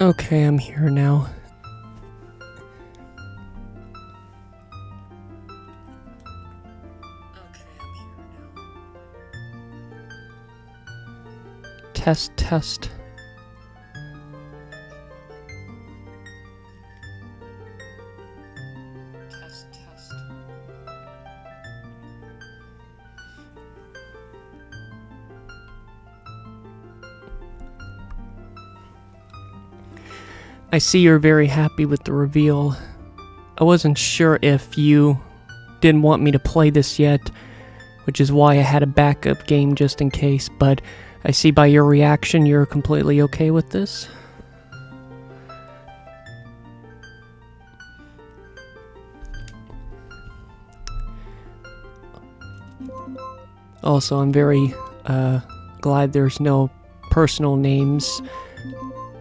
Okay, I'm here now. Test, test. Test, test. I see you're very happy with the reveal. I wasn't sure if you didn't want me to play this yet, which is why I had a backup game just in case, but I see by your reaction you're completely okay with this. Also, I'm very glad there's no personal names.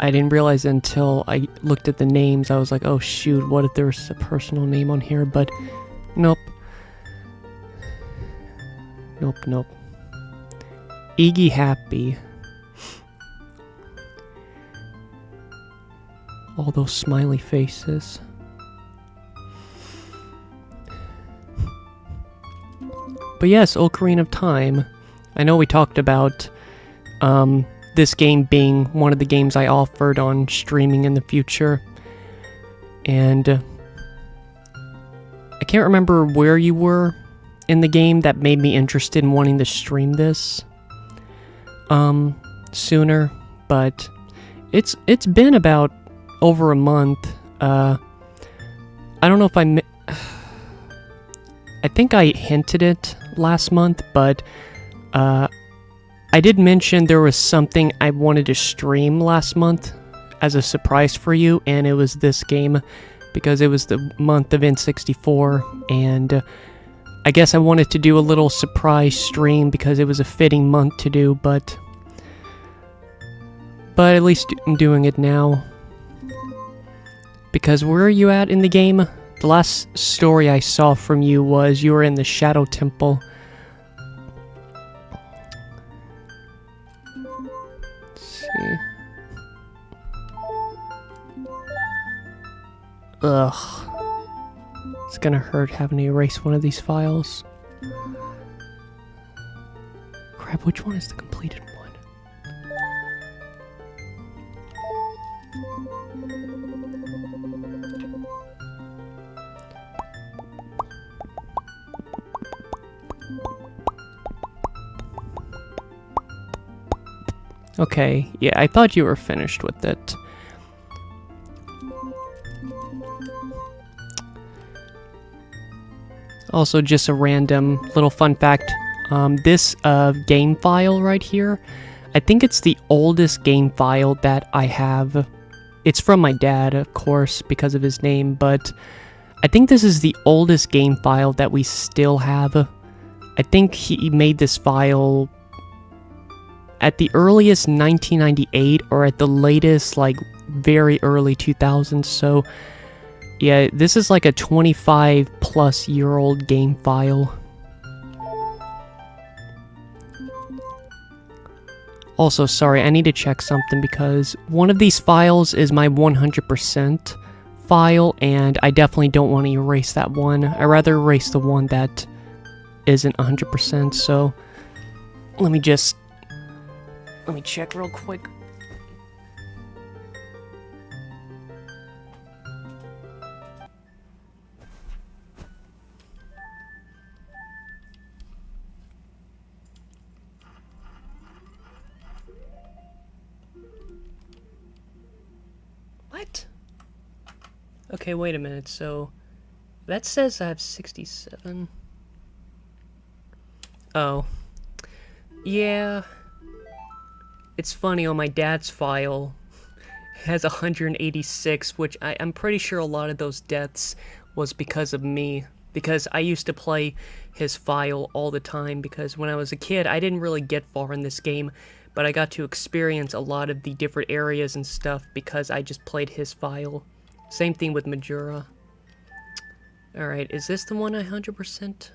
I didn't realize until I looked at the names, I was like, oh shoot, what if there's a personal name on here? But nope. Nope, nope. Iggy happy. All those smiley faces. But yes, Ocarina of Time. I know we talked about this game being one of the games I offered on streaming in the future. And I can't remember where you were in the game that made me interested in wanting to stream this sooner, but it's been about over a month. I don't know if I think I hinted it last month, but I did mention there was something I wanted to stream last month as a surprise for you, and it was this game because it was the month of N64, and I guess I wanted to do a little surprise stream because it was a fitting month to do, but at least I'm doing it now. Because where are you at in the game? The last story I saw from you was you were in the Shadow Temple. Let's see. Ugh. It's gonna hurt having to erase one of these files. Crap, which one is the completed one? Okay, yeah, I thought you were finished with it. Also, just a random little fun fact. This game file right here, I think it's the oldest game file that I have. It's from my dad, of course, because of his name, but I think this is the oldest game file that we still have. I think he made this file at the earliest 1998 or at the latest like very early 2000s. So yeah, this is like a 25 plus year old game file. Also, sorry, I need to check something because one of these files is my 100% file, and I definitely don't want to erase that one. I'd rather erase the one that isn't 100%, so let me check real quick. What? Okay, wait a minute. So that says I have 67. Oh. Yeah. It's funny, on my dad's file, it has 186, which I'm pretty sure a lot of those deaths was because of me. Because I used to play his file all the time, because when I was a kid, I didn't really get far in this game, but I got to experience a lot of the different areas and stuff because I just played his file. Same thing with Majora. Alright, is this the one I 100%?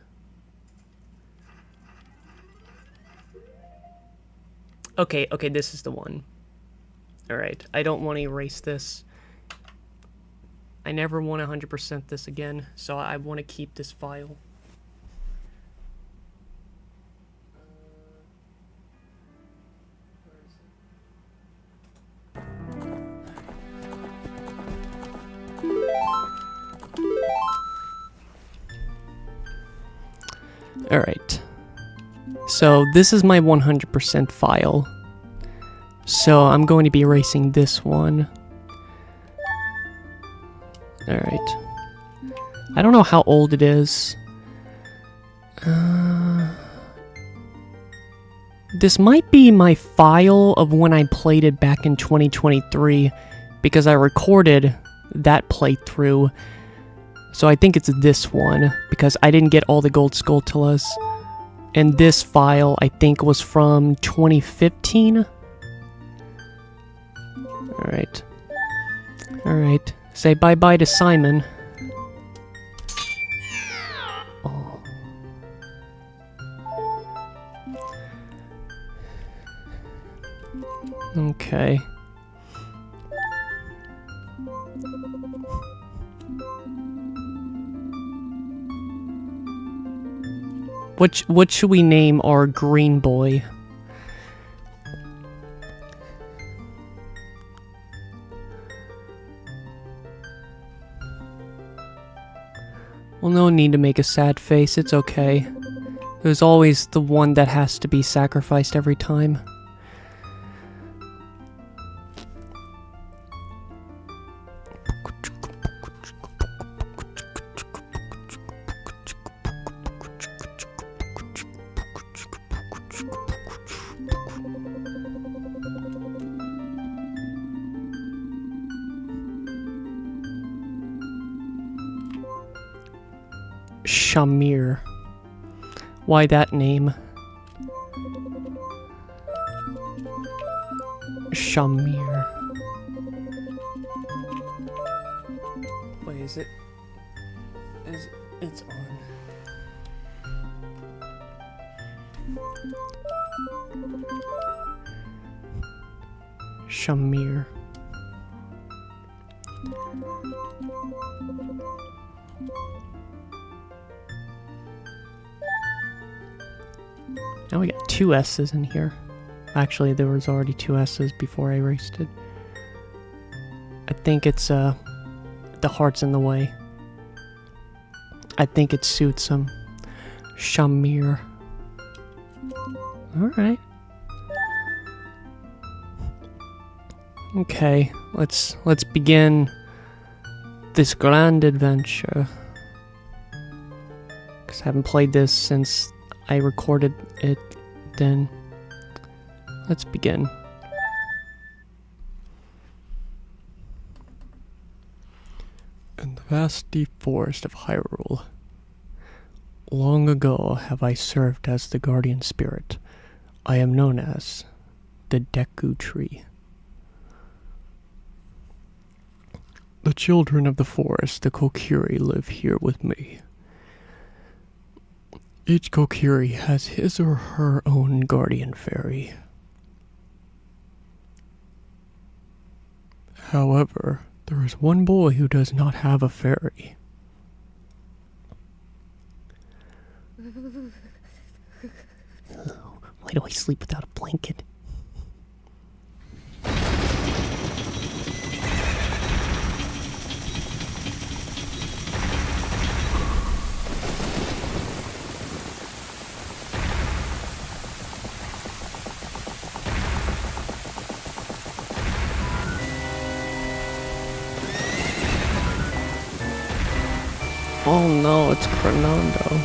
Okay, this is the one. Alright, I don't want to erase this. I never want to 100% this again, so I want to keep this file. Alright. So this is my 100% file. So I'm going to be erasing this one. Alright. I don't know how old it is. This might be my file of when I played it back in 2023, because I recorded that playthrough. So I think it's this one, because I didn't get all the gold Skulltulas. And this file, I think, was from 2015. Alright. Alright. Say bye-bye to Simon. Oh. Okay. What should we name our green boy? Well, no need to make a sad face, it's okay. There's always the one that has to be sacrificed every time. Shamir. Why that name? Shamir. Wait, is it? It's on. Shamir. Now we got 2 S's in here. Actually, there was already 2 S's before I erased it. I think it's, the heart's in the way. I think it suits him. Shamir. Alright. Okay, let's begin this grand adventure. Because I haven't played this since I recorded it then. Let's begin. In the vast deep forest of Hyrule, long ago have I served as the guardian spirit. I am known as the Deku Tree. The children of the forest, the Kokiri, live here with me. Each Kokiri has his or her own guardian fairy. However, there is one boy who does not have a fairy. Why do I sleep without a blanket? Oh no, it's Fernando.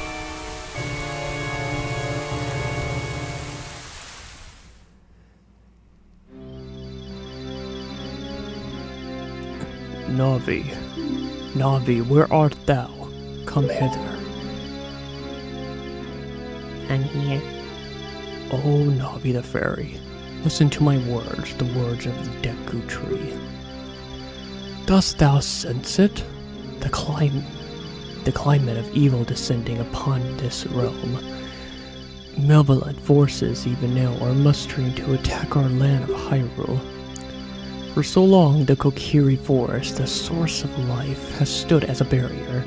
Navi, Navi, where art thou? Come hither. I'm here. Oh, Navi the fairy, listen to my words, the words of the Deku Tree. Dost thou sense it? The climate of evil descending upon this realm. Malevolent forces even now are mustering to attack our land of Hyrule. For so long, the Kokiri Forest, the source of life, has stood as a barrier,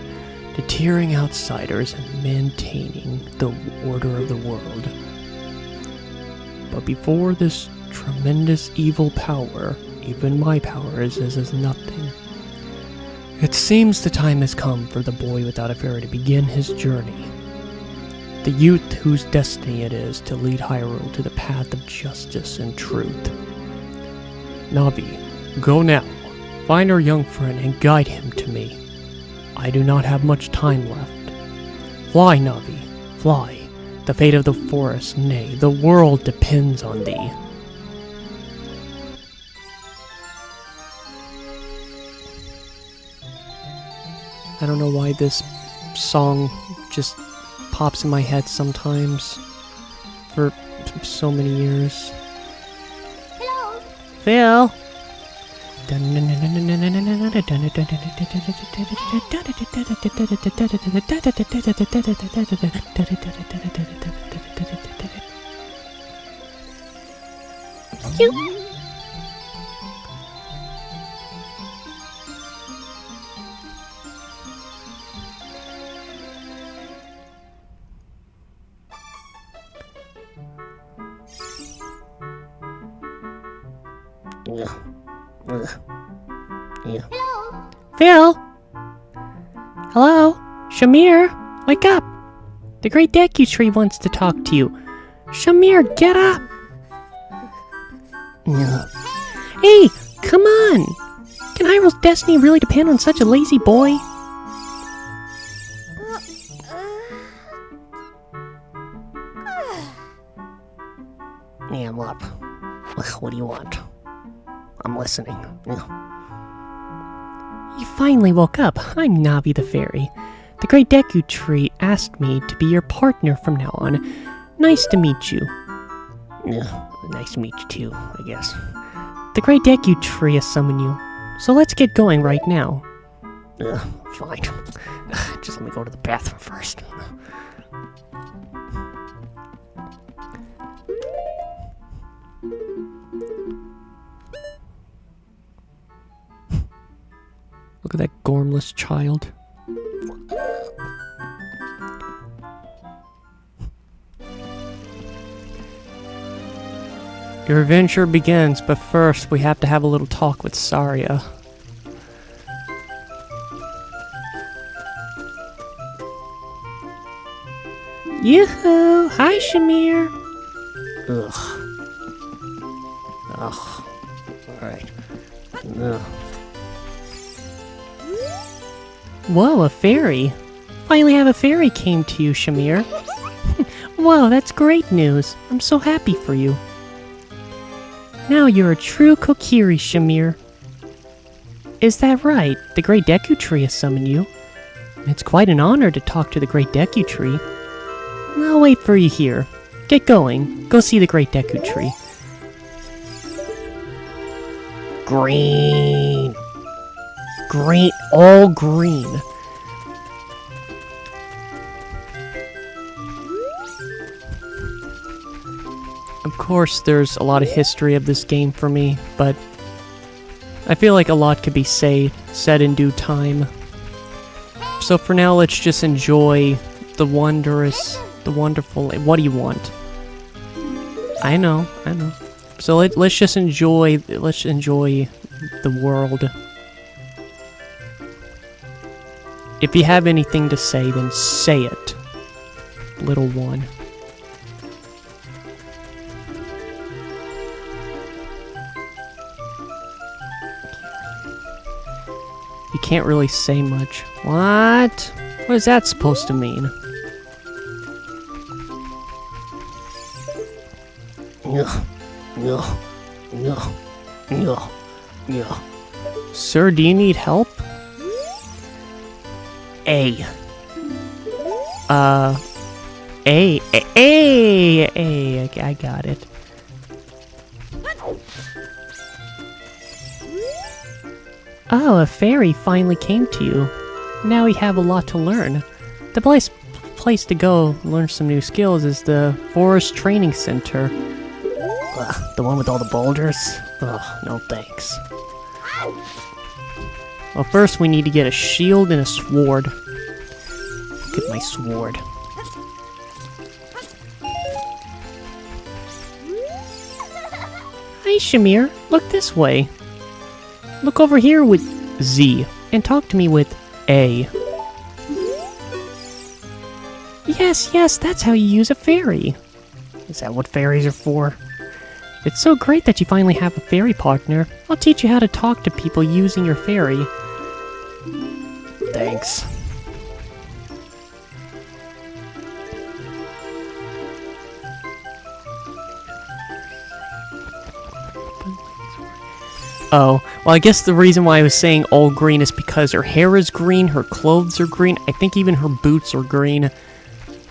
deterring outsiders and maintaining the order of the world. But before this tremendous evil power, even my power is as nothing. It seems the time has come for the boy without a fairy to begin his journey. The youth whose destiny it is to lead Hyrule to the path of justice and truth. Navi, go now. Find our young friend and guide him to me. I do not have much time left. Fly, Navi, fly. The fate of the forest, nay, the world depends on thee. I don't know why this song just pops in my head sometimes for so many years. Hello. Phil. Hello. Phil? Hello? Shamir? Wake up! The Great Deku Tree wants to talk to you. Shamir, get up! Hey, come on! Can Hyrule's destiny really depend on such a lazy boy? Yeah, I'm up. What do you want? I'm listening. You finally woke up. I'm Navi the Fairy. The Great Deku Tree asked me to be your partner from now on. Nice to meet you. Nice to meet you too, I guess. The Great Deku Tree has summoned you, so let's get going right now. Fine. Just let me go to the bathroom first. Look at that gormless child. Your adventure begins, but first we have to have a little talk with Saria. Yoo-hoo! Hi, Shamir! Alright. Whoa, a fairy! Finally have a fairy came to you, Shamir. Whoa, that's great news. I'm so happy for you. Now you're a true Kokiri, Shamir. Is that right? The Great Deku Tree has summoned you. It's quite an honor to talk to the Great Deku Tree. I'll wait for you here. Get going. Go see the Great Deku Tree. Green! Green, all green. Of course, there's a lot of history of this game for me, but I feel like a lot could be said in due time. So for now, let's just enjoy the wonderful. What do you want? I know. So let's just enjoy. Let's enjoy the world. If you have anything to say, then say it, little one. You can't really say much. What? What is that supposed to mean? Sir, do you need help? A. I got it. Oh, a fairy finally came to you. Now we have a lot to learn. The place to go learn some new skills is the Forest Training Center. The one with all the boulders? Ugh, no thanks. Well, first we need to get a shield and a sword. Look at my sword. Hi, Shamir. Look this way. Look over here with Z, and talk to me with A. Yes, that's how you use a fairy. Is that what fairies are for? It's so great that you finally have a fairy partner. I'll teach you how to talk to people using your fairy. Thanks. Oh, well, I guess the reason why I was saying all green is because her hair is green, her clothes are green, I think even her boots are green.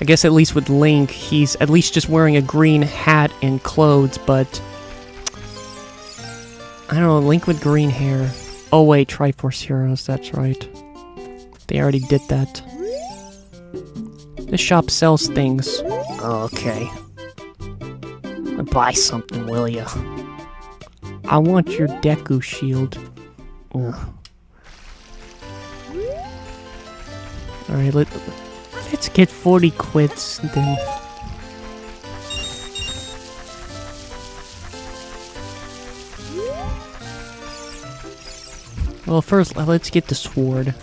I guess at least with Link, he's at least just wearing a green hat and clothes, but... I don't know, Link with green hair. Oh wait, Triforce Heroes, that's right. They already did that. The shop sells things. Okay. Buy something, will ya? I want your Deku shield. Ugh. Alright, let's get 40 quits, then... Well, first, let's get the sword.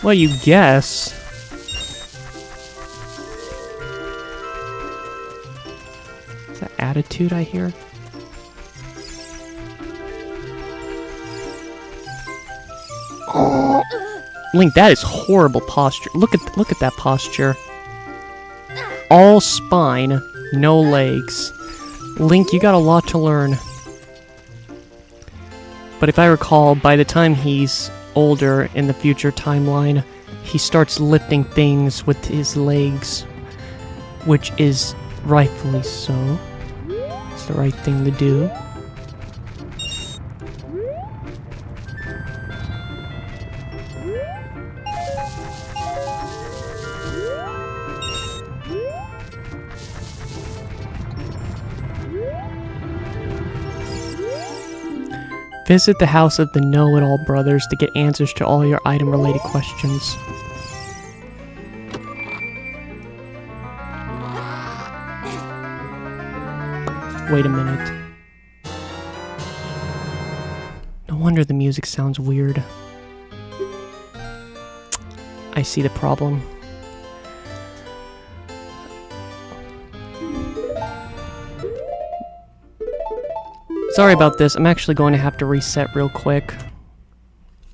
Well, you guess. Is that attitude I hear? Oh, Link, that is horrible posture. Look at that posture. All spine, no legs. Link, you got a lot to learn. But if I recall, by the time he's older in the future timeline, he starts lifting things with his legs, which is rightfully so. It's the right thing to do. Visit the house of the Know-It-All Brothers to get answers to all your item-related questions. Wait a minute. No wonder the music sounds weird. I see the problem. Sorry about this, I'm actually going to have to reset real quick.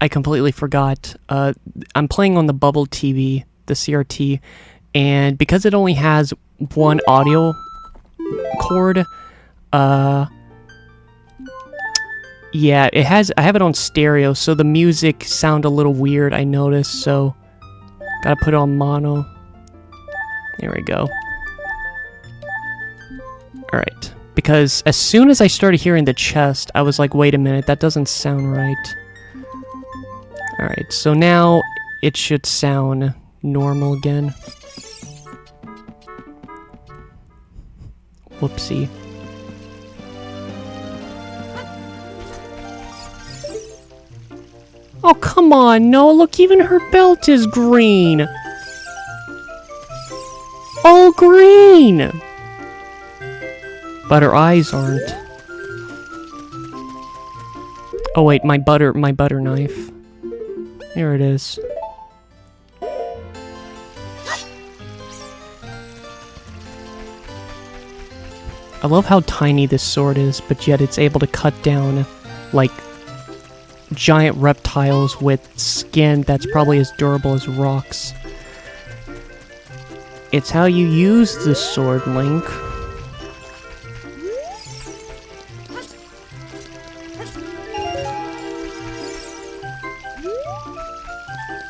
I completely forgot. I'm playing on the Bubble TV, the CRT, and because it only has one audio cord, yeah, I have it on stereo, so the music sound a little weird, I noticed, so gotta put it on mono. There we go. Alright. Because as soon as I started hearing the chest, I was like, wait a minute, that doesn't sound right. Alright, so now it should sound normal again. Whoopsie. Oh, come on, no, look, even her belt is green! All green! But her eyes aren't. Oh wait, my butter knife. Here it is. I love how tiny this sword is, but yet it's able to cut down, like, giant reptiles with skin that's probably as durable as rocks. It's how you use this sword, Link.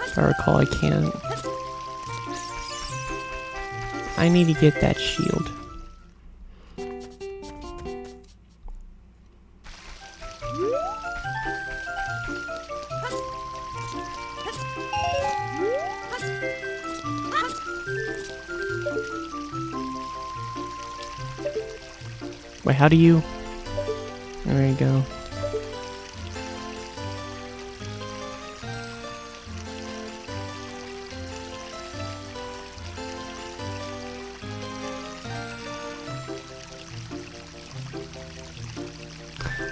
If I recall, I can't. I need to get that shield. Wait, how do you... There you go.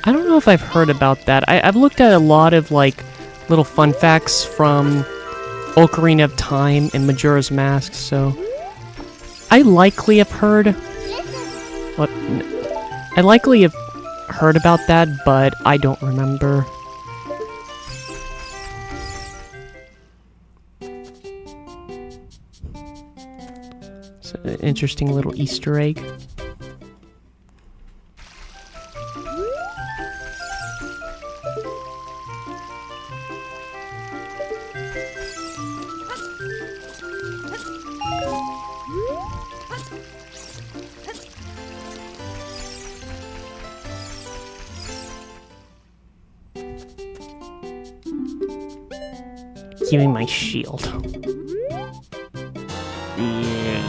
I don't know if I've heard about that. I've looked at a lot of, like, little fun facts from Ocarina of Time and Majora's Mask, so... I likely have heard... What? I likely have heard about that, but I don't remember. It's an interesting little Easter egg. Give me my shield. Yeah.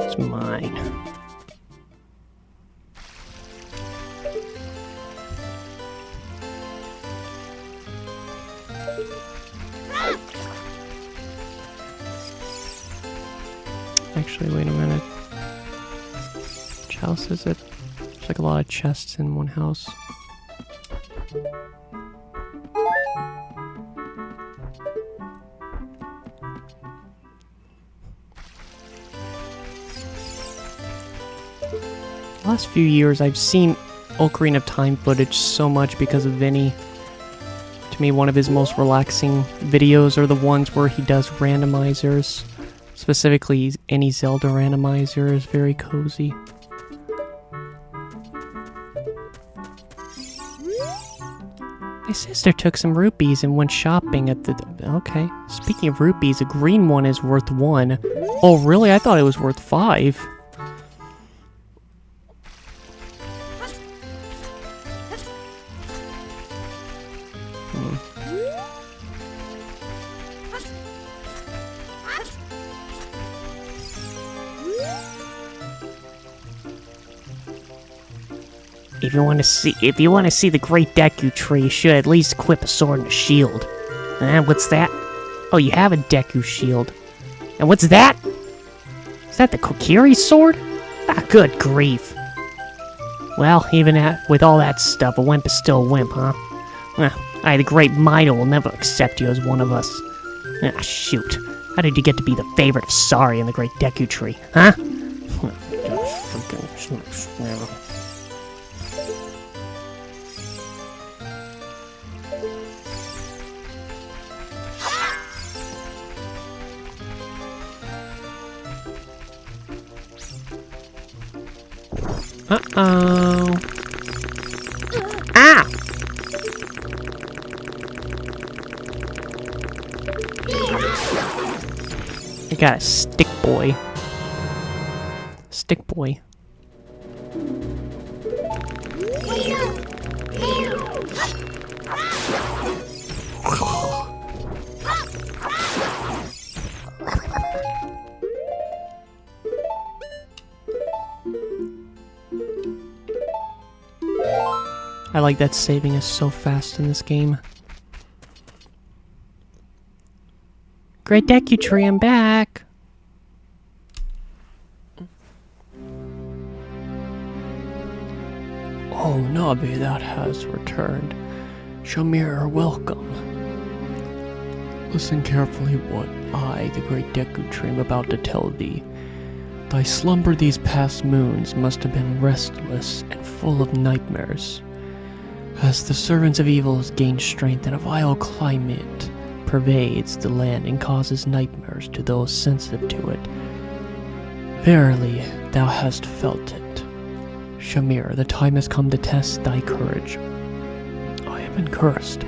It's mine. Actually, wait a minute. Which house is it? There's like a lot of chests in one house. Last few years, I've seen Ocarina of Time footage so much because of Vinny. To me, one of his most relaxing videos are the ones where he does randomizers. Specifically, any Zelda randomizer is very cozy. My sister took some rupees and went shopping at the... Okay. Speaking of rupees, a green one is worth 1. Oh, really? I thought it was worth 5. If you want to see the Great Deku Tree, you should at least equip a sword and a shield. And what's that? Oh, you have a Deku shield. And what's that? Is that the Kokiri sword? Ah, good grief. Well, even with all that stuff, a wimp is still a wimp, huh? The Great Mido will never accept you as one of us. Ah, shoot. How did you get to be the favorite of Sari in the Great Deku Tree, huh? Uh-oh. Ah! I got a stick boy. Stick boy. I like that saving is so fast in this game. Great Deku Tree, I'm back! Oh, Nabi, that has returned. Shamir, welcome. Listen carefully what I, the Great Deku Tree, am about to tell thee. Thy slumber these past moons must have been restless and full of nightmares. As the servants of evil gain strength and a vile climate pervades the land and causes nightmares to those sensitive to it. Verily, thou hast felt it. Shamir, the time has come to test thy courage. I am accursed.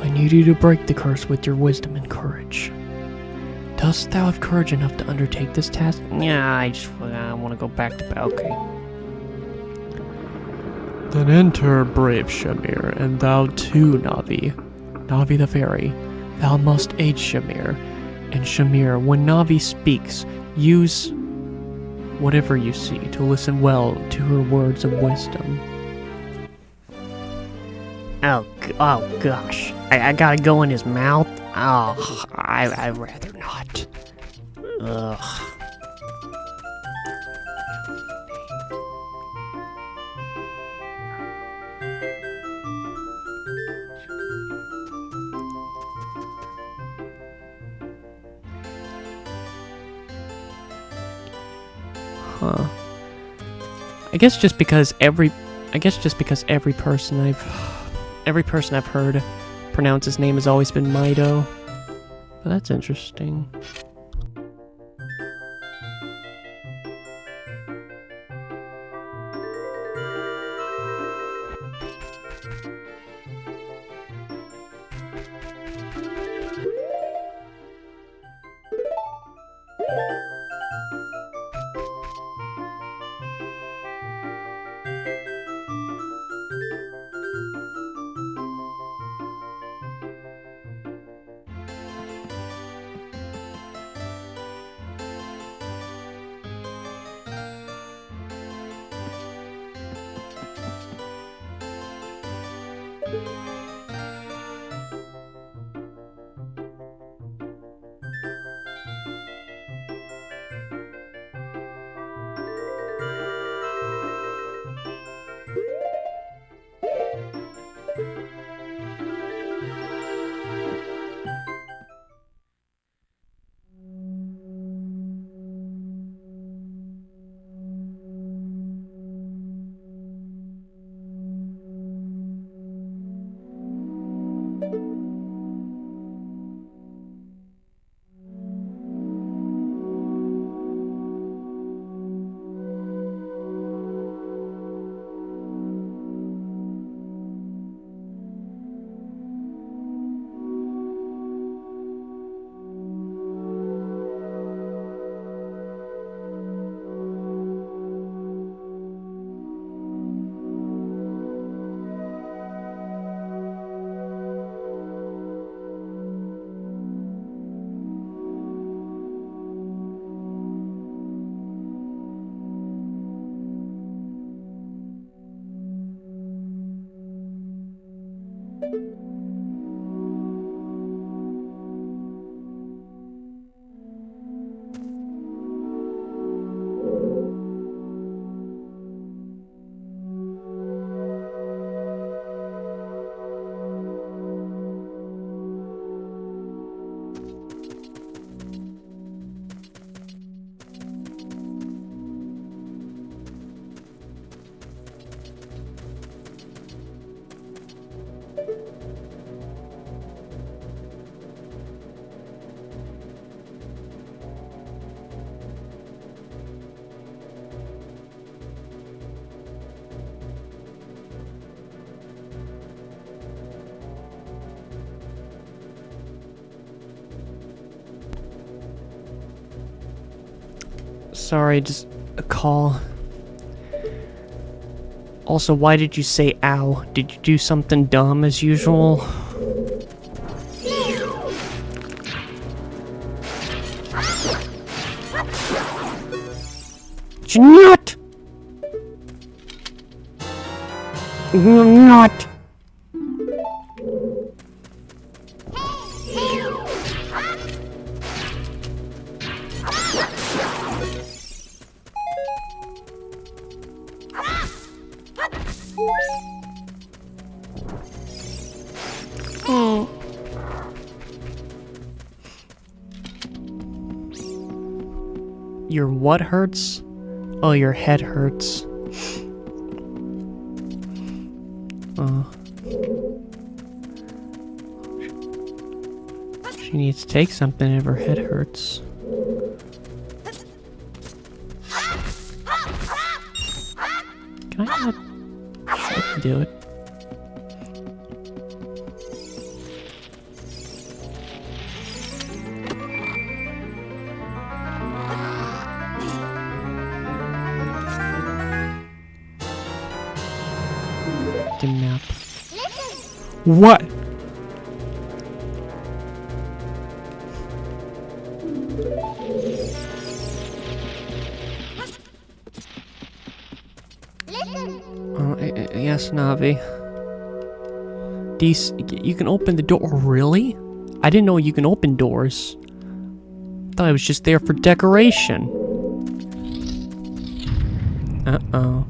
I need you to break the curse with your wisdom and courage. Dost thou have courage enough to undertake this task? Yeah, I want to go back to... Okay. Then enter, brave Shamir, and thou too, Navi. Navi the fairy, thou must aid Shamir. And Shamir, when Navi speaks, use whatever you see to listen well to her words of wisdom. Oh gosh. I gotta go in his mouth? Oh, I'd rather not. Ugh. Huh. I guess just because every person I've heard pronounce his name has always been Mido. But that's interesting. Sorry, just a call. Also, why did you say ow? Did you do something dumb as usual? Not! Not! Your what hurts? Oh, your head hurts. She needs to take something if her head hurts. Can I not? I can do it. What? Yes, Navi. You can open the door. Really? I didn't know you can open doors. Thought it was just there for decoration. Uh-oh.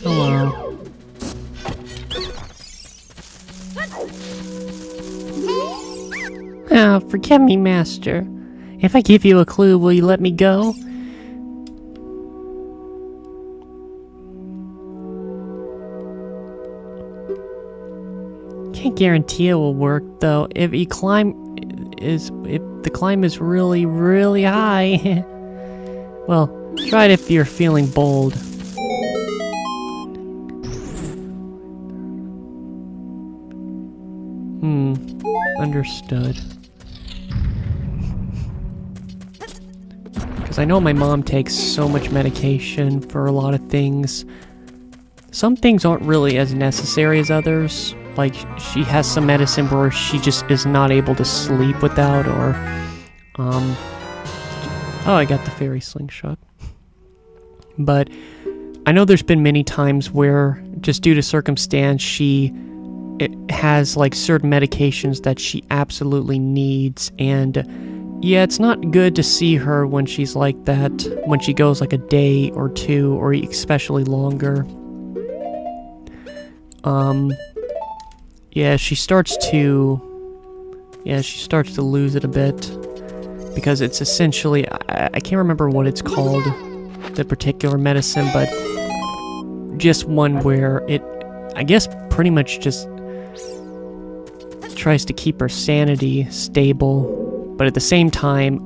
Hello. Oh, forgive me, Master. If I give you a clue, will you let me go? Can't guarantee it will work, though. If the climb is really, really high. Well, try it if you're feeling bold. Understood. Because I know my mom takes so much medication for a lot of things. Some things aren't really as necessary as others. Like, she has some medicine where she just is not able to sleep without, or, oh, I got the fairy slingshot. But I know there's been many times where, just due to circumstance, it has, like, certain medications that she absolutely needs, and yeah, it's not good to see her when she's like that, when she goes, like, a day or two, or especially longer. Yeah, she starts to lose it a bit, because it's essentially, I can't remember what it's called, the particular medicine, but just one where it, I guess, pretty much just tries to keep her sanity stable, but at the same time,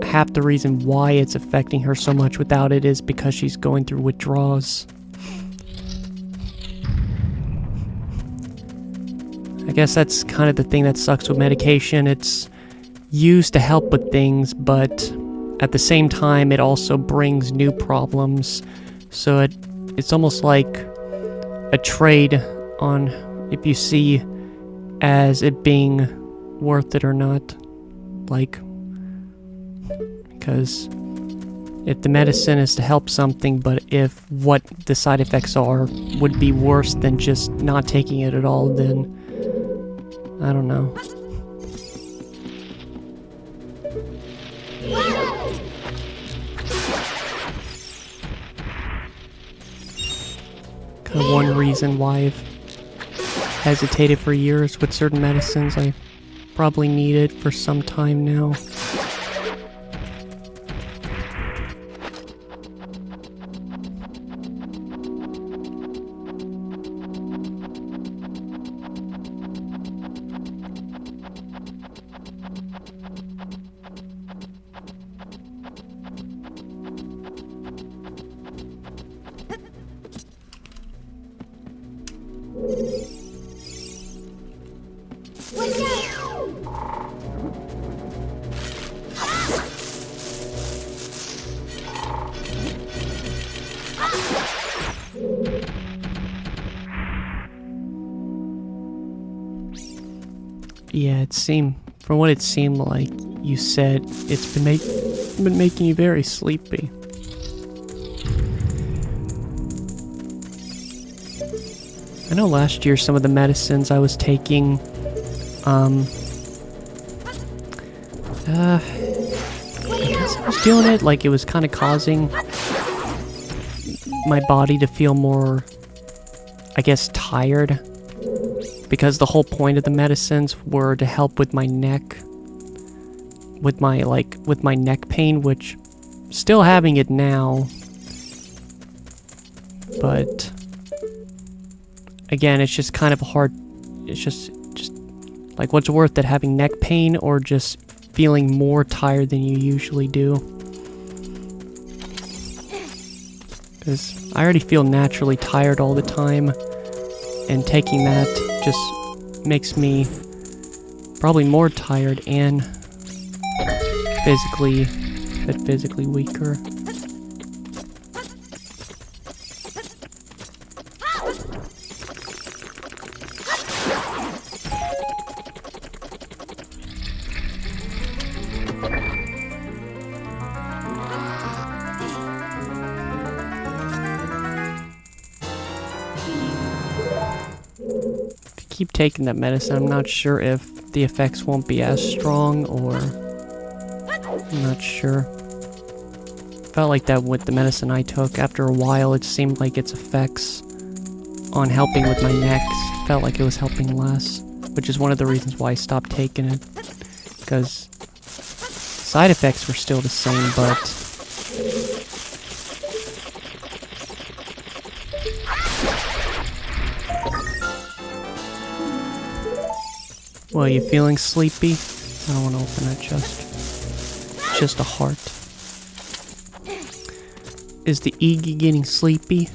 half the reason why it's affecting her so much without it is because she's going through withdrawals. I guess that's kind of the thing that sucks with medication. It's used to help with things, but at the same time, it also brings new problems. So it's almost like a trade on if you see as it being worth it or not. Like, because if the medicine is to help something, but if what the side effects are would be worse than just not taking it at all, then I don't know. Kind of one reason why I've hesitated for years with certain medicines I probably needed for some time now. Yeah, from what it seemed like, you said it's been making you very sleepy. I know last year some of the medicines I was taking, I guess I was doing it, like it was kind of causing my body to feel more, I guess, tired. Because the whole point of the medicines were to help with my neck. With my neck pain, which, still having it now. But, again, it's just kind of hard, it's just, like, what's worth it, having neck pain or just feeling more tired than you usually do? Because I already feel naturally tired all the time, and taking that just makes me probably more tired and physically weaker. keep taking that medicine. I'm not sure if the effects won't be as strong or... I'm not sure. Felt like that with the medicine I took. After a while, it seemed like its effects on helping with my neck felt like it was helping less, which is one of the reasons why I stopped taking it. Because side effects were still the same, but... Well, you feeling sleepy? I don't want to open that chest. It's just a heart. Is the Iggy getting sleepy?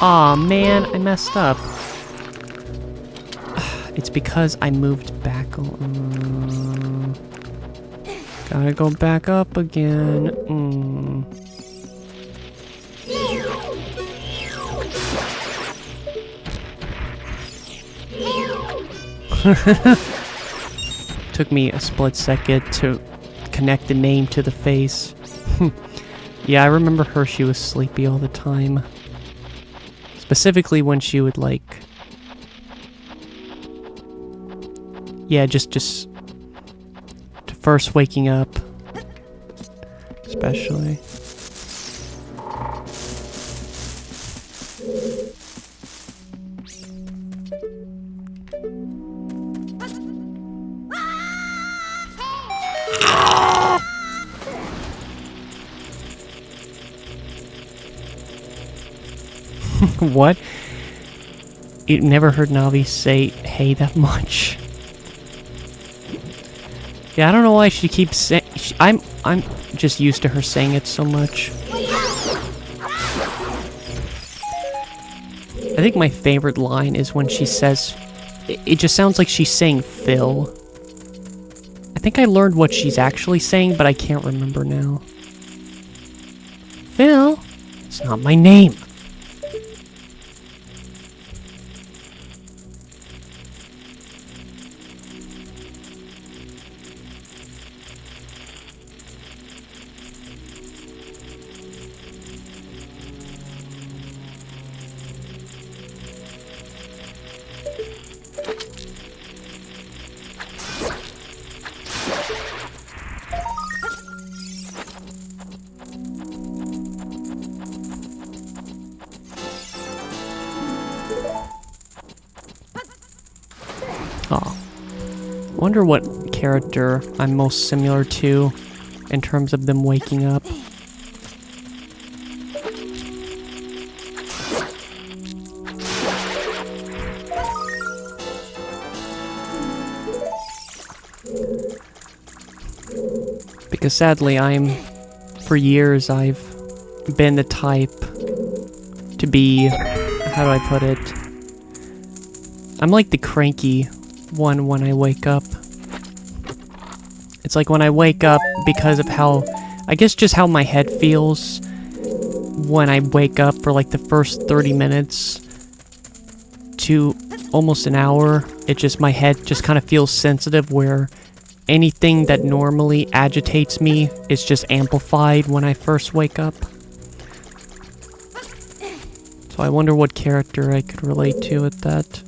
Aw, man, I messed up. It's because I moved back. Gotta go back up again. Took me a split second to connect the name to the face. Yeah, I remember her. She was sleepy all the time. Specifically when she would, like... Yeah, just to first waking up. Especially. What? You never heard Navi say hey that much. Yeah, I don't know why she keeps saying... I'm just used to her saying it so much. I think my favorite line is when she says... It just sounds like she's saying Phil. I think I learned what she's actually saying, but I can't remember now. Phil? It's not my name. Oh. I wonder what character I'm most similar to in terms of them waking up. Because sadly, for years, I've been the type to be, how do I put it? I'm like the cranky one when I wake up. It's like when I wake up because of how, I guess just how my head feels when I wake up for like the first 30 minutes to almost an hour. My head just kind of feels sensitive where anything that normally agitates me is just amplified when I first wake up. So I wonder what character I could relate to with that.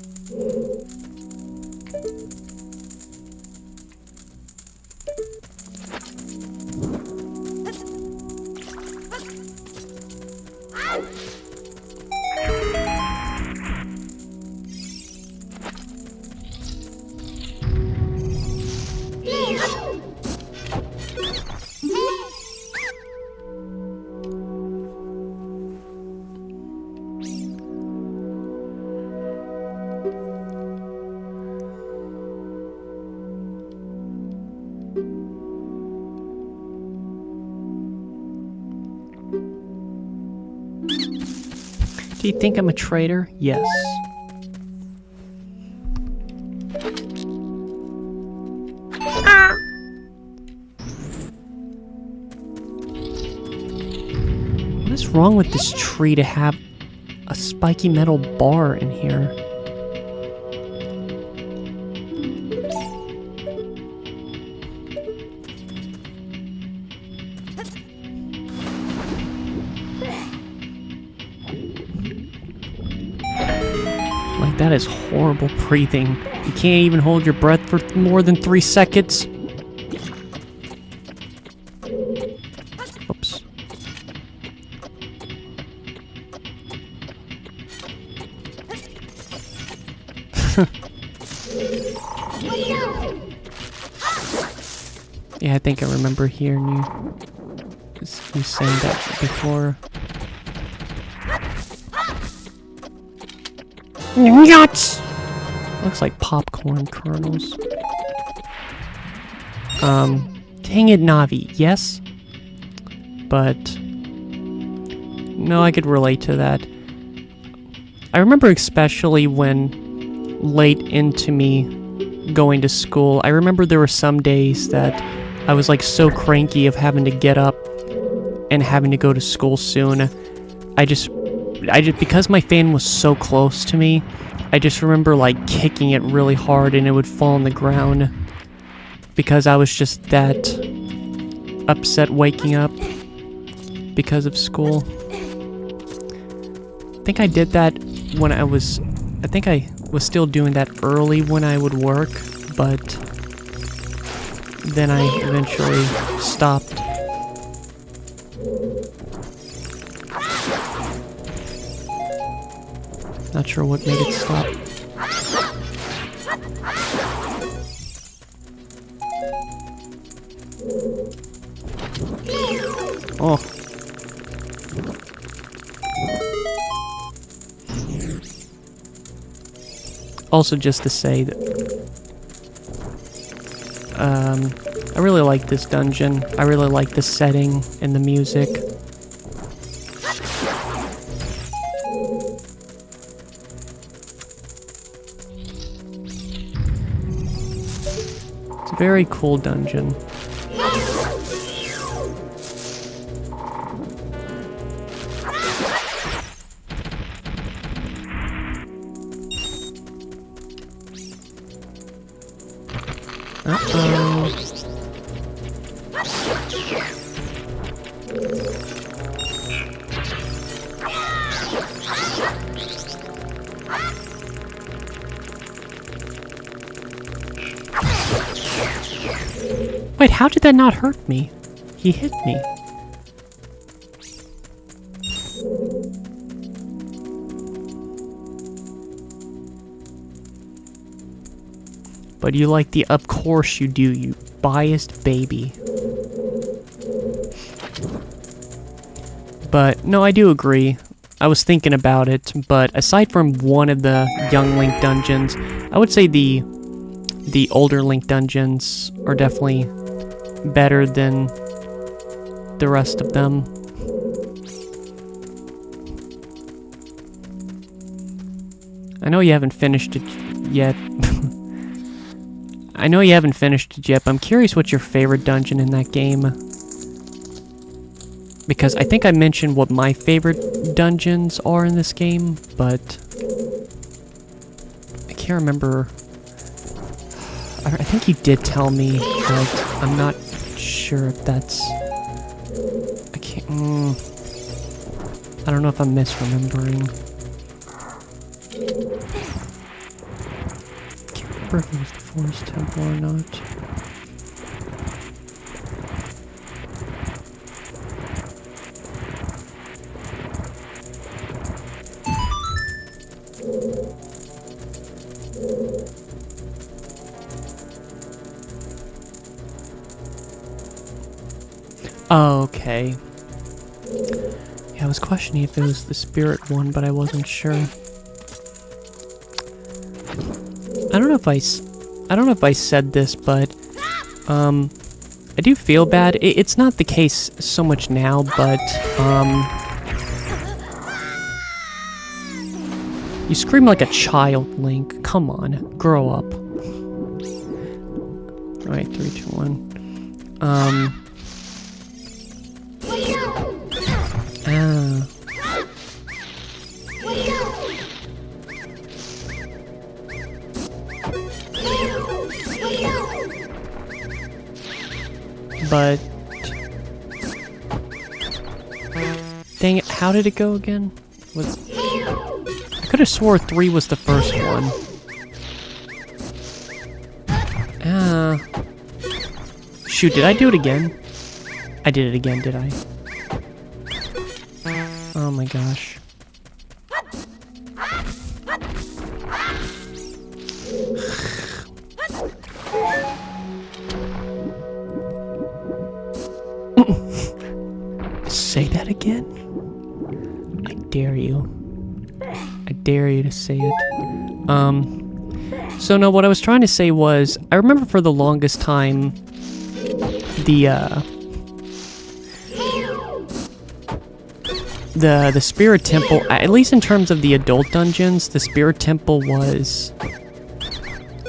Do you think I'm a traitor? Yes. What is wrong with this tree to have a spiky metal bar in here? Like, that is horrible breathing. You can't even hold your breath for more than 3 seconds. Oops. Yeah, I think I remember hearing you saying that before. Nuts! Looks like popcorn kernels. Dang it, Navi. Yes? But... no, I could relate to that. I remember especially when late into me going to school, I remember there were some days that I was like so cranky of having to get up and having to go to school soon. I just because my fan was so close to me, I just remember like kicking it really hard and it would fall on the ground because I was just that upset waking up because of school. I think I did that when I was still doing that early when I would work, but then I eventually stopped. Not sure what made it stop. Oh. Also, just to say that I really like this dungeon. I really like the setting and the music. It's a very cool dungeon. Uh-oh. Wait, how did that not hurt me? He hit me. But you like the of course you do, you biased baby. But no, I do agree. I was thinking about it, but aside from one of the young Link dungeons, I would say the older Link dungeons are definitely better than the rest of them. I know you haven't finished it yet. I know you haven't finished it yet, but I'm curious what's your favorite dungeon in that game. Because I think I mentioned what my favorite dungeons are in this game, but I can't remember. I think you did tell me, but I'm not sure if that's... I can't... I don't know if I'm misremembering. I can't remember if it was the Forest Temple or not. Oh, okay. Yeah, I was questioning if it was the spirit one, but I wasn't sure. I don't know if I said this, but I do feel bad. It's not the case so much now, but you scream like a child, Link. Come on, grow up. Alright, 3, 2, 1. Ah. But dang it, how did it go again? I could have swore 3 was the first one. Ah. Shoot, did I do it again? I did it again, did I? Oh my gosh. Say that again? I dare you. I dare you to say it. So no, what I was trying to say was, I remember for the longest time, the Spirit Temple, at least in terms of the adult dungeons, the Spirit Temple was,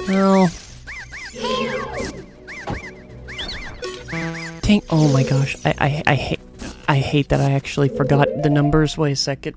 well, dang, oh my gosh, I hate that I actually forgot the numbers. Wait a second.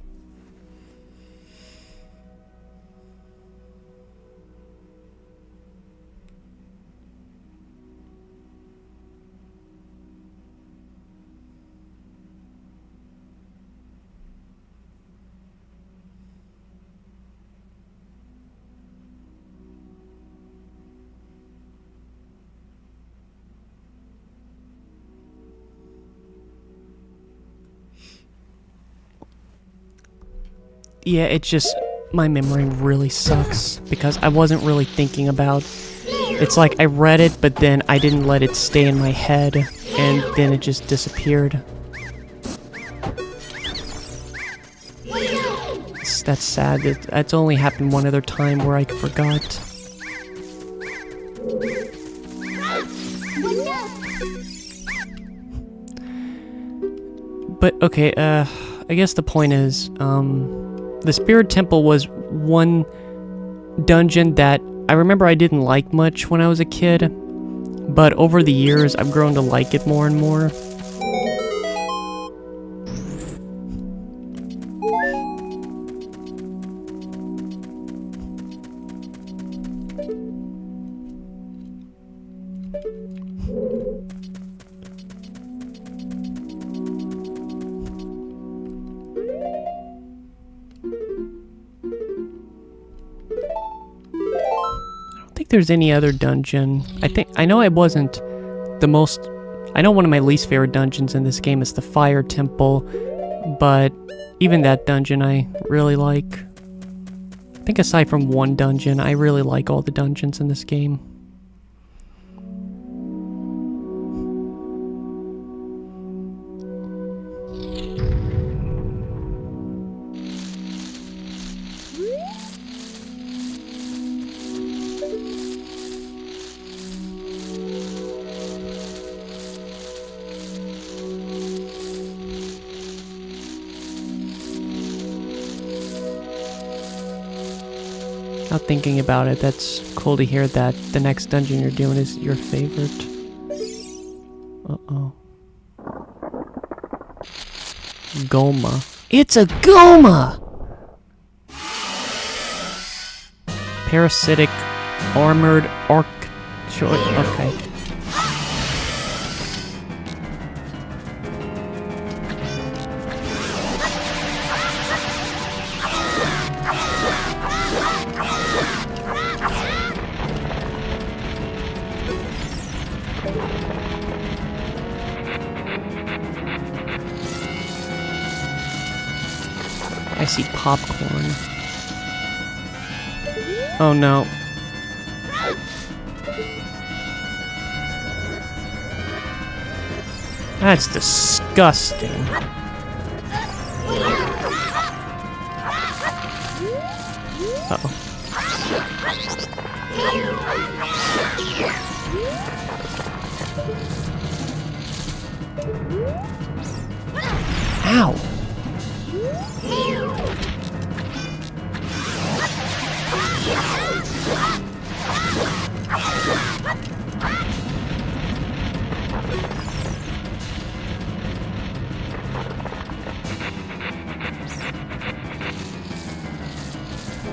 Yeah, it just, my memory really sucks because I wasn't really thinking about, it's like I read it, but then I didn't let it stay in my head, and then it just disappeared. That's sad. That's only happened one other time where I forgot. But, okay, I guess the point is, the Spirit Temple was one dungeon that I remember I didn't like much when I was a kid, but over the years I've grown to like it more and more. I think there's any other dungeon. I know I wasn't the most, I know one of my least favorite dungeons in this game is the Fire Temple, but even that dungeon I really like. I think aside from one dungeon, I really like all the dungeons in this game. Now thinking about it, that's cool to hear that the next dungeon you're doing is your favorite. Uh-oh. Goma. It's a Goma! Parasitic armored arc... Okay. I see popcorn. Oh no. That's disgusting. Uh-oh. Ow!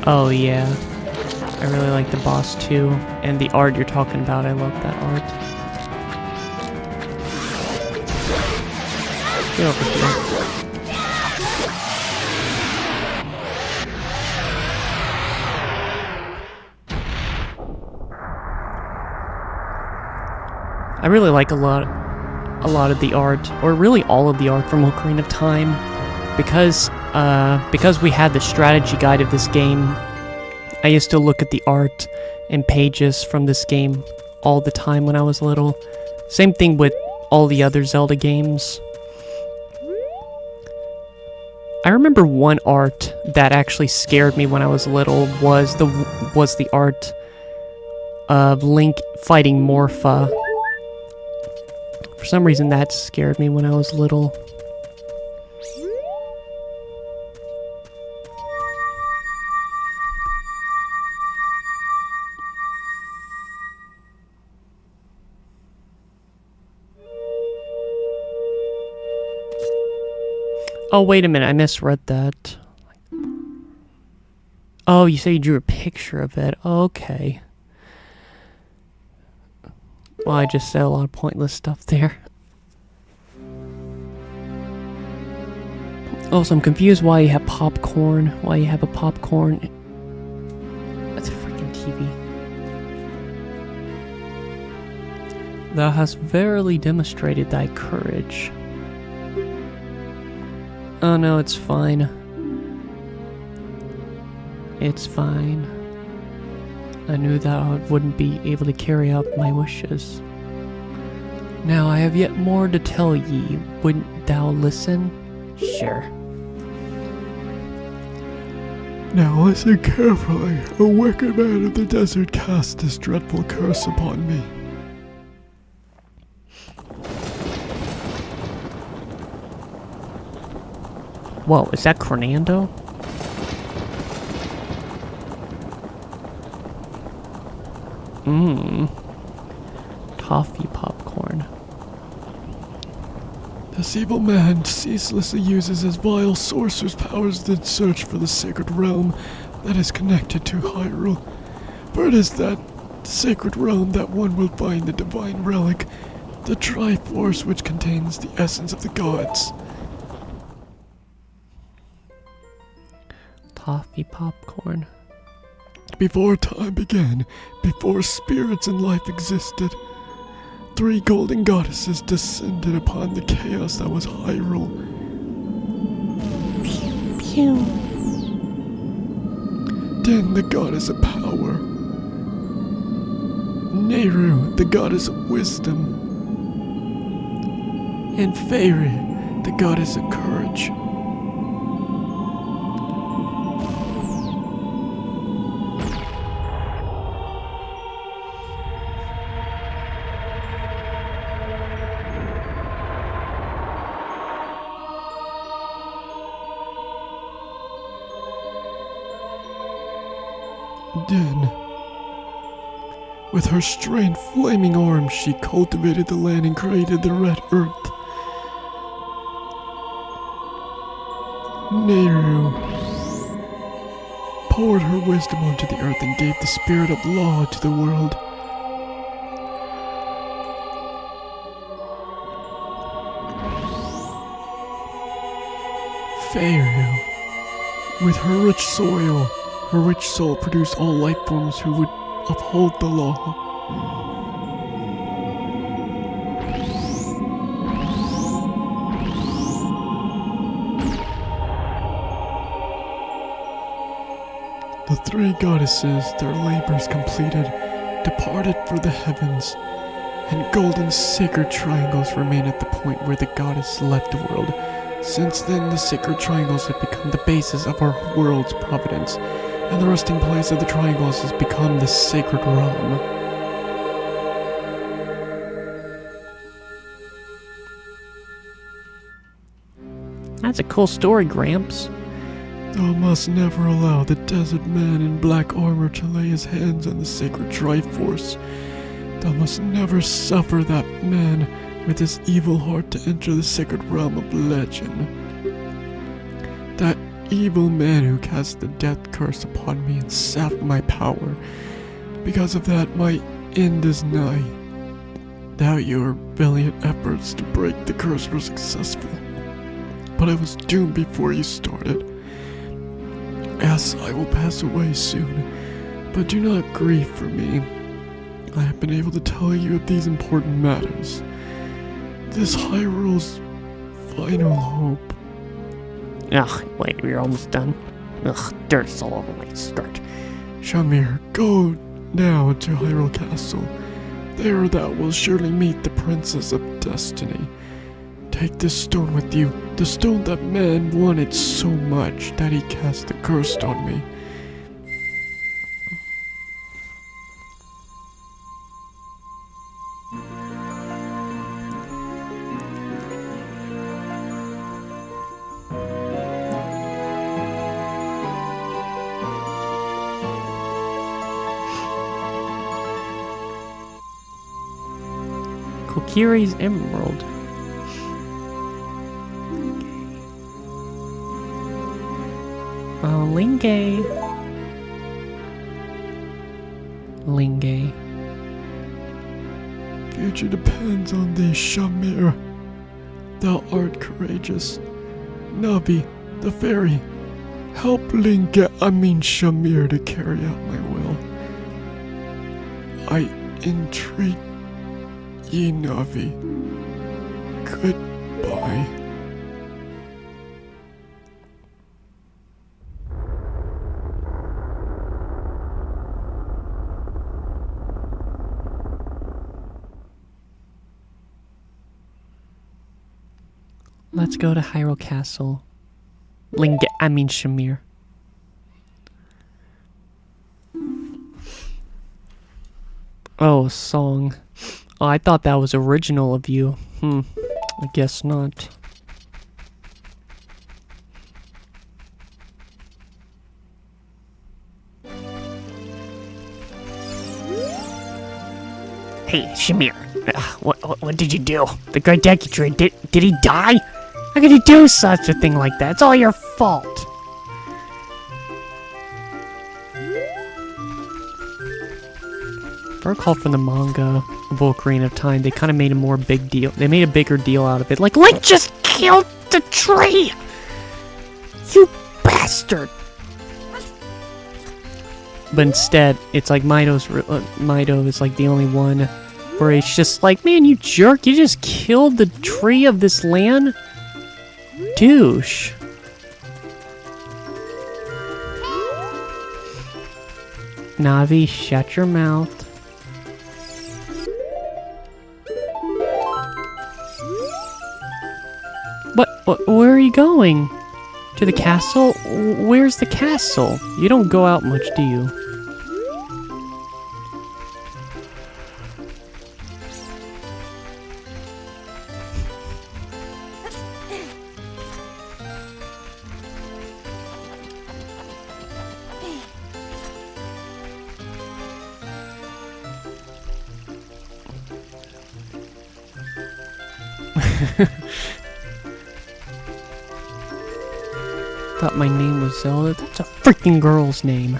Oh yeah, I really like the boss too, and the art you're talking about, I love that art. Get over here. I really like a lot of the art, or really all of the art from Ocarina of Time, because we had the strategy guide of this game. I used to look at the art and pages from this game all the time when I was little. Same thing with all the other Zelda games. I remember one art that actually scared me when I was little was the art of Link fighting Morpha. For some reason that scared me when I was little. Oh, wait a minute, I misread that. Oh, you say you drew a picture of it. Okay. Well, I just said a lot of pointless stuff there. Also, I'm confused why you have popcorn. Why you have a popcorn. That's a freaking TV. Thou hast verily demonstrated thy courage. Oh no, it's fine. It's fine. I knew that I wouldn't be able to carry out my wishes. Now I have yet more to tell ye. Wouldn't thou listen? Sure. Now listen carefully. A wicked man of the desert cast this dreadful curse upon me. Whoa, is that Cornando? Toffee popcorn. This evil man ceaselessly uses his vile sorcerer's powers in search for the sacred realm that is connected to Hyrule. For it is that sacred realm that one will find the divine relic, the Triforce which contains the essence of the gods. Toffee popcorn. Before time began, before spirits and life existed, 3 golden goddesses descended upon the chaos that was Hyrule. Pew, pew. Din, the goddess of power. Nehru, the goddess of wisdom. And Fairy, the goddess of courage. Din. With her strange flaming arms, she cultivated the land and created the Red Earth. Nehru poured her wisdom onto the earth and gave the spirit of law to the world. Fairy, with her rich soil, her rich soul produced all life forms who would uphold the law. The 3 goddesses, their labors completed, departed for the heavens, and golden sacred triangles remain at the point where the goddess left the world. Since then, the sacred triangles have become the basis of our world's providence, and the resting place of the triangles has become the sacred realm. That's a cool story, Gramps. Thou must never allow the desert man in black armor to lay his hands on the sacred Triforce. Thou must never suffer that man with his evil heart to enter the sacred realm of legend. That evil man who cast the death curse upon me and sapped my power. Because of that, my end is nigh. Now your valiant efforts to break the curse were successful, but I was doomed before you started. Yes, I will pass away soon, but do not grieve for me. I have been able to tell you of these important matters. This Hyrule's final hope. Ugh, wait, we're almost done. Ugh, dirt's all over my skirt. Shamir, go now to Hyrule Castle. There thou will surely meet the Princess of Destiny. Take this stone with you, the stone that man wanted so much that he cast the curse on me. Kokiri's Emerald. Oh, Lingay. Lingay. Future depends on thee, Shamir. Thou art courageous. Navi, the fairy, help Shamir to carry out my will. I entreat ye, Navi. Goodbye. Let's go to Hyrule Castle. Shamir. Oh, song. Oh, I thought that was original of you. I guess not. Hey, Shamir, what did you do? The Great Deku Tree, did he die? How could you do such a thing like that? It's all your fault. If I recall from the manga of Ocarina of Time, they kind of made a more big deal. They made a bigger deal out of it. Like, Link just killed the tree! You bastard! but instead, it's like Mido is like the only one where it's just like, man, you jerk, you just killed the tree of this land? Douche. Navi, shut your mouth. What? Where are you going? To the castle? Where's the castle? You don't go out much, do you? Thought my name was Zelda. That's a freaking girl's name.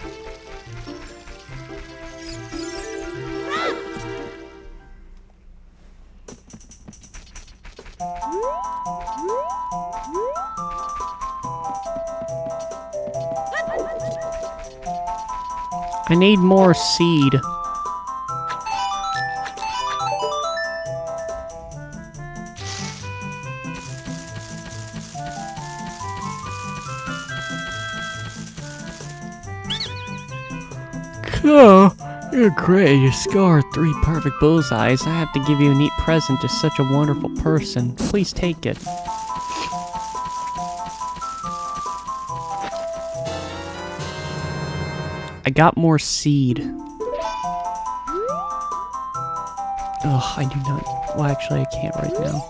I need more seed. Oh, you're great. You scored 3 perfect bullseyes. I have to give you a neat present to such a wonderful person. Please take it. I got more seed. Ugh, I do not. Well, actually, I can't right now.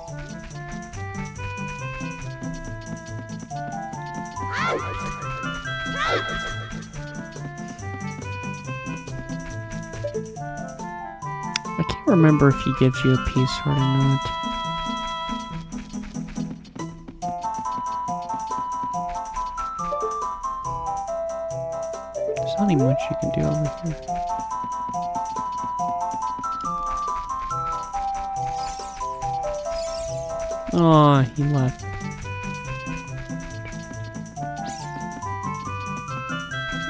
I can't remember if he gives you a peace heart or not. really much you can do over here. Aw, he left.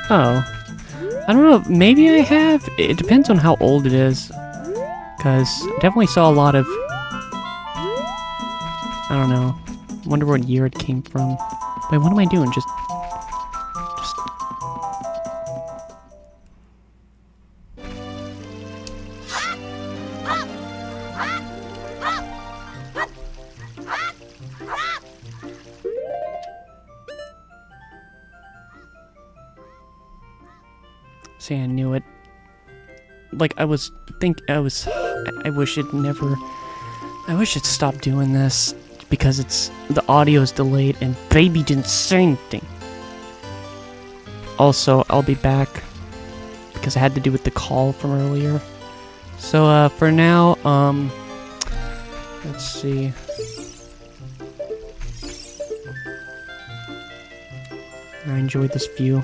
Oh. I don't know, maybe I have? It depends on how old it is. Because I definitely saw a lot of... I don't know. Wonder what year it came from. Wait, what am I doing? Just... See, I knew it. Like, I wish it never... I wish it stopped doing this. Because the audio is delayed and baby didn't say anything. Also, I'll be back. Because I had to do with the call from earlier. So, for now, let's see. I enjoyed this view.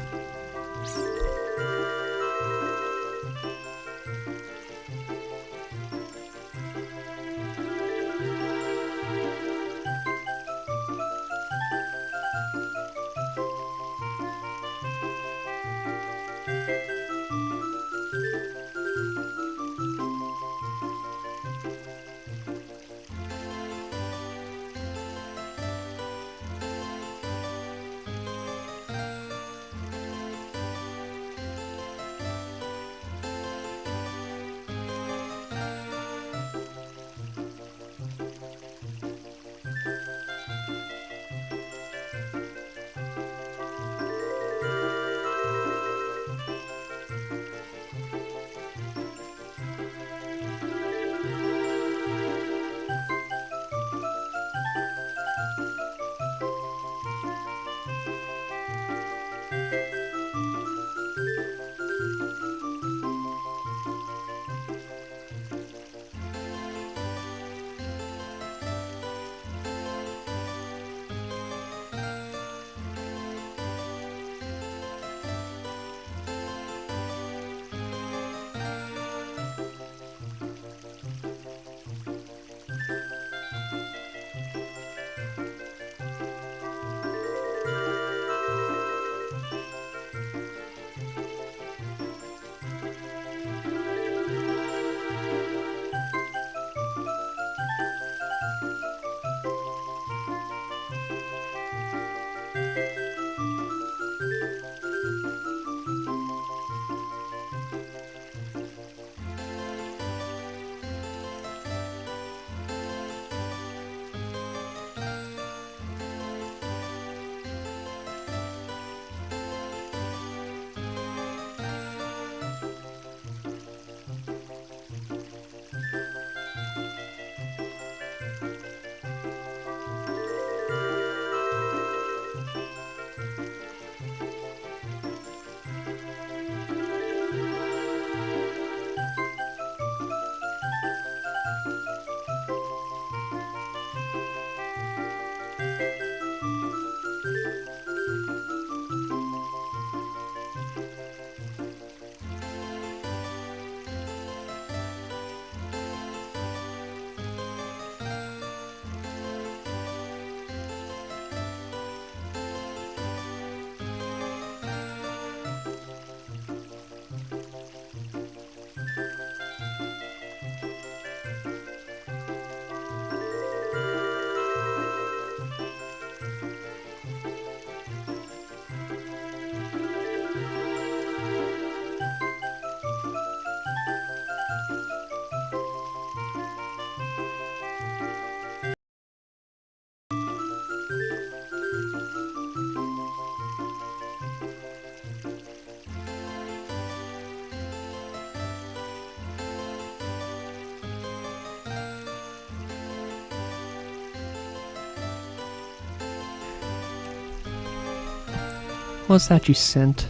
What's that you sent?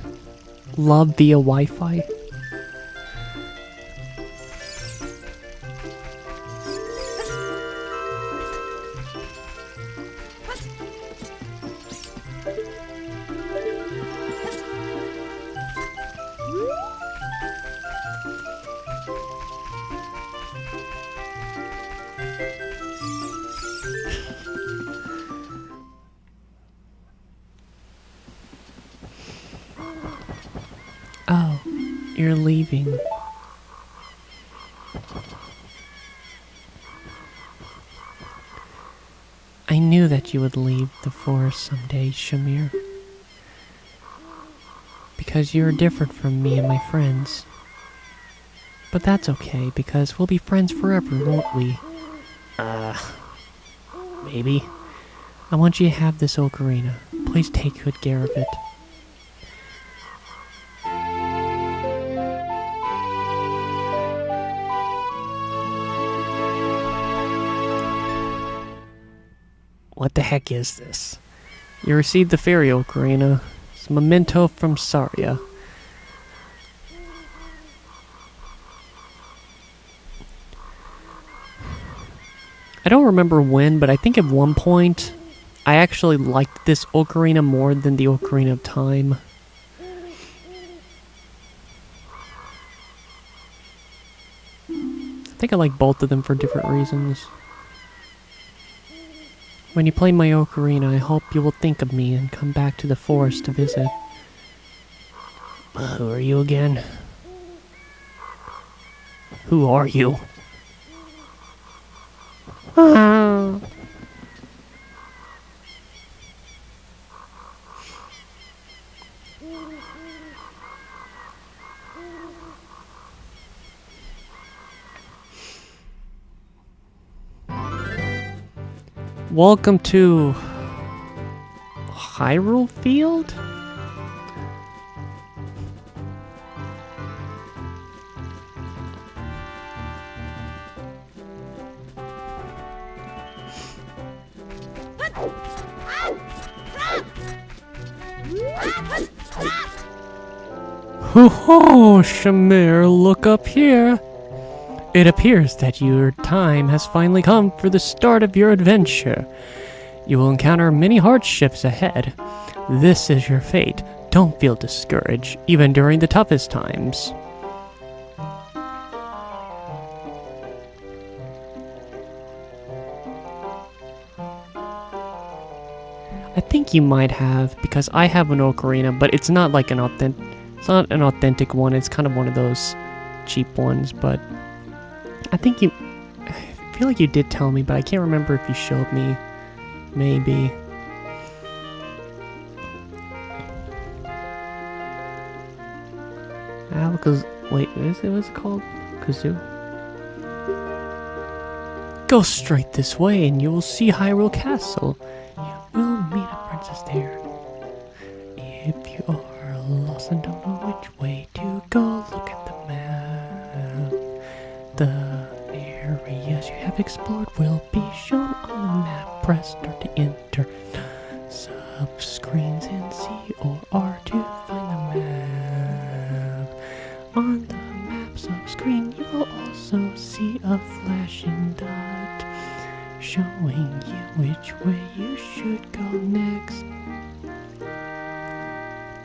Love via Wi-Fi? you're leaving. I knew that you would leave the forest someday, Shamir. Because you're different from me and my friends. But that's okay, because we'll be friends forever, won't we? Maybe. I want you to have this ocarina. Please take good care of it. What the heck is this? You received the fairy ocarina. It's a memento from Saria. I don't remember when, but I think at one point I actually liked this ocarina more than the Ocarina of Time. I think I like both of them for different reasons. When you play my ocarina, I hope you will think of me and come back to the forest to visit. Who are you again? Who are you? Welcome to Hyrule Field? Ho-ho, Shamir, look up here. It appears that your time has finally come for the start of your adventure. You will encounter many hardships ahead. This is your fate. Don't feel discouraged, even during the toughest times. I think you might have, because I have an ocarina, but it's not like an authentic one. It's kind of one of those cheap ones, but I feel like you did tell me, but I can't remember if you showed me. Maybe. Wait, what's it called? Kazoo? Go straight this way and you will see Hyrule Castle. You will meet a princess there. If you are lost and don't know which way to go, look at the map. The areas you have explored will be shown on the map. Press start to enter sub-screens in C or R to find the map. On the map sub-screen you will also see a flashing dot showing you which way you should go next.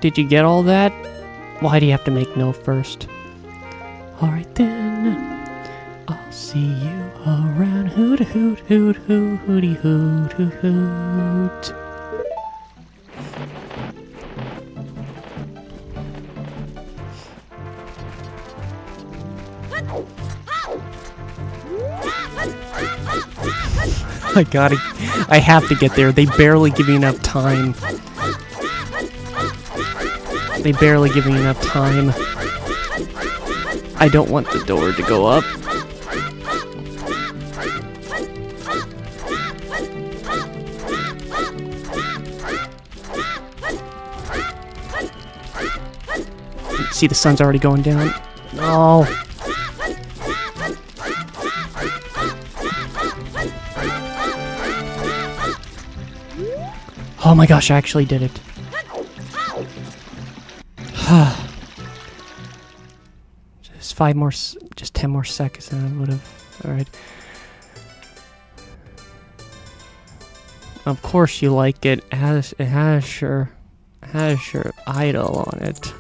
Did you get all that? Why do you have to make no first? Alright then, I'll see you around. Hoot hoot hoot hoot hooty hoot hoot hoot. I have to get there. They barely give me enough time. They barely give me enough time. I don't want the door to go up. See, the sun's already going down. No. Oh my gosh, I actually did it. Just 10 more seconds and I would have. Alright. Of course you like it. It has your idol on it.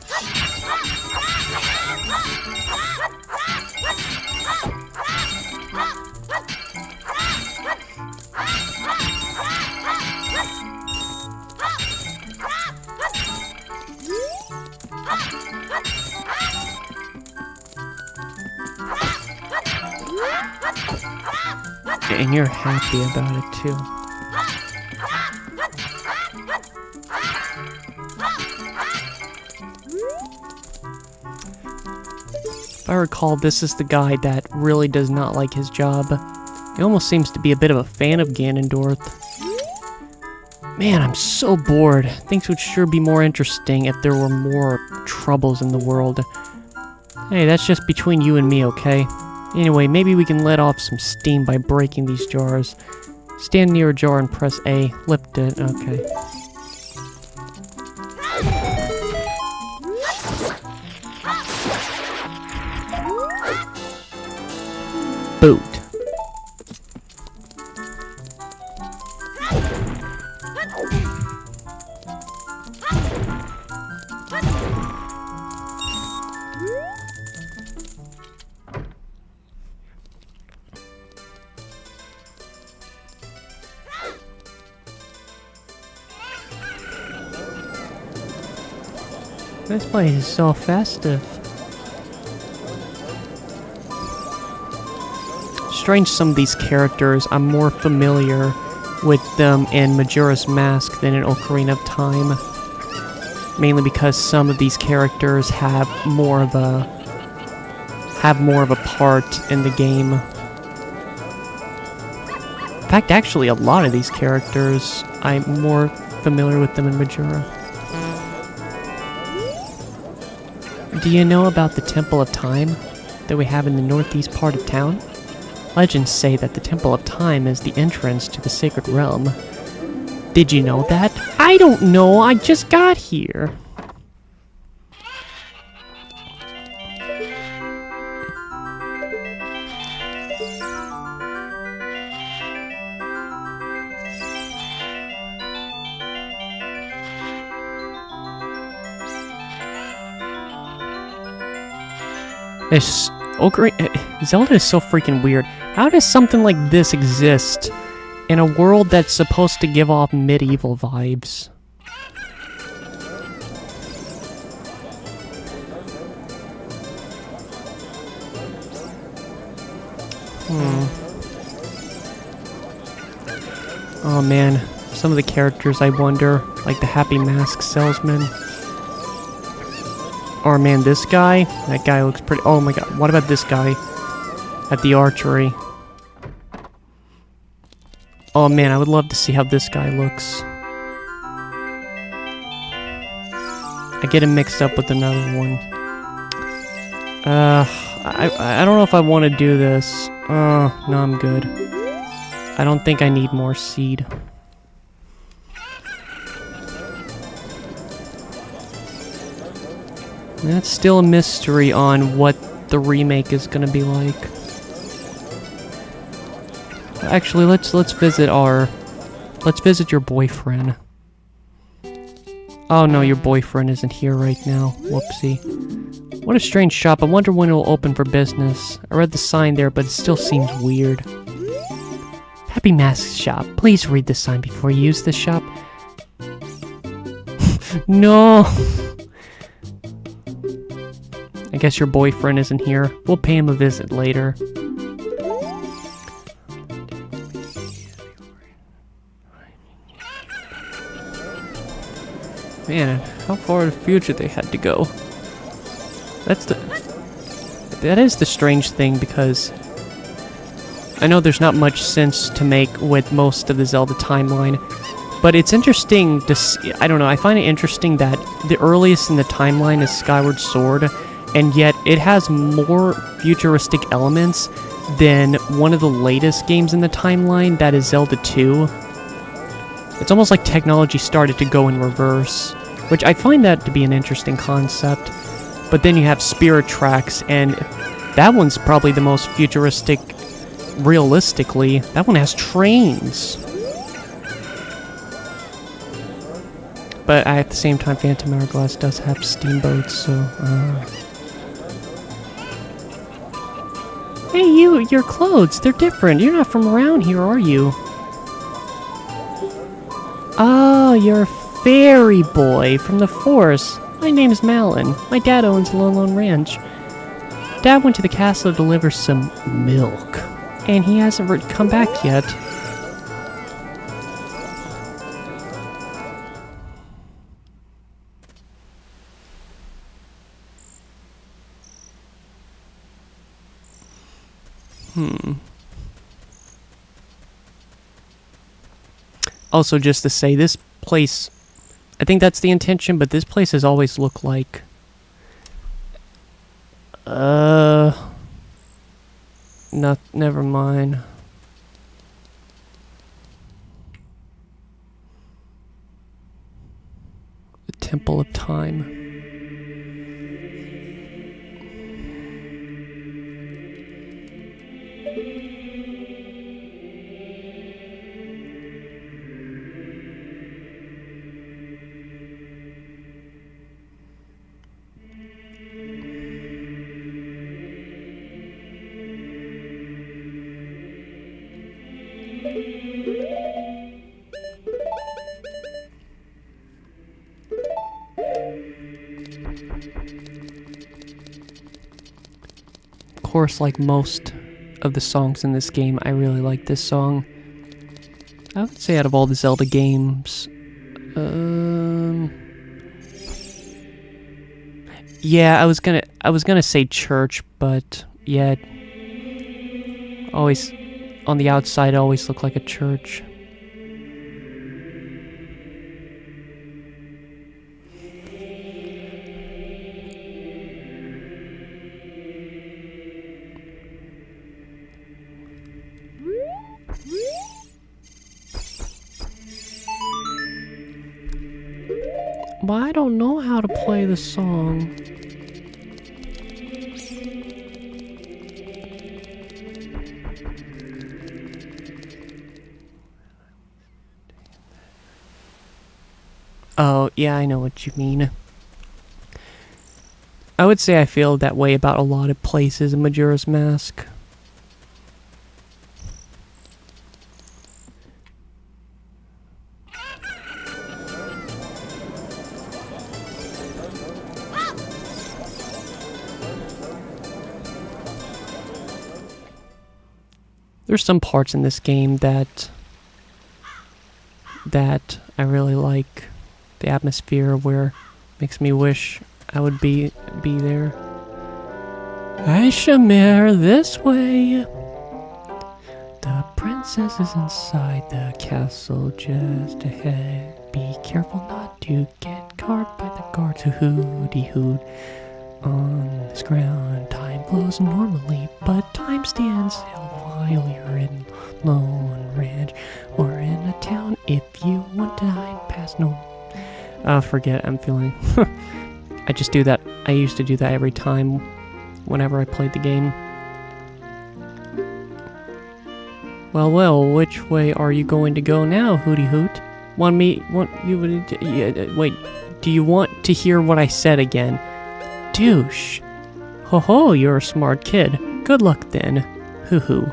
And you're happy about it too. If I recall, this is the guy that really does not like his job. He almost seems to be a bit of a fan of Ganondorf. Man, I'm so bored. Things would sure be more interesting if there were more troubles in the world. Hey, that's just between you and me, okay? Anyway, maybe we can let off some steam by breaking these jars. Stand near a jar and press A. Lift it. Okay. Boot. This place is so festive. Strange, some of these characters, I'm more familiar with them in Majora's Mask than in Ocarina of Time. Mainly because some of these characters have more of a part in the game. In fact, actually, a lot of these characters, I'm more familiar with them in Majora. Do you know about the Temple of Time that we have in the northeast part of town? Legends say that the Temple of Time is the entrance to the sacred realm. Did you know that? I don't know, I just got here. Zelda is so freaking weird. How does something like this exist in a world that's supposed to give off medieval vibes? Oh man, some of the characters I wonder, like the Happy Mask Salesman. Oh man, this guy? That guy looks pretty... Oh my god, what about this guy? At the archery. Oh man, I would love to see how this guy looks. I get him mixed up with another one. I don't know if I want to do this. No, I'm good. I don't think I need more seed. That's still a mystery on what the remake is gonna be like. Actually, let's visit your boyfriend. Oh no, your boyfriend isn't here right now. Whoopsie. What a strange shop. I wonder when it'll open for business. I read the sign there, but it still seems weird. Happy Mask Shop. Please read the sign before you use this shop. No. I guess your boyfriend isn't here. We'll pay him a visit later. Man, how far in the future they had to go. That is the strange thing, because I know there's not much sense to make with most of the Zelda timeline, but it's interesting to see, I don't know, I find it interesting that the earliest in the timeline is Skyward Sword, and yet it has more futuristic elements than one of the latest games in the timeline, that is Zelda 2. It's almost like technology started to go in reverse, which I find that to be an interesting concept. But then you have Spirit Tracks, and that one's probably the most futuristic, realistically. That one has trains. But at the same time, Phantom Hourglass does have steamboats, so... Hey, your clothes, they're different. You're not from around here, are you? Oh, you're a fairy boy from the forest. My name is Malin. My dad owns a Lone Ranch. Dad went to the castle to deliver some milk. And he hasn't come back yet. Also, just to say, this place, I think that's the intention, but this place has always looked like... never mind. The Temple of Time. Of course, like most of the songs in this game, I really like this song. I would say out of all the Zelda games, yeah, I was gonna say Church, but yeah, always on the outside, always look like a church. But I don't know how to play the song. Oh, yeah, I know what you mean. I would say I feel that way about a lot of places in Majora's Mask. There's some parts in this game that I really like. The atmosphere where it makes me wish I would be there. Aishamir, this way! The princess is inside the castle just ahead. Be careful not to get caught by the guards who hooty-hoot. On this ground, time flows normally, but time stands still while you're in Lone Ranch or in a town. If you want to hide past no... forget, I'm feeling... I just do that. I used to do that every time whenever I played the game. Well, which way are you going to go now, Hooty Hoot? Wait, do you want to hear what I said again? Douche. Ho ho, you're a smart kid. Good luck then. Hoo hoo.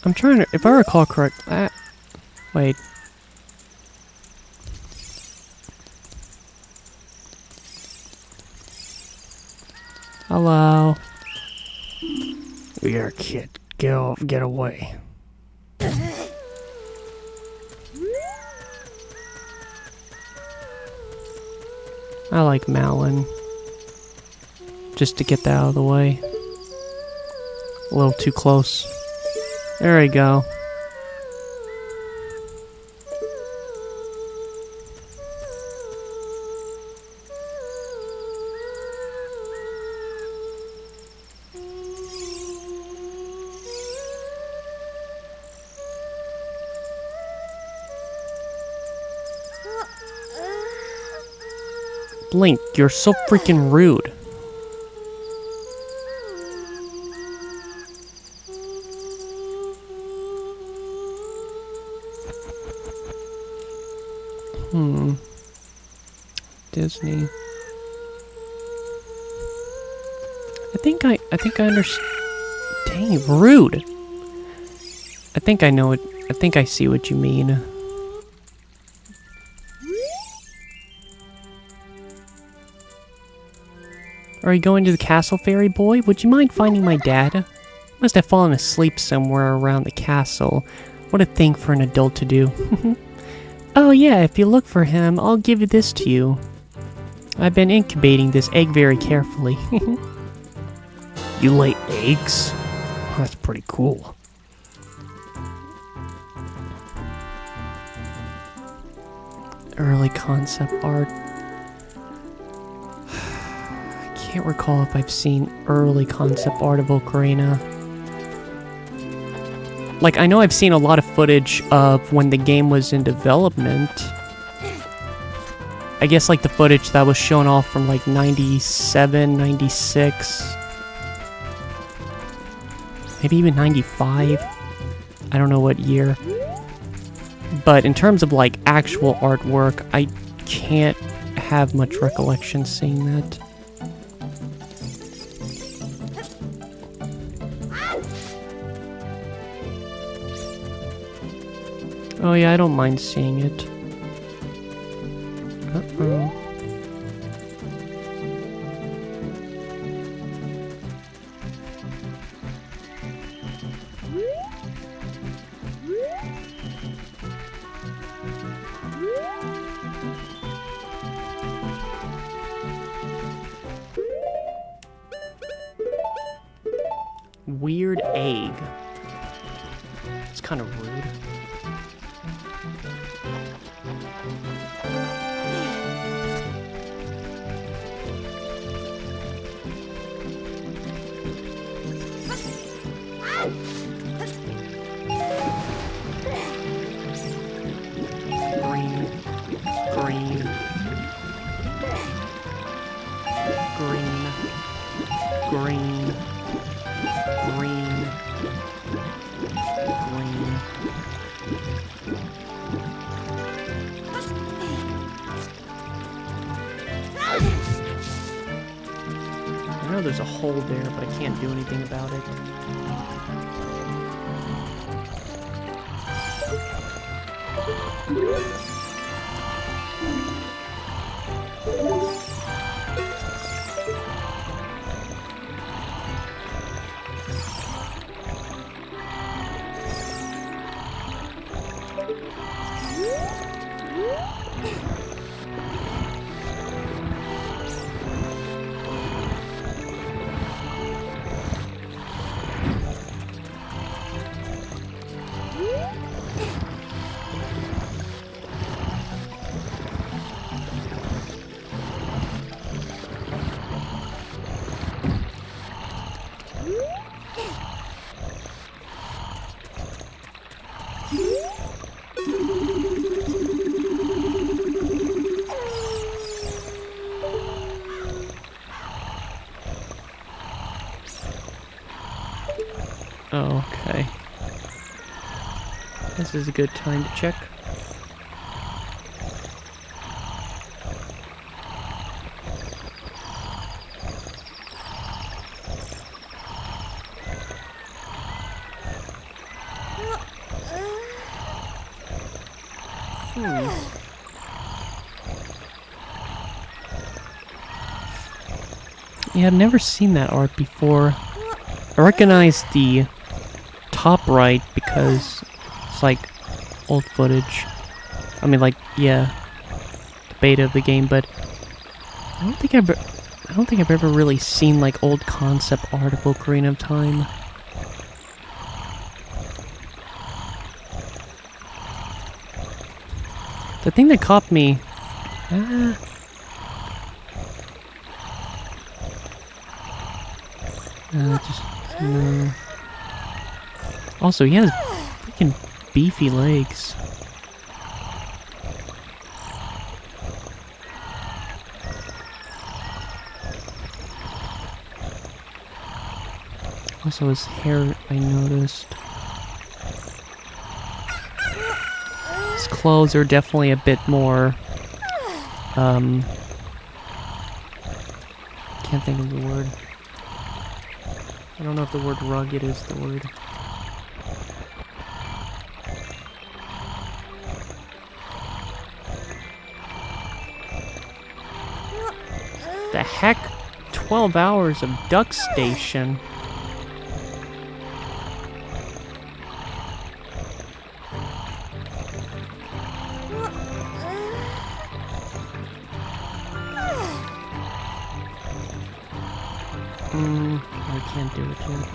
I'm trying to, if I recall correct, wait. Hello. Here, kid. Get away. I like Malin. Just to get that out of the way. A little too close. There we go. Link, you're so freaking rude. fast, isn't he? I think I understand. Dang, rude. I think I know it. I think I see what you mean. Are you going to the castle, fairy boy? Would you mind finding my dad? Must have fallen asleep somewhere around the castle. What a thing for an adult to do. Oh yeah, if you look for him, I'll give this to you. I've been incubating this egg very carefully. You lay eggs? That's pretty cool. Early concept art. I can't recall if I've seen early concept art of Ocarina. Like, I know I've seen a lot of footage of when the game was in development. I guess, like, the footage that was shown off from, like, 97, 96. Maybe even 95. I don't know what year. But in terms of, like, actual artwork, I can't have much recollection seeing that. Oh yeah, I don't mind seeing it. Uh-oh. Weird egg. It's kind of rude. Green. Green. Green. Green. Green. Green. I know there's a hole there, but I can't do anything about it. Oh, okay. This is a good time to check. Yeah, I've never seen that art before. I recognize the top right because it's like old footage. I mean, like, yeah, the beta of the game, but I don't think I've ever really seen like old concept art of Ocarina of Time. The thing that caught me. No. Also, he has freaking beefy legs. Also, his hair, I noticed. His clothes are definitely a bit more, can't think of the word. I don't know if the word rugged is the word. The heck? 12 hours of duck station. I can't do it yet.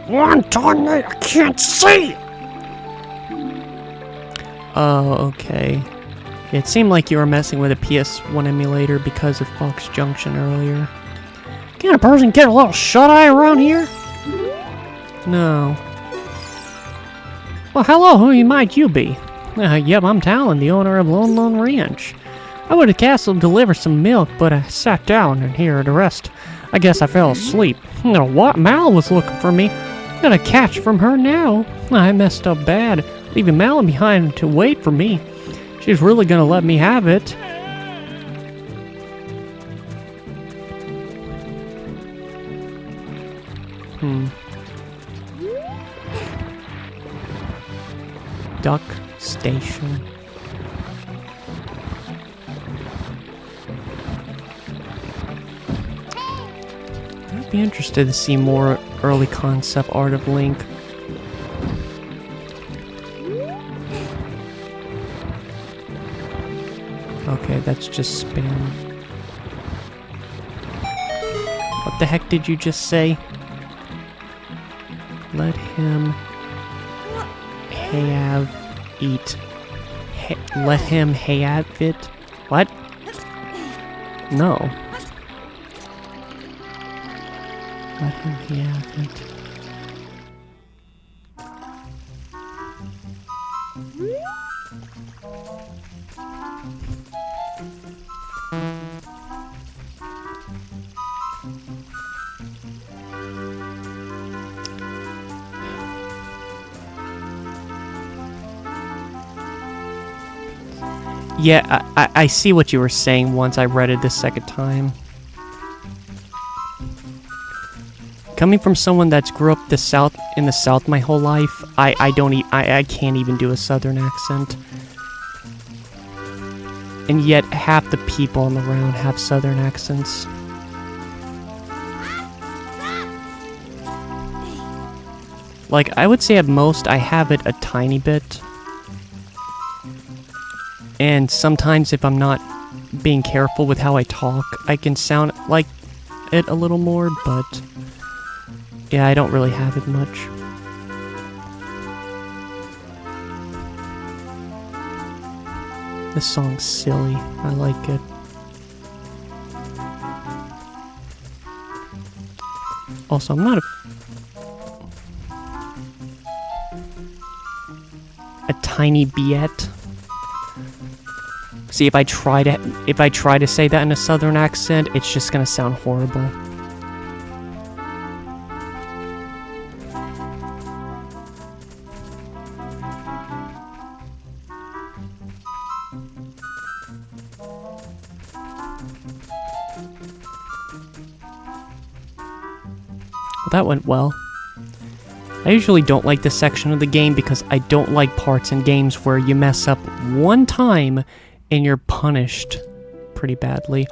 One time I can't see! Oh, okay. It seemed like you were messing with a PS1 emulator because of Fox Junction earlier. Can a person get a little shut-eye around here? No. Well, hello, who might you be? Yep, I'm Talon, the owner of Lone Ranch. I went to the castle to deliver some milk, but I sat down and here to rest. I guess I fell asleep. You know what? Mal was looking for me. Got a catch from her now. I messed up bad, leaving Mal behind to wait for me. She's really gonna let me have it. Duck station. I'd be interested to see more early concept art of Link. Okay, that's just spam. What the heck did you just say? Let him have eat. Let him have it? What? No. Let him have it. Yeah, I see what you were saying once I read it the second time. Coming from someone that's grew up in the South my whole life, I can't even do a Southern accent. And yet half the people on the round have Southern accents. Like, I would say at most I have it a tiny bit. And sometimes if I'm not being careful with how I talk, I can sound like it a little more, but yeah, I don't really have it much. This song's silly. I like it. Also, I'm not a tiny biet. See, if I try to say that in a Southern accent, it's just gonna sound horrible. Well, that went well. I usually don't like this section of the game because I don't like parts in games where you mess up one time and you're punished pretty badly.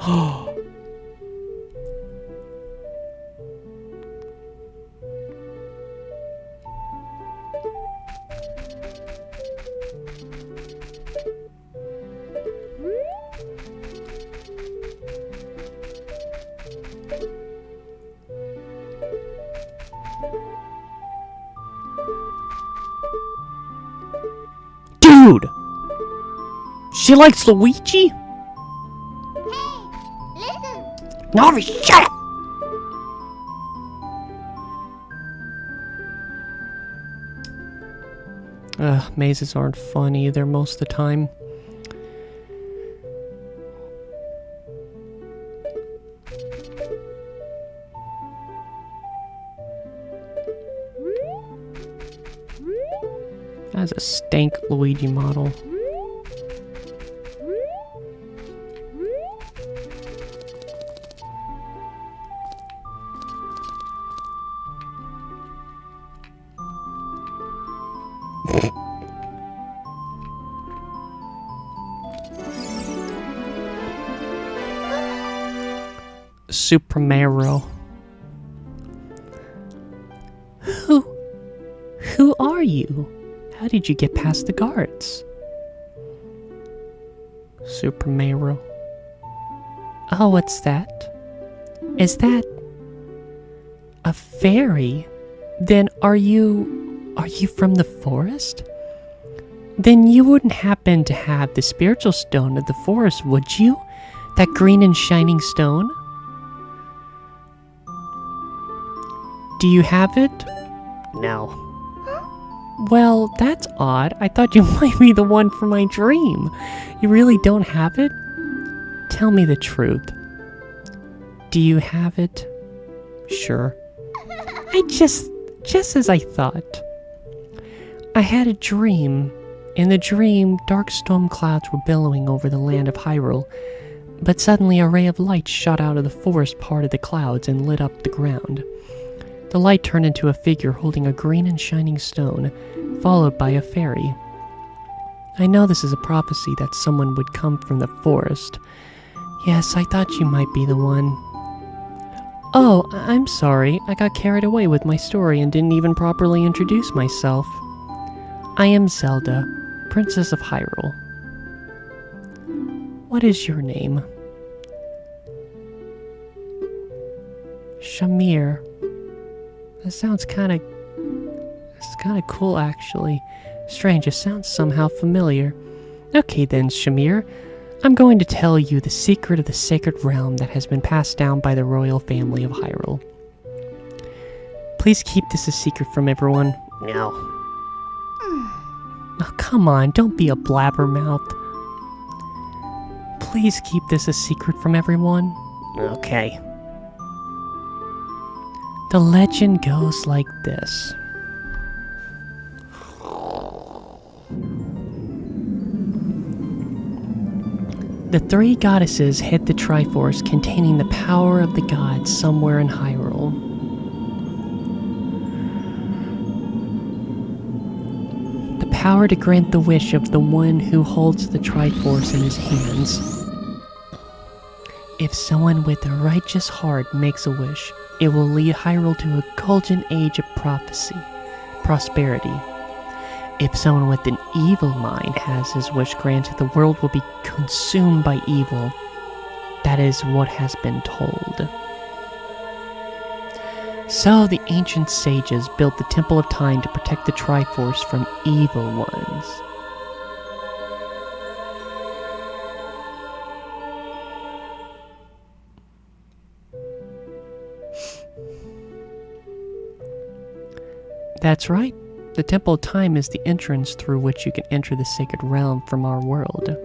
Dude! She likes Luigi? Listen. Navi, shut up! Mazes aren't fun either most of the time. That's a stank Luigi model. Super Mario. Who are you? How did you get past the guards? Super Mario. Oh, what's that? Is that a fairy? Then are you from the forest? Then you wouldn't happen to have the spiritual stone of the forest, would you? That green and shining stone? Do you have it? No. Well, that's odd. I thought you might be the one from my dream. You really don't have it? Tell me the truth. Do you have it? Sure. Just as I thought. I had a dream. In the dream, dark storm clouds were billowing over the land of Hyrule, but suddenly a ray of light shot out of the forest part of the clouds and lit up the ground. The light turned into a figure holding a green and shining stone, followed by a fairy. I know this is a prophecy that someone would come from the forest. Yes, I thought you might be the one. Oh, I'm sorry. I got carried away with my story and didn't even properly introduce myself. I am Zelda, Princess of Hyrule. What is your name? Shamir. That sounds kind of cool, actually. Strange, it sounds somehow familiar. Okay then, Shamir. I'm going to tell you the secret of the sacred realm that has been passed down by the royal family of Hyrule. Please keep this a secret from everyone. No. Oh, come on, don't be a blabbermouth. Please keep this a secret from everyone. Okay. The legend goes like this. The three goddesses hid the Triforce containing the power of the gods somewhere in Hyrule. The power to grant the wish of the one who holds the Triforce in his hands. If someone with a righteous heart makes a wish, it will lead Hyrule to a golden age of prosperity. If someone with an evil mind has his wish granted, the world will be consumed by evil. That is what has been told. So the ancient sages built the Temple of Time to protect the Triforce from evil ones. That's right. The Temple of Time is the entrance through which you can enter the sacred realm from our world.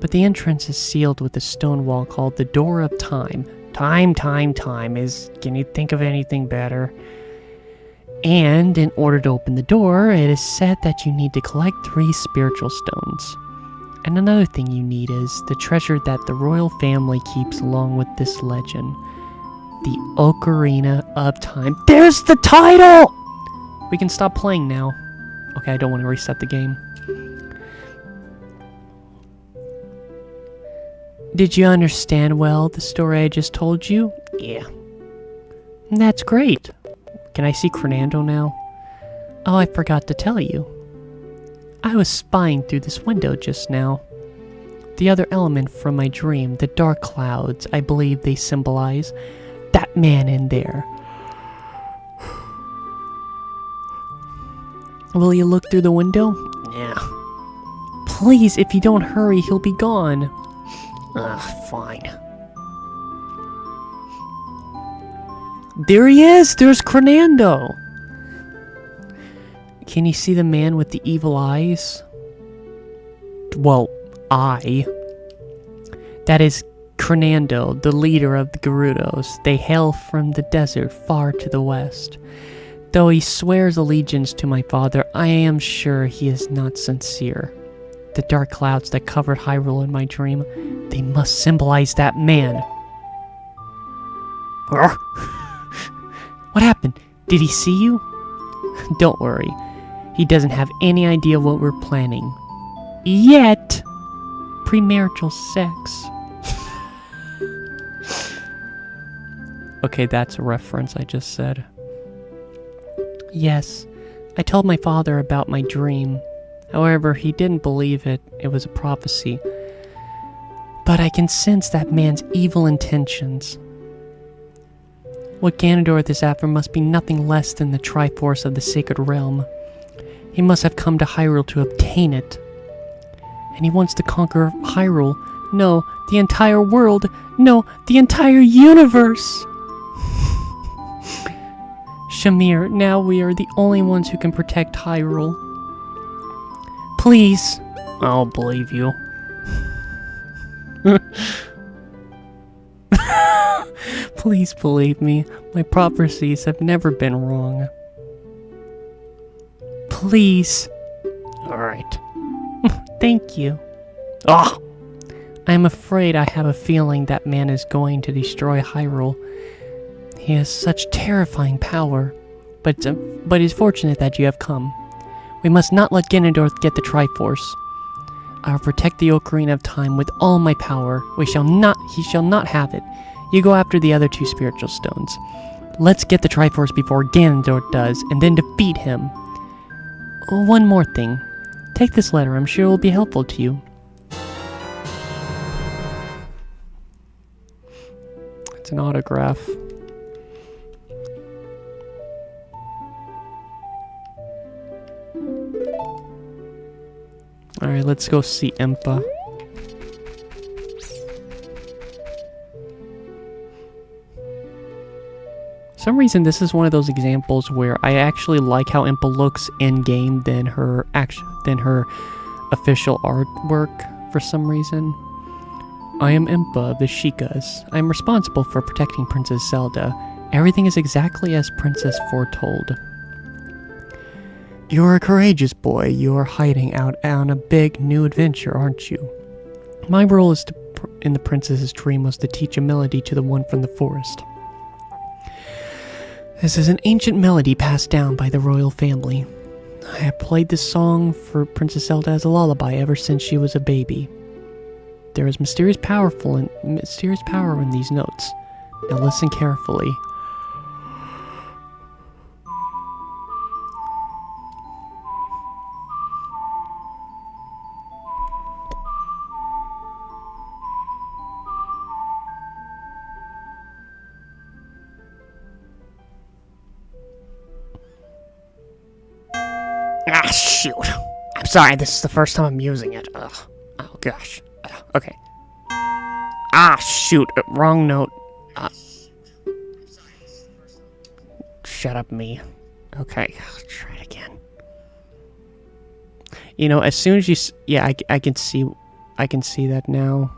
But the entrance is sealed with a stone wall called the Door of Time. Time is... Can you think of anything better? And in order to open the door, it is said that you need to collect 3 spiritual stones. And another thing you need is the treasure that the royal family keeps along with this legend. The Ocarina of Time. There's the title! We can stop playing now. Okay, I don't want to reset the game. Did you understand well the story I just told you? Yeah. That's great. Can I see Fernando now? Oh, I forgot to tell you. I was spying through this window just now. The other element from my dream, the dark clouds, I believe they symbolize that man in there. Will you look through the window? Yeah. Please, if you don't hurry, he'll be gone. Fine. There he is! There's Fernando! Can you see the man with the evil eyes? Well, eye. That is Crenando, the leader of the Gerudos. They hail from the desert far to the west. Though he swears allegiance to my father, I am sure he is not sincere. The dark clouds that covered Hyrule in my dream, they must symbolize that man. What happened? Did he see you? Don't worry. He doesn't have any idea what we're planning. Yet! Premarital sex. Okay, that's a reference I just said. Yes, I told my father about my dream. However, he didn't believe it. It was a prophecy. But I can sense that man's evil intentions. What Ganondorf is after must be nothing less than the Triforce of the Sacred Realm. He must have come to Hyrule to obtain it. And he wants to conquer Hyrule. No, the entire world. No, the entire universe! Shamir, now we are the only ones who can protect Hyrule. Please. I'll believe you. Please believe me. My prophecies have never been wrong. Please. Alright. Thank you. Ugh! I'm afraid I have a feeling that man is going to destroy Hyrule. He has such terrifying power. But it's fortunate that you have come. We must not let Ganondorf get the Triforce. I will protect the Ocarina of Time with all my power. He shall not have it. You go after the other two spiritual stones. Let's get the Triforce before Ganondorf does, and then defeat him. One more thing. Take this letter, I'm sure it will be helpful to you. It's an autograph. Alright, let's go see Impa. For some reason, this is one of those examples where I actually like how Impa looks in-game than her official artwork for some reason. I am Impa of the Sheikahs. I am responsible for protecting Princess Zelda. Everything is exactly as Princess foretold. You're a courageous boy. You are hiding out on a big new adventure, aren't you? My role in the princess's dream was to teach a melody to the one from the forest. This is an ancient melody passed down by the royal family. I have played this song for Princess Zelda as a lullaby ever since she was a baby. There is mysterious power in these notes. Now listen carefully. Ah, shoot. I'm sorry, this is the first time I'm using it. Ugh. Oh, gosh. Okay. Ah, shoot. Wrong note. Shut up, me. Okay, I'll try it again. You know, as soon as you... Yeah, I can see that now.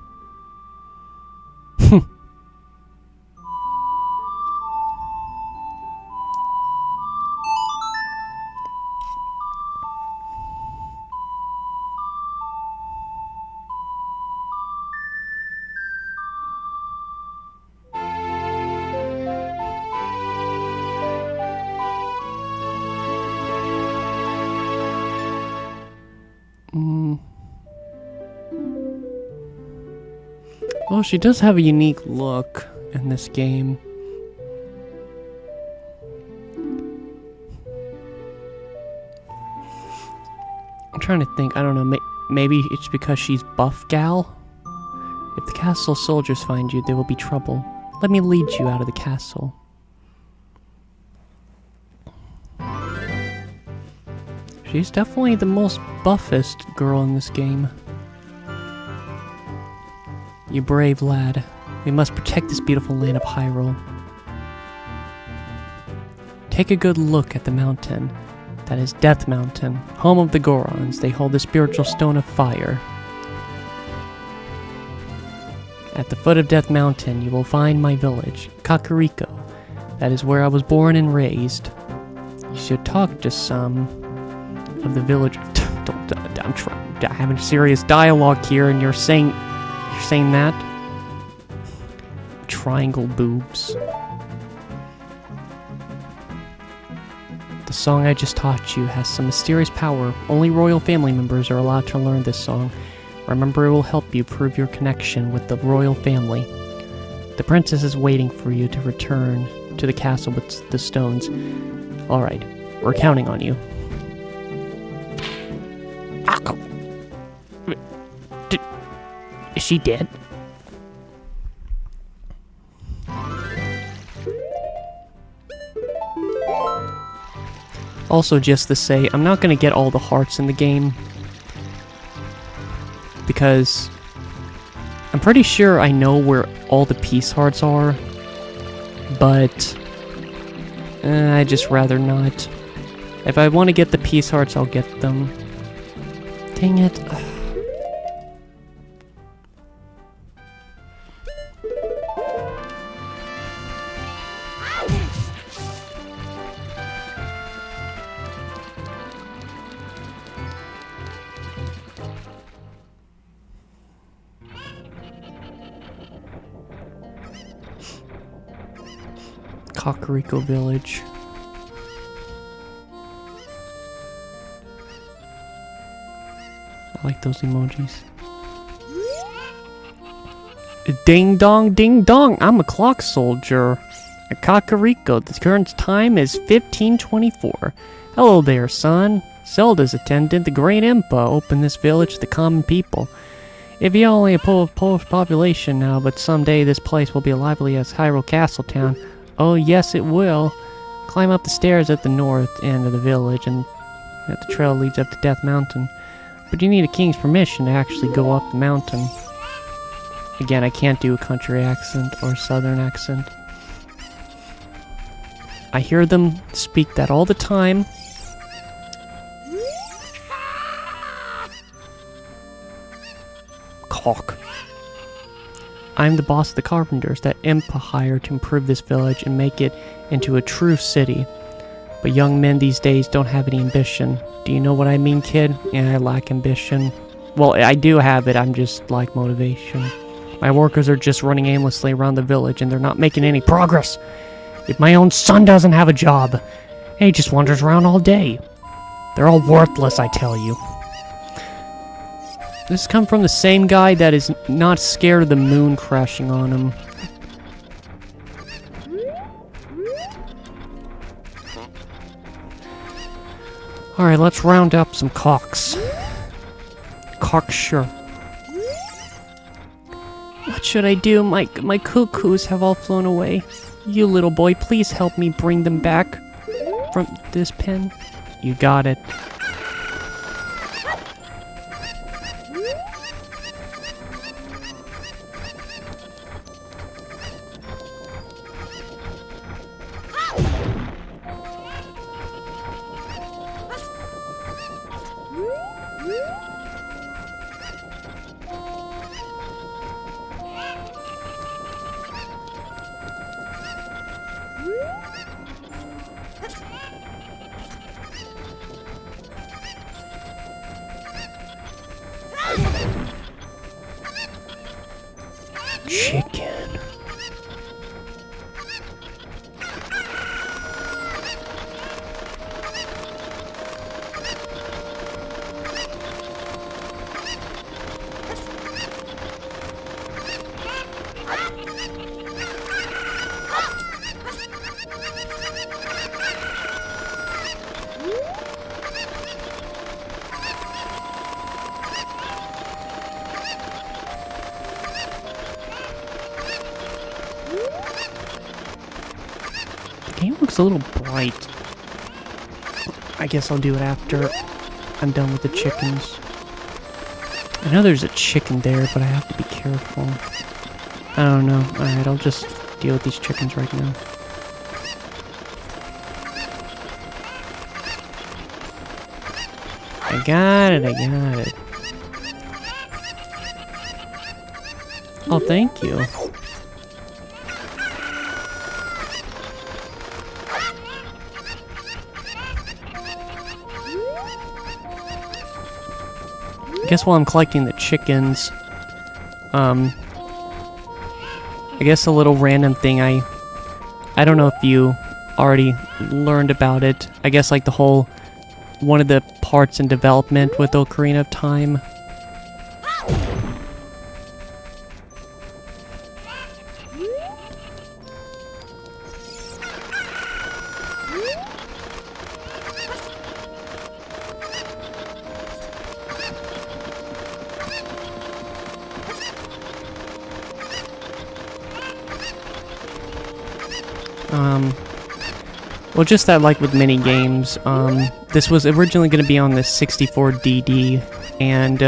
Well, she does have a unique look in this game. I'm trying to think. I don't know. Maybe it's because she's buff gal? If the castle soldiers find you, there will be trouble. Let me lead you out of the castle. She's definitely the most buffest girl in this game. You brave lad. We must protect this beautiful land of Hyrule. Take a good look at the mountain. That is Death Mountain, home of the Gorons. They hold the spiritual stone of fire. At the foot of Death Mountain, you will find my village, Kakariko. That is where I was born and raised. You should talk to some of the village. I'm having serious dialogue here, and you're saying that. Triangle boobs. The song I just taught you has some mysterious power. Only royal family members are allowed to learn this song. Remember, it will help you prove your connection with the royal family. The princess is waiting for you to return to the castle with the stones. Alright, we're counting on you. Is she dead? Also, just to say, I'm not going to get all the hearts in the game, because I'm pretty sure I know where all the peace hearts are, but I'd just rather not. If I want to get the peace hearts, I'll get them. Dang it. Kakariko Village. I like those emojis. Ding dong, ding dong! I'm a clock soldier. At Kakariko, the current time is 1524. Hello there, son. Zelda's attendant, the Great Impa, opened this village to the common people. It'd be only a population now, but someday this place will be as lively as Hyrule Castle Town. Oh, yes, it will. Climb up the stairs at the north end of the village, and the trail leads up to Death Mountain. But you need a king's permission to actually go up the mountain. Again, I can't do a country accent or southern accent. I hear them speak that all the time. Cock. I'm the boss of the carpenters that Impa hired to improve this village and make it into a true city. But young men these days don't have any ambition. Do you know what I mean, kid? Yeah, I lack ambition. Well, I do have it, I'm just like motivation. My workers are just running aimlessly around the village and they're not making any progress. If my own son doesn't have a job, he just wanders around all day. They're all worthless, I tell you. This come from the same guy that is not scared of the moon crashing on him. Alright, let's round up some cocks. Cocksure. What should I do? My cuckoos have all flown away. You little boy, please help me bring them back from this pen. You got it. Chicken. The game looks a little bright. I guess I'll do it after I'm done with the chickens. I know there's a chicken there, but I have to be careful. I don't know. Alright, I'll just deal with these chickens right now. I got it, I got it. Oh, thank you. I guess while I'm collecting the chickens, I guess a little random thing, I don't know if you already learned about it. I guess like the whole, one of the parts in development with Ocarina of Time. Well, just that, like with mini games, this was originally going to be on the 64DD, and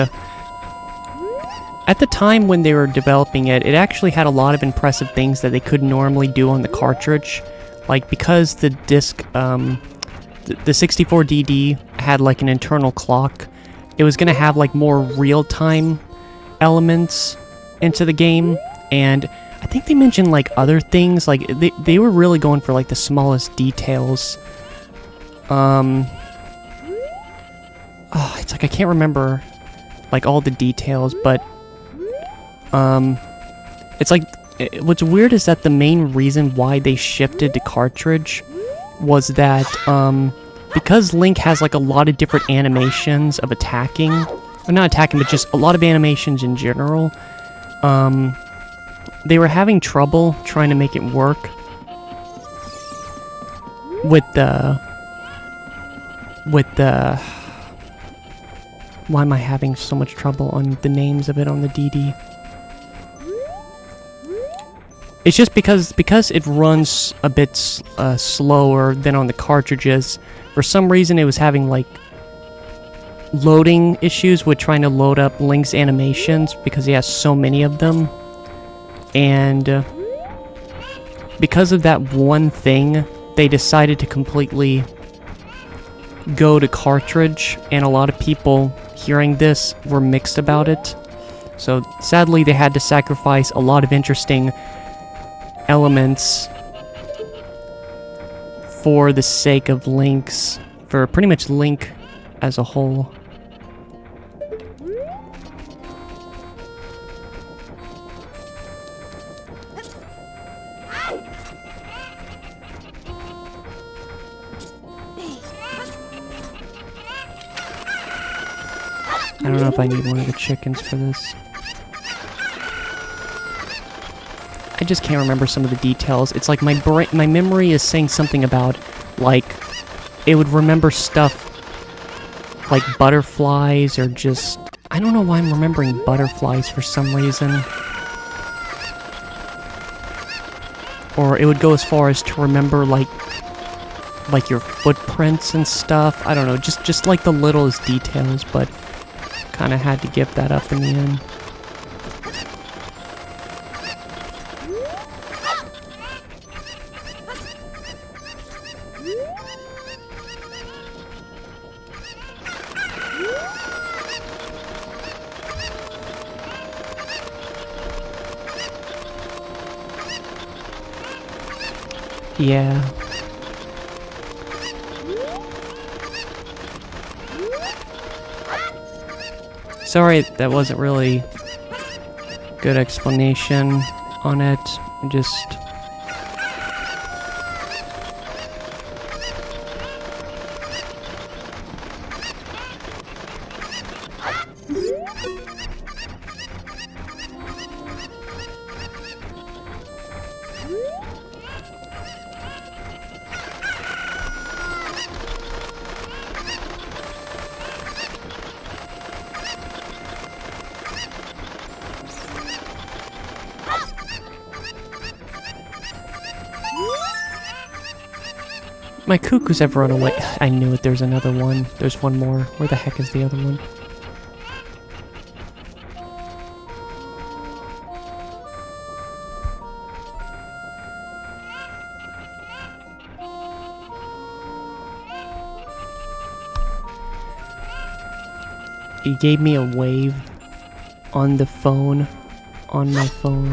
at the time when they were developing it, it actually had a lot of impressive things that they couldn't normally do on the cartridge. Like, because the disc, the 64DD had like an internal clock, it was going to have like more real-time elements into the game, and I think they mentioned like other things, like they were really going for like the smallest details. It's like I can't remember like all the details, but it's like what's weird is that the main reason why they shifted to cartridge was that because Link has like a lot of different animations of attacking, or not attacking, but just a lot of animations in general. They were having trouble trying to make it work with the... Why am I having so much trouble on the names of it on the DD? It's just because it runs a bit slower than on the cartridges. For some reason, it was having like loading issues with trying to load up Link's animations because he has so many of them. And because of that one thing, they decided to completely go to cartridge, and a lot of people hearing this were mixed about it. So sadly, they had to sacrifice a lot of interesting elements for the sake of Link's, for pretty much Link as a whole. I don't know if I need one of the chickens for this. I just can't remember some of the details. It's like my memory is saying something about, like, it would remember stuff like butterflies or just... I don't know why I'm remembering butterflies for some reason. Or it would go as far as to remember, like your footprints and stuff. I don't know, just like the littlest details, but kind of had to give that up in the end. Yeah. Sorry, that wasn't really good explanation on it. Just... My cuckoos have run away. I knew it, there's another one. There's one more. Where the heck is the other one? He gave me a wave on the phone, on my phone.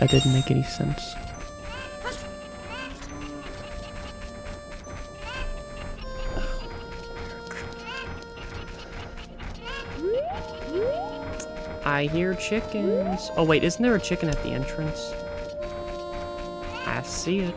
That didn't make any sense. I hear chickens. Oh wait, isn't there a chicken at the entrance? I see it.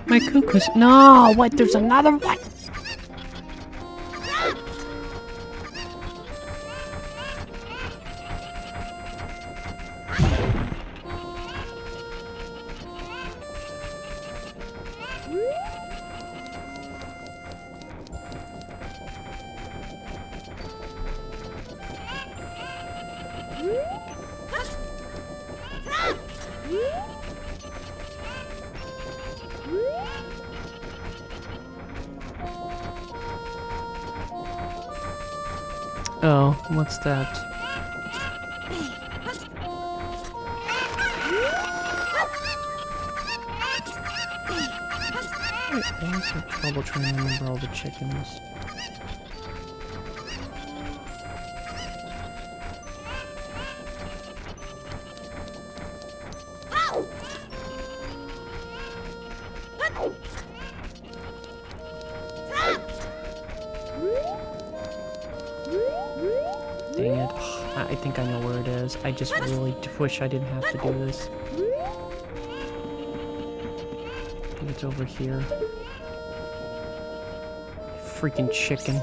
My cuckoo's. No, what? There's another one. Oh, what's that? Wait, I always have trouble trying to remember all the chickens. Dang it. I think I know where it is. I just really wish I didn't have to do this. I think it's over here. Freaking chicken.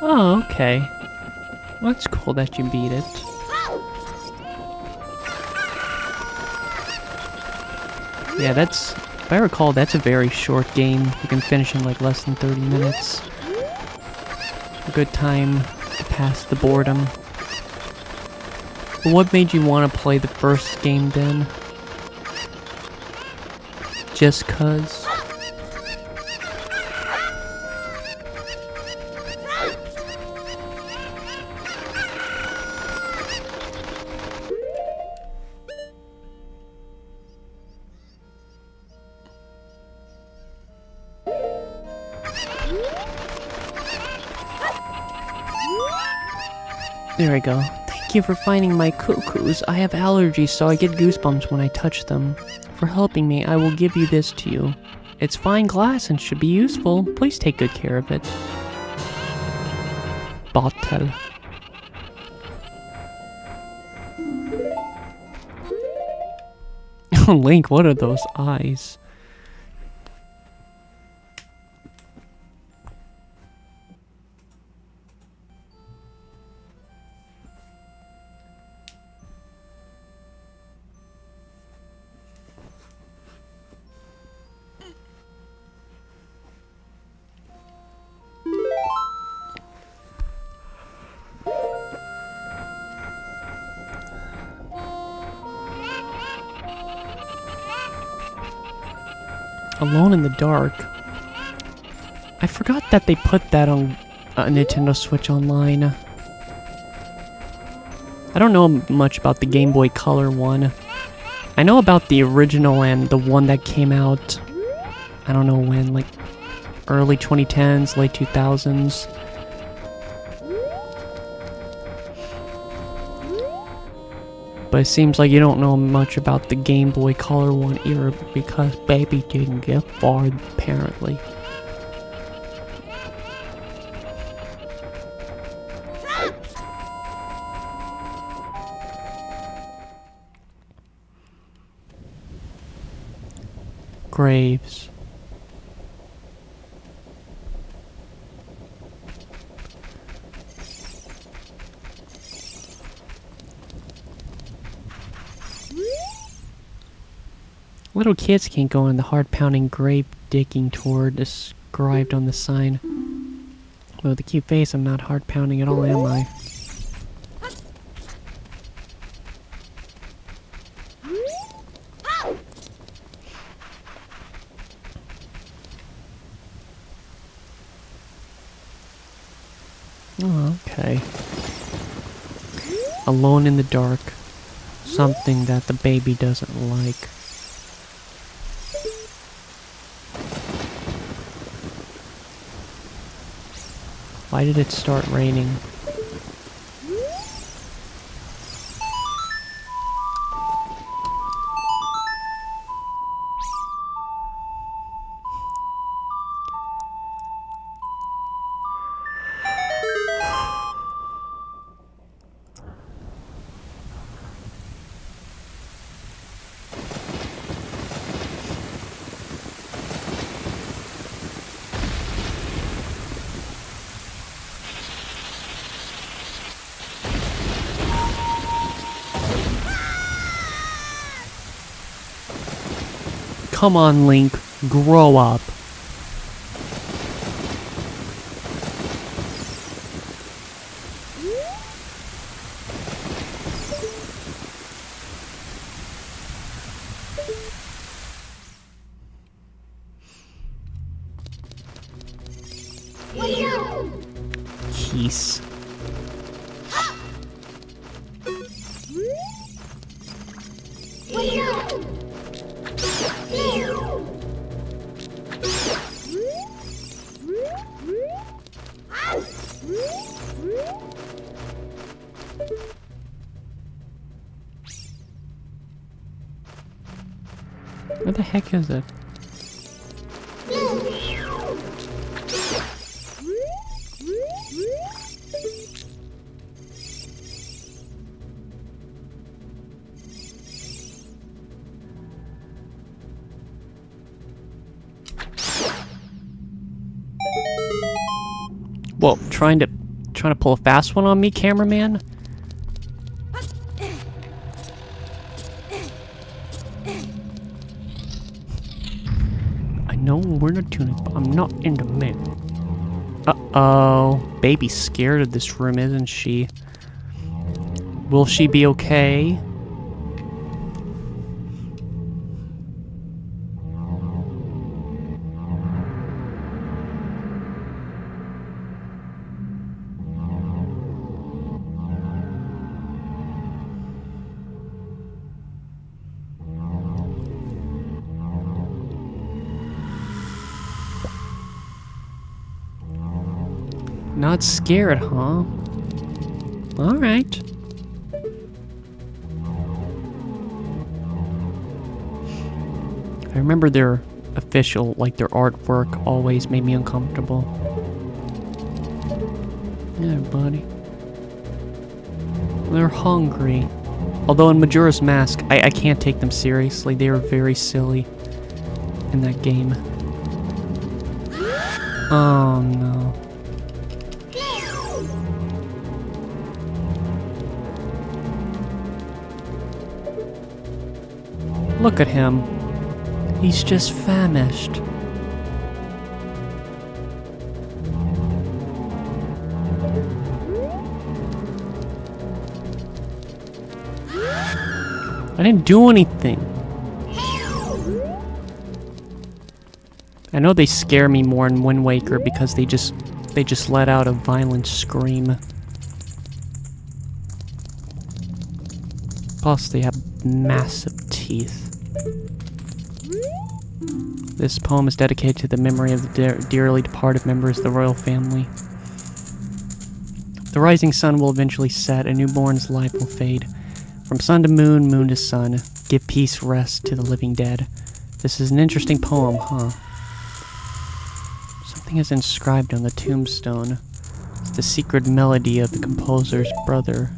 Oh, okay. Well, that's cool that you beat it. Yeah, that's... If I recall, that's a very short game. You can finish in like less than 30 minutes. A good time to pass the boredom. But what made you want to play the first game then? Just 'cause? There we go. Thank you for finding my cuckoos. I have allergies, so I get goosebumps when I touch them. For helping me, I will give you this to you. It's fine glass and should be useful. Please take good care of it. Bottle. Link, what are those eyes? Alone in the Dark. I forgot that they put that on Nintendo Switch Online. I don't know much about the Game Boy Color one. I know about the original and the one that came out, I don't know when, like early 2010s, late 2000s. But it seems like you don't know much about the Game Boy Color 1 era because baby didn't get far, apparently. Graves. Little kids can't go on the hard-pounding grave-digging tour described on the sign. With a cute face, I'm not hard-pounding at all, am I? Oh, okay. Alone in the dark. Something that the baby doesn't like. Why did it start raining? Come on, Link. Grow up. Keys. Where the heck is it? Whoa, trying to pull a fast one on me, cameraman? I know we're not tuning, but I'm not in the mood. Uh-oh. Baby's scared of this room, isn't she? Will she be okay? Not scared, huh? Alright. I remember their official, like their artwork, always made me uncomfortable. Yeah, buddy. They're hungry. Although in Majora's Mask, I can't take them seriously. They are very silly in that game. Oh no. Look at him. He's just famished. I didn't do anything. I know they scare me more in Wind Waker because they just let out a violent scream. Plus they have massive teeth. This poem is dedicated to the memory of the dearly departed members of the royal family. The rising sun will eventually set, a newborn's life will fade. From sun to moon, moon to sun, give peace, rest to the living dead. This is an interesting poem, huh? Something is inscribed on the tombstone. It's the secret melody of the composer's brother.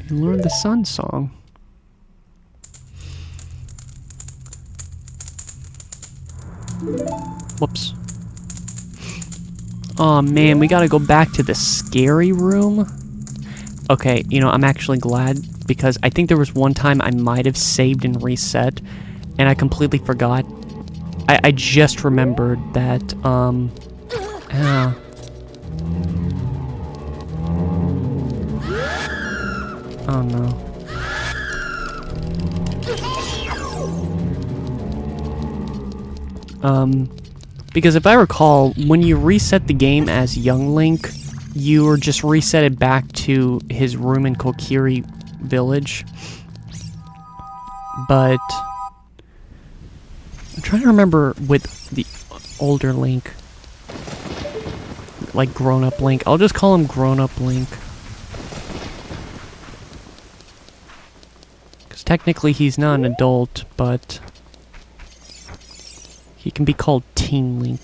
You learned the sun song. Whoops. Oh man, we gotta go back to the scary room. Okay, you know, I'm actually glad because I think there was one time I might have saved and reset and I completely forgot. I just remembered that, oh no. Because if I recall, when you reset the game as Young Link, you were just resetted back to his room in Kokiri Village. But I'm trying to remember with the older Link, like grown-up Link. I'll just call him grown-up Link. Technically, he's not an adult, but he can be called Teen Link.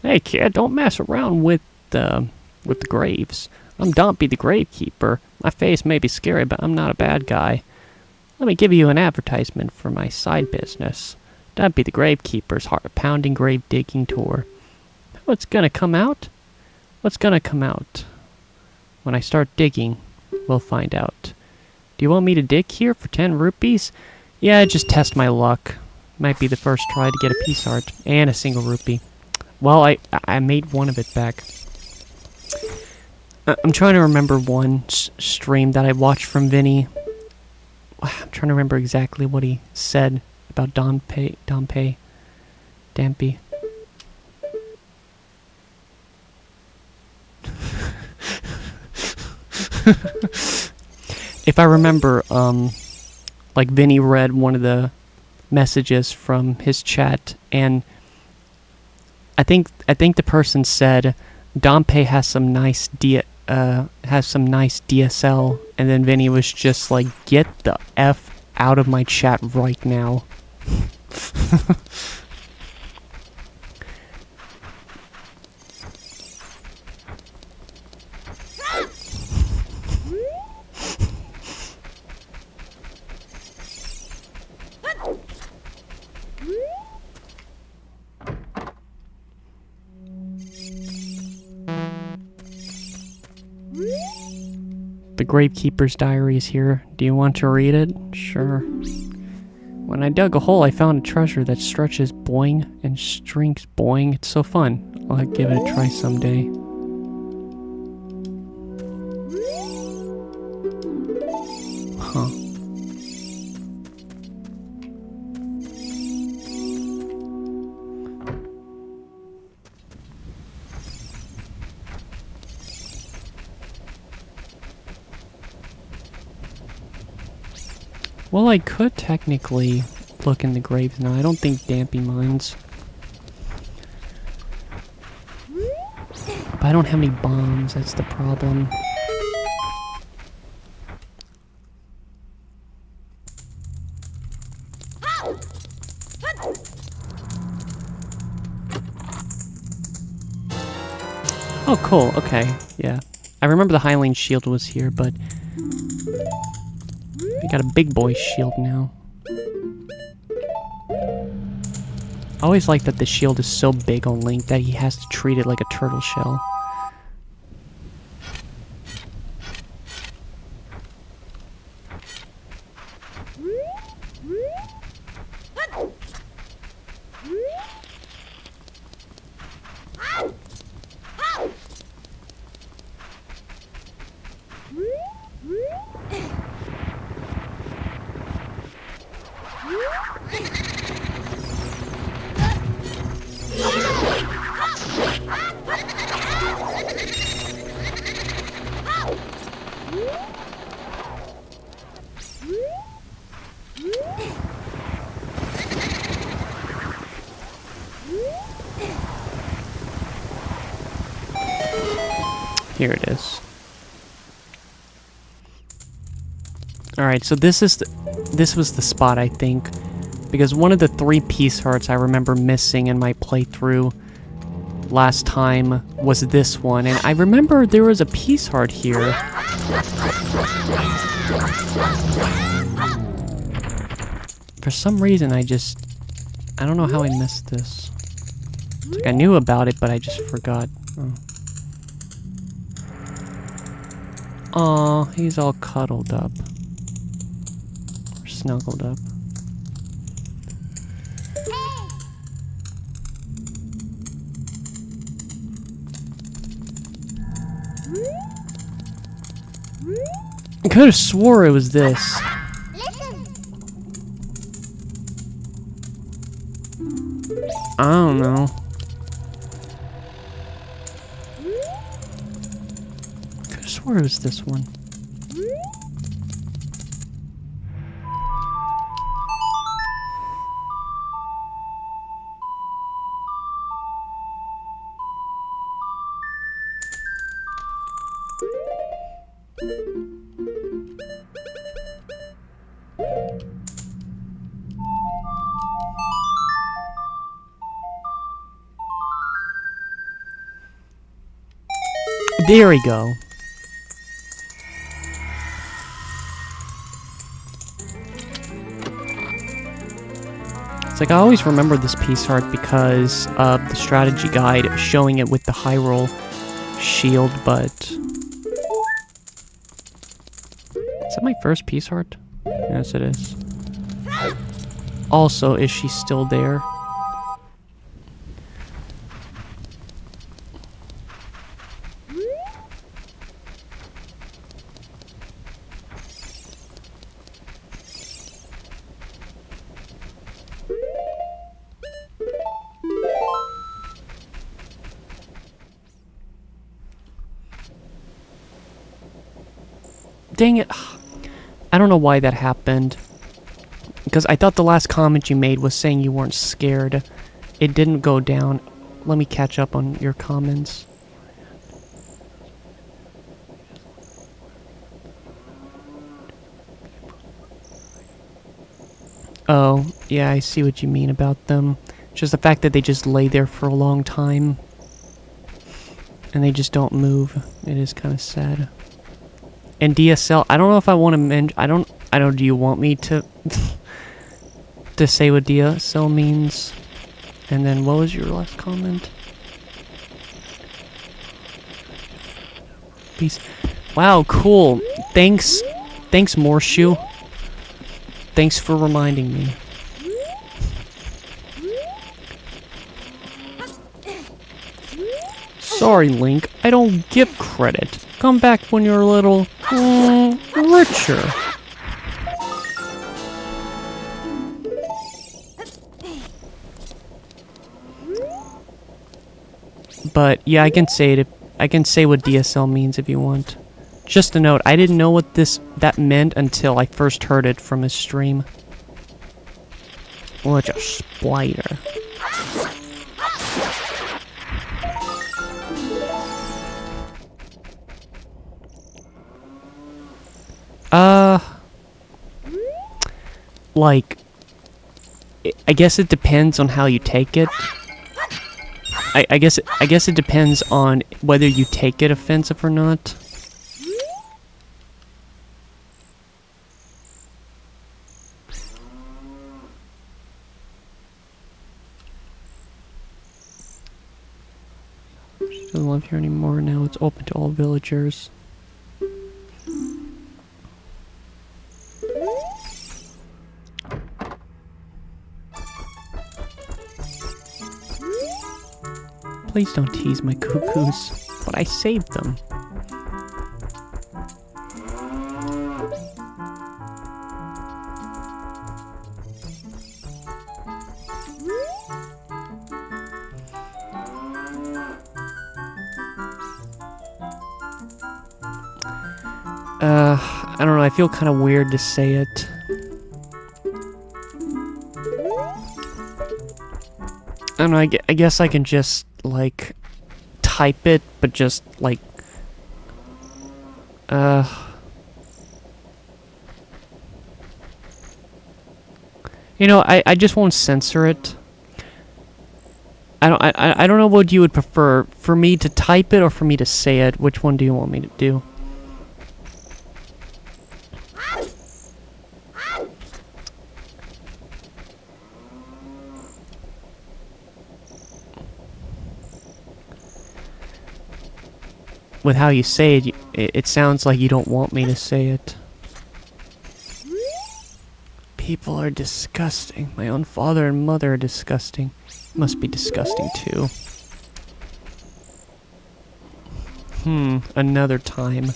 Hey, kid, don't mess around with the graves. I'm Dompy the Gravekeeper. My face may be scary, but I'm not a bad guy. Let me give you an advertisement for my side business. Dompy the Gravekeeper's heart-pounding grave-digging tour. What's gonna come out? What's gonna come out? When I start digging, we'll find out. Do you want me to dig here for 10 rupees? Yeah, just test my luck. Might be the first try to get a piece art and a single rupee. Well, I made one of it back. I'm trying to remember one stream that I watched from Vinny. I'm trying to remember exactly what he said about Dampy. If I remember, like Vinny read one of the messages from his chat, and I think the person said Dompe has some nice DSL, and then Vinny was just like, "Get the F out of my chat right now." The Gravekeeper's diary is here. Do you want to read it? Sure. When I dug a hole, I found a treasure that stretches boing and shrinks boing. It's so fun. I'll give it a try someday. Huh. Well, I could technically look in the graves now. I don't think Dampy minds. But I don't have any bombs, that's the problem. Oh, cool, okay, yeah. I remember the Highland shield was here, but I got a big boy shield now. I always like that the shield is so big on Link that he has to treat it like a turtle shell. Here it is. Alright, so this was the spot, I think. Because one of the 3 piece hearts I remember missing in my playthrough last time was this one. And I remember there was a piece heart here. For some reason, I don't know how I missed this. It's like I knew about it, but I just forgot. Oh. Aw, he's all cuddled up. Or snuggled up. I could have swore it was this. I don't know. Could have swore it was this one. There we go. It's like I always remember this piece heart because of the strategy guide showing it with the Hyrule shield, but... Is that my first piece heart? Yes, it is. Also, is she still there? Dang it. I don't know why that happened. Because I thought the last comment you made was saying you weren't scared. It didn't go down. Let me catch up on your comments. Oh, yeah, I see what you mean about them. Just the fact that they just lay there for a long time. And they just don't move. It is kind of sad. And DSL, I don't know if I want to mention... I don't... Do you want me to... to say what DSL means? And then, what was your last comment? Peace. Wow, cool. Thanks, Morshu. Thanks for reminding me. Sorry, Link. I don't give credit. Come back when you're a little... richer. But, yeah, I can say it. I can say what DSL means if you want. Just a note, I didn't know what that meant until I first heard it from his stream. What a spider. Like, I guess it depends on how you take it. I guess it depends on whether you take it offensive or not. She doesn't live here anymore. Now it's open to all villagers. Please don't tease my cuckoos, but I saved them. I don't know, I feel kind of weird to say it. I don't know, I guess I can just, like, type it, but just, like, You know, I just won't censor it. I don't know what you would prefer. For me to type it or for me to say it? Which one do you want me to do? With how you say it, it sounds like you don't want me to say it. People are disgusting. My own father and mother are disgusting. Must be disgusting too. Another time.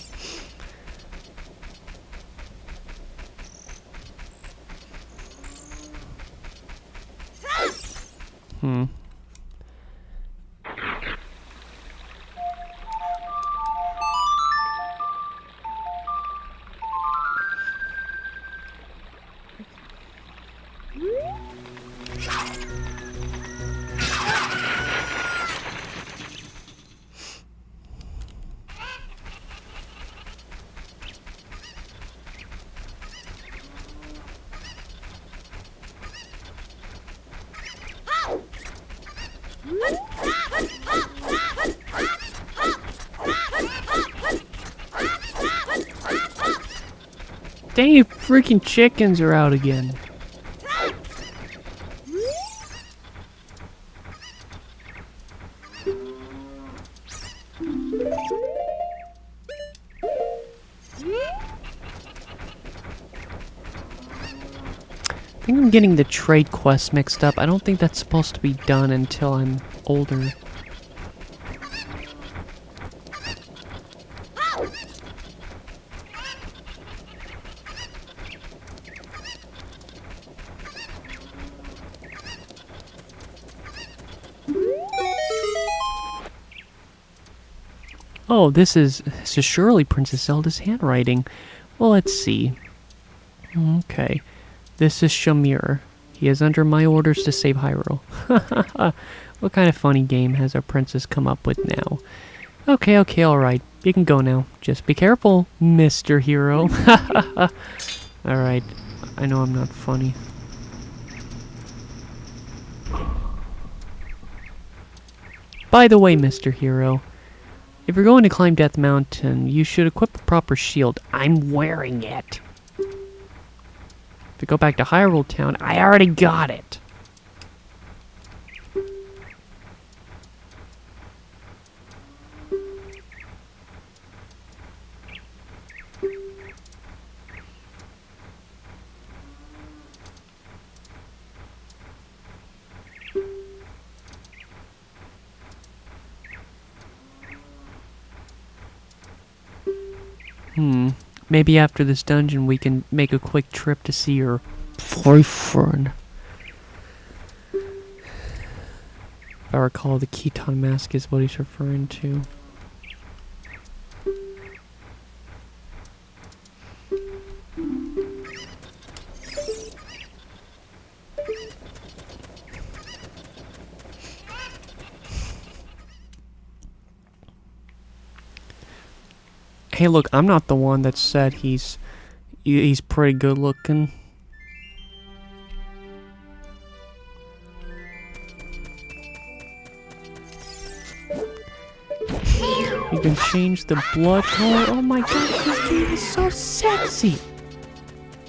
Dang, you freaking chickens are out again. I think I'm getting the trade quest mixed up. I don't think that's supposed to be done until I'm older. Oh, this is surely Princess Zelda's handwriting. Well, let's see. Okay. This is Shamir. He is under my orders to save Hyrule. What kind of funny game has our princess come up with now? Okay, alright. You can go now. Just be careful, Mr. Hero. Alright. I know I'm not funny. By the way, Mr. Hero, if you're going to climb Death Mountain, you should equip a proper shield. I'm wearing it. To go back to Hyrule Town, I already got it. Maybe after this dungeon we can make a quick trip to see your boyfriend. If I recall, the Keaton mask is what he's referring to. Hey, look, I'm not the one that said he's pretty good looking. You can change the blood color. Oh my god, this game is so sexy!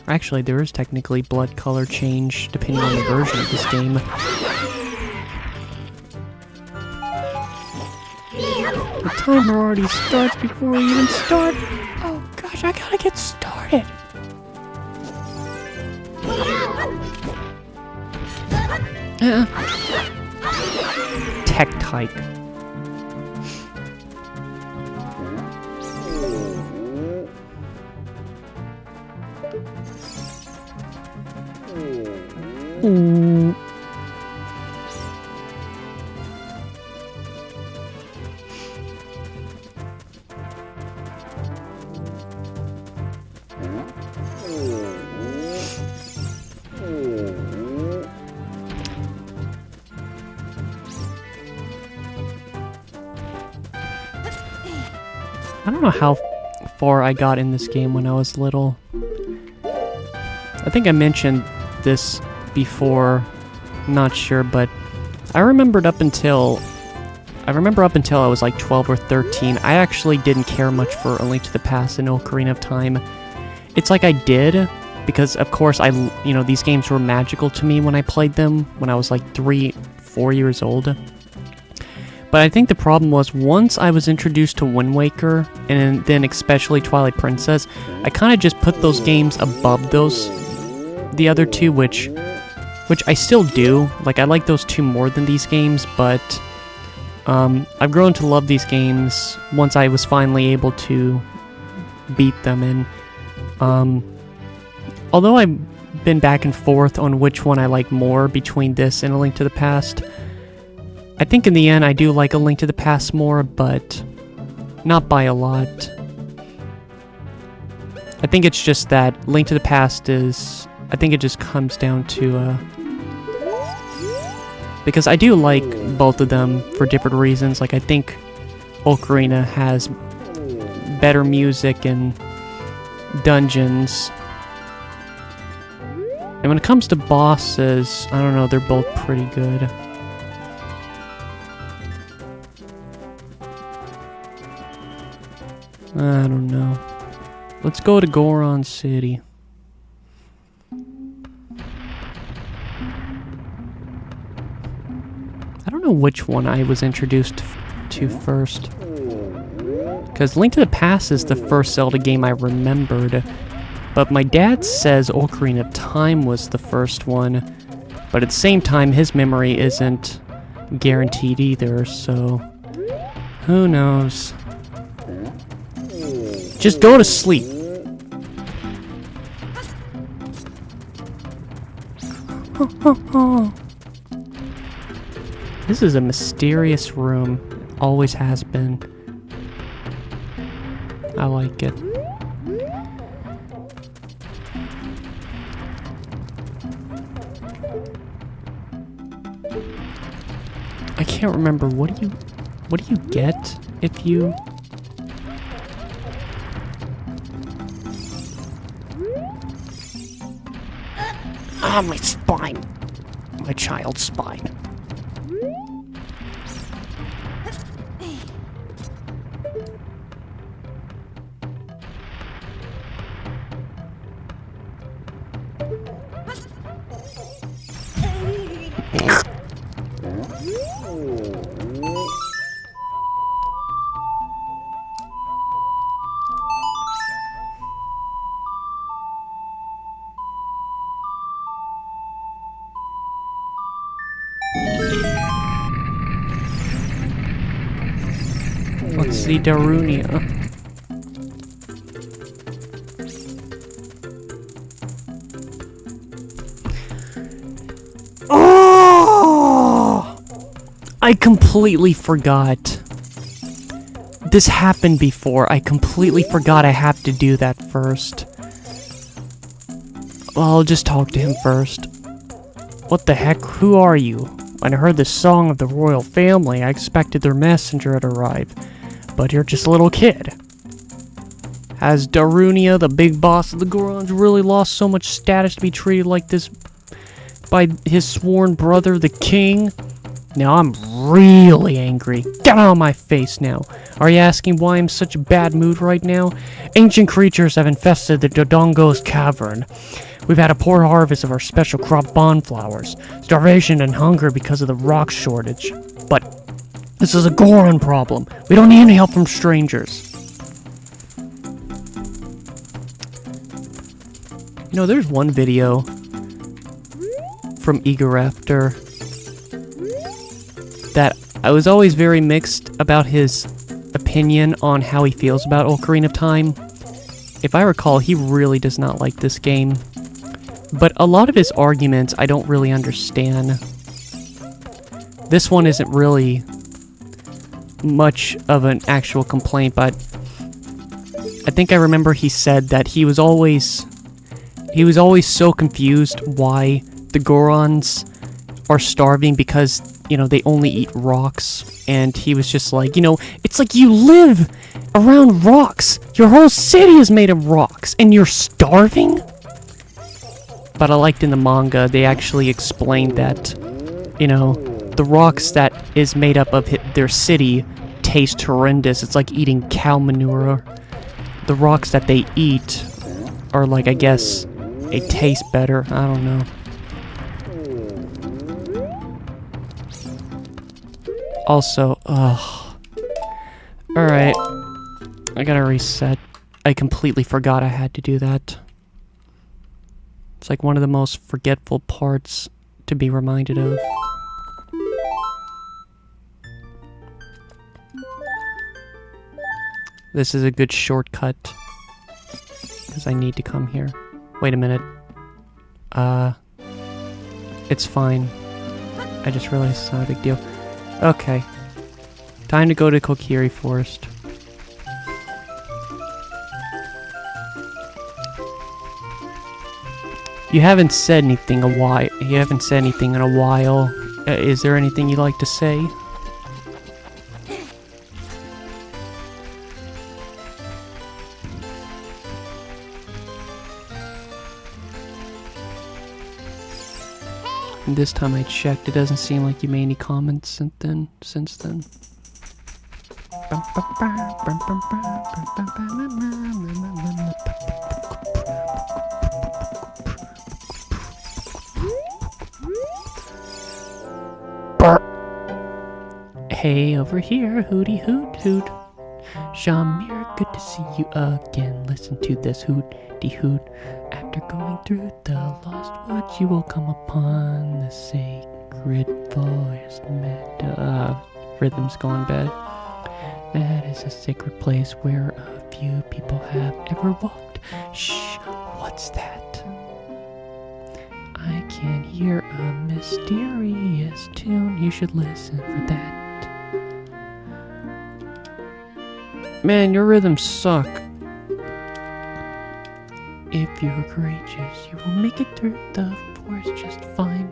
Actually, there is technically blood color change depending on the version of this game. The timer already starts before we even start. Oh gosh, I gotta get started. Tech type. Ooh. I don't know how far I got in this game when I was little. I think I mentioned this before, not sure, but I remember up until I was like 12 or 13, I actually didn't care much for A Link to the Past and Ocarina of Time. It's like I did, because of course these games were magical to me when I played them, when I was like 3-4 years old. But I think the problem was, once I was introduced to Wind Waker, and then especially Twilight Princess, I kind of just put those games above the other two, which I still do. Like, I like those two more than these games, but I've grown to love these games once I was finally able to beat them. And although I've been back and forth on which one I like more between this and A Link to the Past, I think in the end I do like A Link to the Past more, but not by a lot. I think it's just that Link to the Past is... I think it just comes down to... because I do like both of them for different reasons. Like, I think Ocarina has better music and dungeons. And when it comes to bosses, I don't know, they're both pretty good. I don't know. Let's go to Goron City. I don't know which one I was introduced to first. Because Link to the Past is the first Zelda game I remembered. But my dad says Ocarina of Time was the first one. But at the same time, his memory isn't guaranteed either, so... who knows? Just go to sleep. This is a mysterious room. Always has been. I like it. I can't remember. What do you get if you... Ah, my spine. My child's spine. Let's see, Darunia. Oh! I completely forgot. This happened before. I completely forgot I have to do that first. Well, I'll just talk to him first. What the heck? Who are you? When I heard the song of the royal family, I expected their messenger to arrive. But you're just a little kid. Has Darunia, the big boss of the Gorons, really lost so much status to be treated like this by his sworn brother, the king? Now I'm really angry. Get out of my face now. Are you asking why I'm in such a bad mood right now? Ancient creatures have infested the Dodongo's cavern. We've had a poor harvest of our special crop bonflowers, starvation and hunger because of the rock shortage. But this is a Goron problem. We don't need any help from strangers. You know, there's one video from Eagoraptor that I was always very mixed about his opinion on how he feels about Ocarina of Time. If I recall, he really does not like this game. But a lot of his arguments I don't really understand. This one isn't really much of an actual complaint, but I think I remember he said that he was always so confused why the Gorons are starving, because you know, they only eat rocks. And he was just like, you know, it's like you live around rocks. Your whole city is made of rocks, and you're starving? But I liked in the manga, they actually explained that, you know, the rocks that is made up of their city taste horrendous. It's like eating cow manure. The rocks that they eat are like, I guess, it tastes better. I don't know. Also, ugh. Alright. I gotta reset. I completely forgot I had to do that. It's like one of the most forgetful parts to be reminded of. This is a good shortcut. Because I need to come here. Wait a minute. It's fine. I just realized it's not a big deal. Okay. Time to go to Kokiri Forest. You haven't said anything in a while. Is there anything you'd like to say? And this time I checked, it doesn't seem like you made any comments since then. Hey, over here, hooty hoot hoot. Shamir, good to see you again. Listen to this hooty hoot. After going through the lost woods, you will come upon the sacred forest. Rhythm's going bad. That is a sacred place where a few people have ever walked. Shh, what's that? I can hear a mysterious tune. You should listen for that. Man, your rhythms suck. If you're courageous, you will make it through the forest just fine.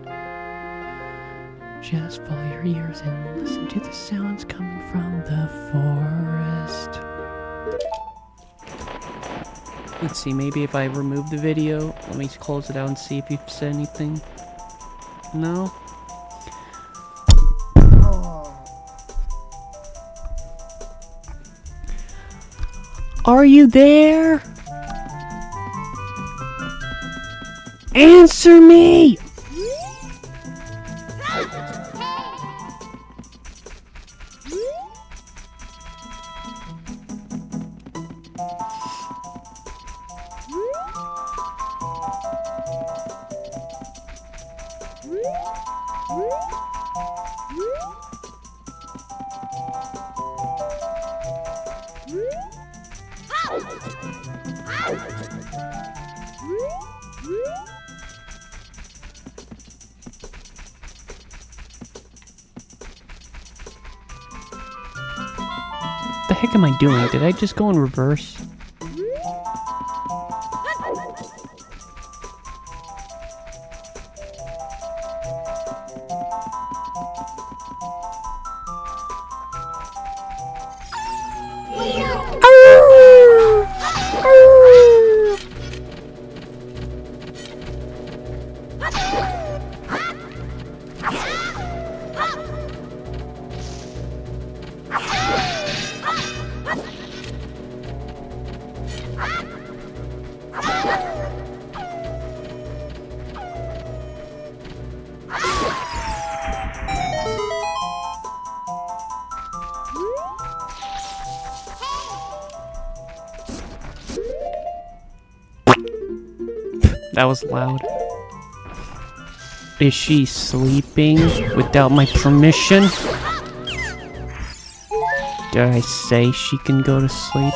Just follow your ears and listen to the sounds coming from the forest. Let's see, maybe if I remove the video, let me close it out and see if you've said anything. No? Are you there? Answer me! What the heck am I doing? Did I just go in reverse? That was loud. Is she sleeping without my permission? Did I say she can go to sleep?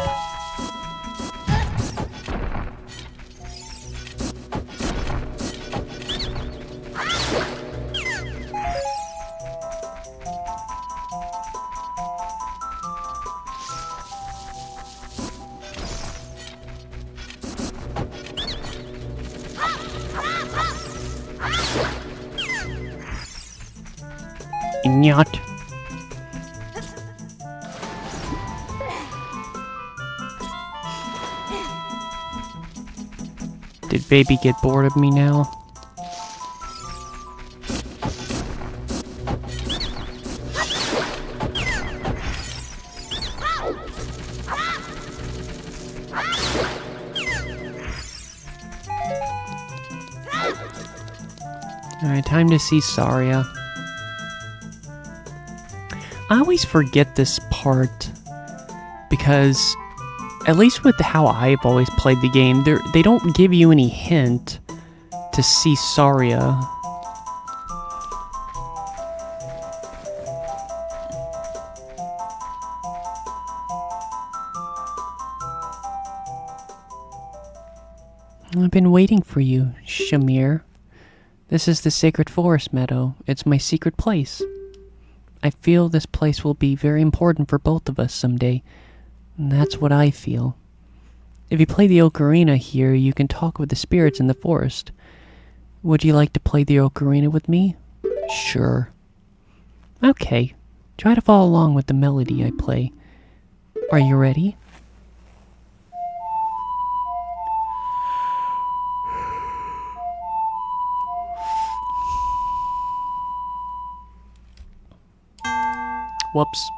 Yacht. Did baby get bored of me now? Alright, time to see Saria. I always forget this part because, at least with how I've always played the game, they don't give you any hint to see Saria. I've been waiting for you, Shamir. This is the Sacred Forest Meadow. It's my secret place. I feel this place will be very important for both of us someday. And that's what I feel. If you play the Ocarina here, you can talk with the spirits in the forest. Would you like to play the Ocarina with me? Sure. Okay. Try to follow along with the melody I play. Are you ready? Whoops.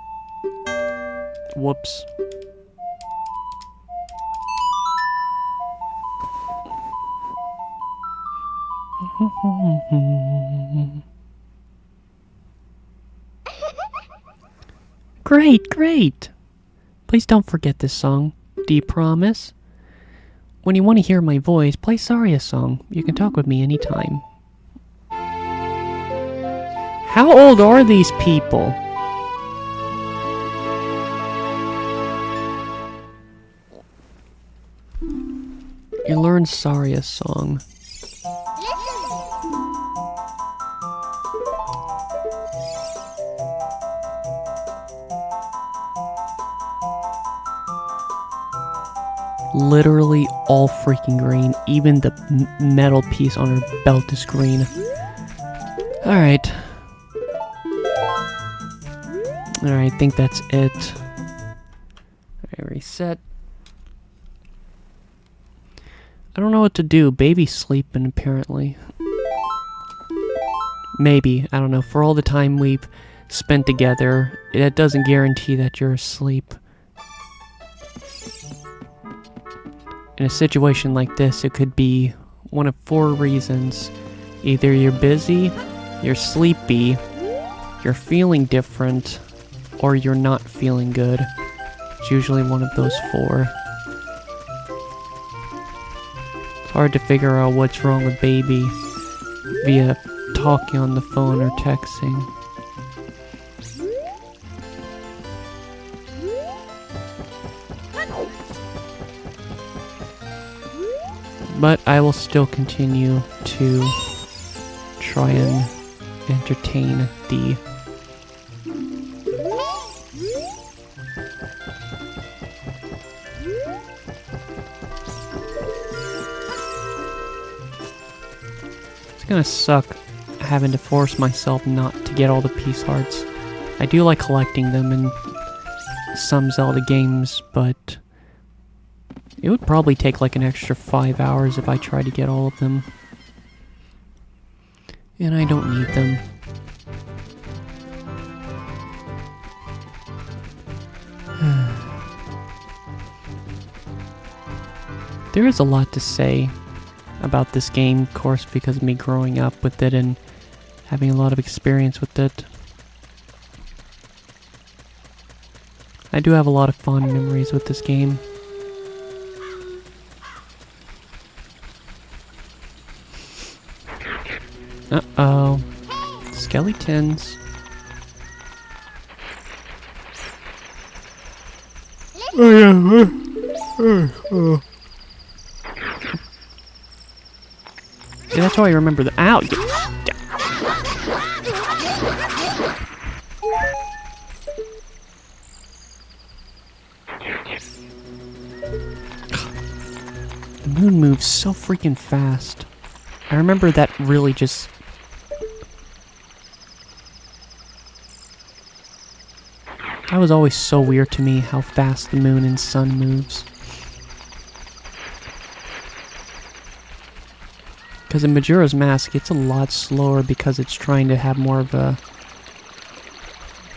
Whoops. Great, great. Please don't forget this song. Do you promise? When you want to hear my voice, play Saria's song. You can talk with me anytime. How old are these people? You learn Saria's song. Literally all freaking green. Even the metal piece on her belt is green. Alright. Alright, I think that's it. Alright, reset. I don't know what to do. Baby's sleeping, apparently. Maybe. I don't know. For all the time we've spent together, it doesn't guarantee that you're asleep. In a situation like this, it could be one of 4 reasons. Either you're busy, you're sleepy, you're feeling different, or you're not feeling good. It's usually one of those 4. It's hard to figure out what's wrong with baby via talking on the phone or texting. But I will still continue to try and entertain the It's gonna suck having to force myself not to get all the piece hearts. I do like collecting them in some Zelda games, but it would probably take like an extra 5 hours if I tried to get all of them. And I don't need them. There is a lot to say about this game, of course, because of me growing up with it and having a lot of experience with it. I do have a lot of fond memories with this game. Uh-oh. Skeletons. Yeah, that's why I remember the— Ow! The moon moves so freaking fast. I remember that really just That was always so weird to me, how fast the moon and sun moves. Because in Majora's Mask, it's a lot slower because it's trying to have more of a...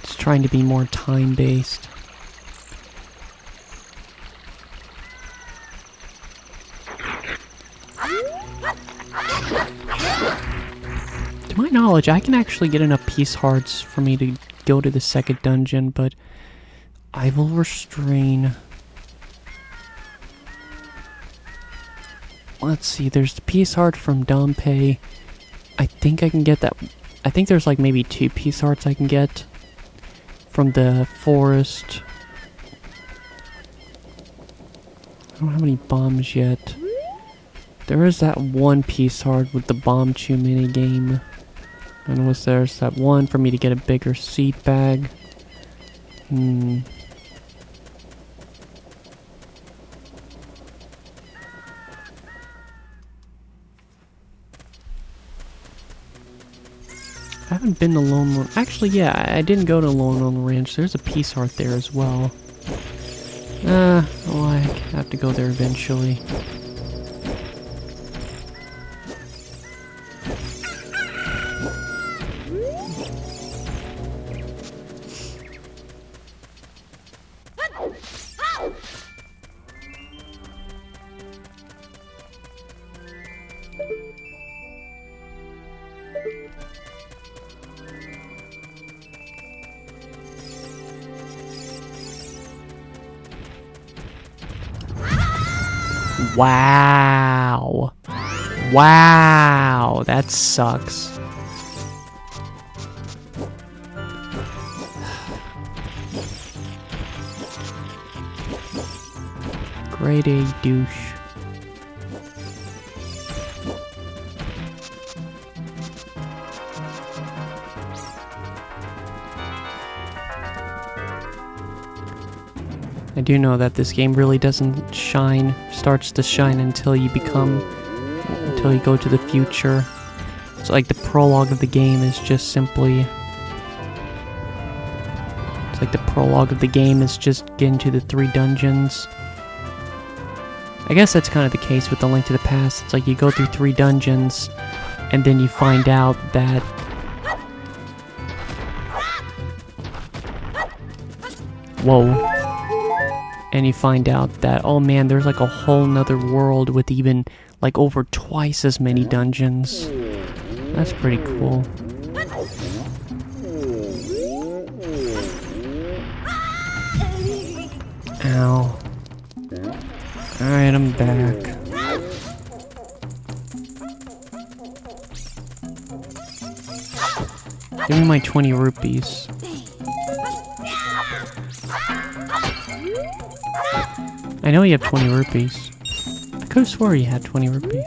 It's trying to be more time-based. To my knowledge, I can actually get enough peace hearts for me to go to the second dungeon, but I will restrain. Let's see, there's the peace heart from Dompe. I think I can get that. I think there's like maybe 2 peace hearts I can get from the forest. I don't have any bombs yet. There is that 1 peace heart with the bomb chew minigame. And there's that 1 for me to get a bigger seed bag. I haven't been to Lone Lone... Actually, yeah, I didn't go to Lone Lone Ranch. There's a peace heart there as well. Well, I have to go there eventually. Wow. Wow, that sucks. Grade A douche. I do know that this game really doesn't starts to shine until you go to the future. So like the prologue of the game is just simply... It's like the prologue of the game is just getting to the 3 dungeons. I guess that's kind of the case with the Link to the Past. It's like you go through 3 dungeons, and then you find out that... Whoa. And you find out that, oh man, there's like a whole nother world with even like over twice as many dungeons. That's pretty cool. Ow. Alright, I'm back. Give me my 20 rupees. I know you have 20 rupees. I could have swore you had 20 rupees.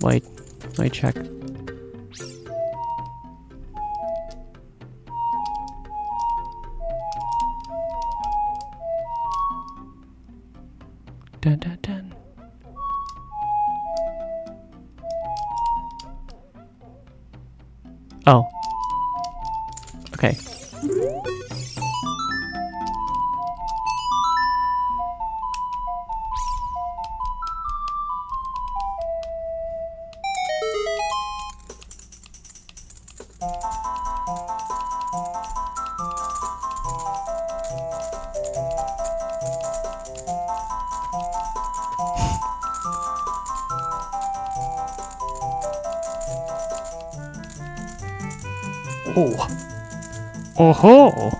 Wait, let me check. Dun dun dun. Oh. Okay. Oh. Oh-ho!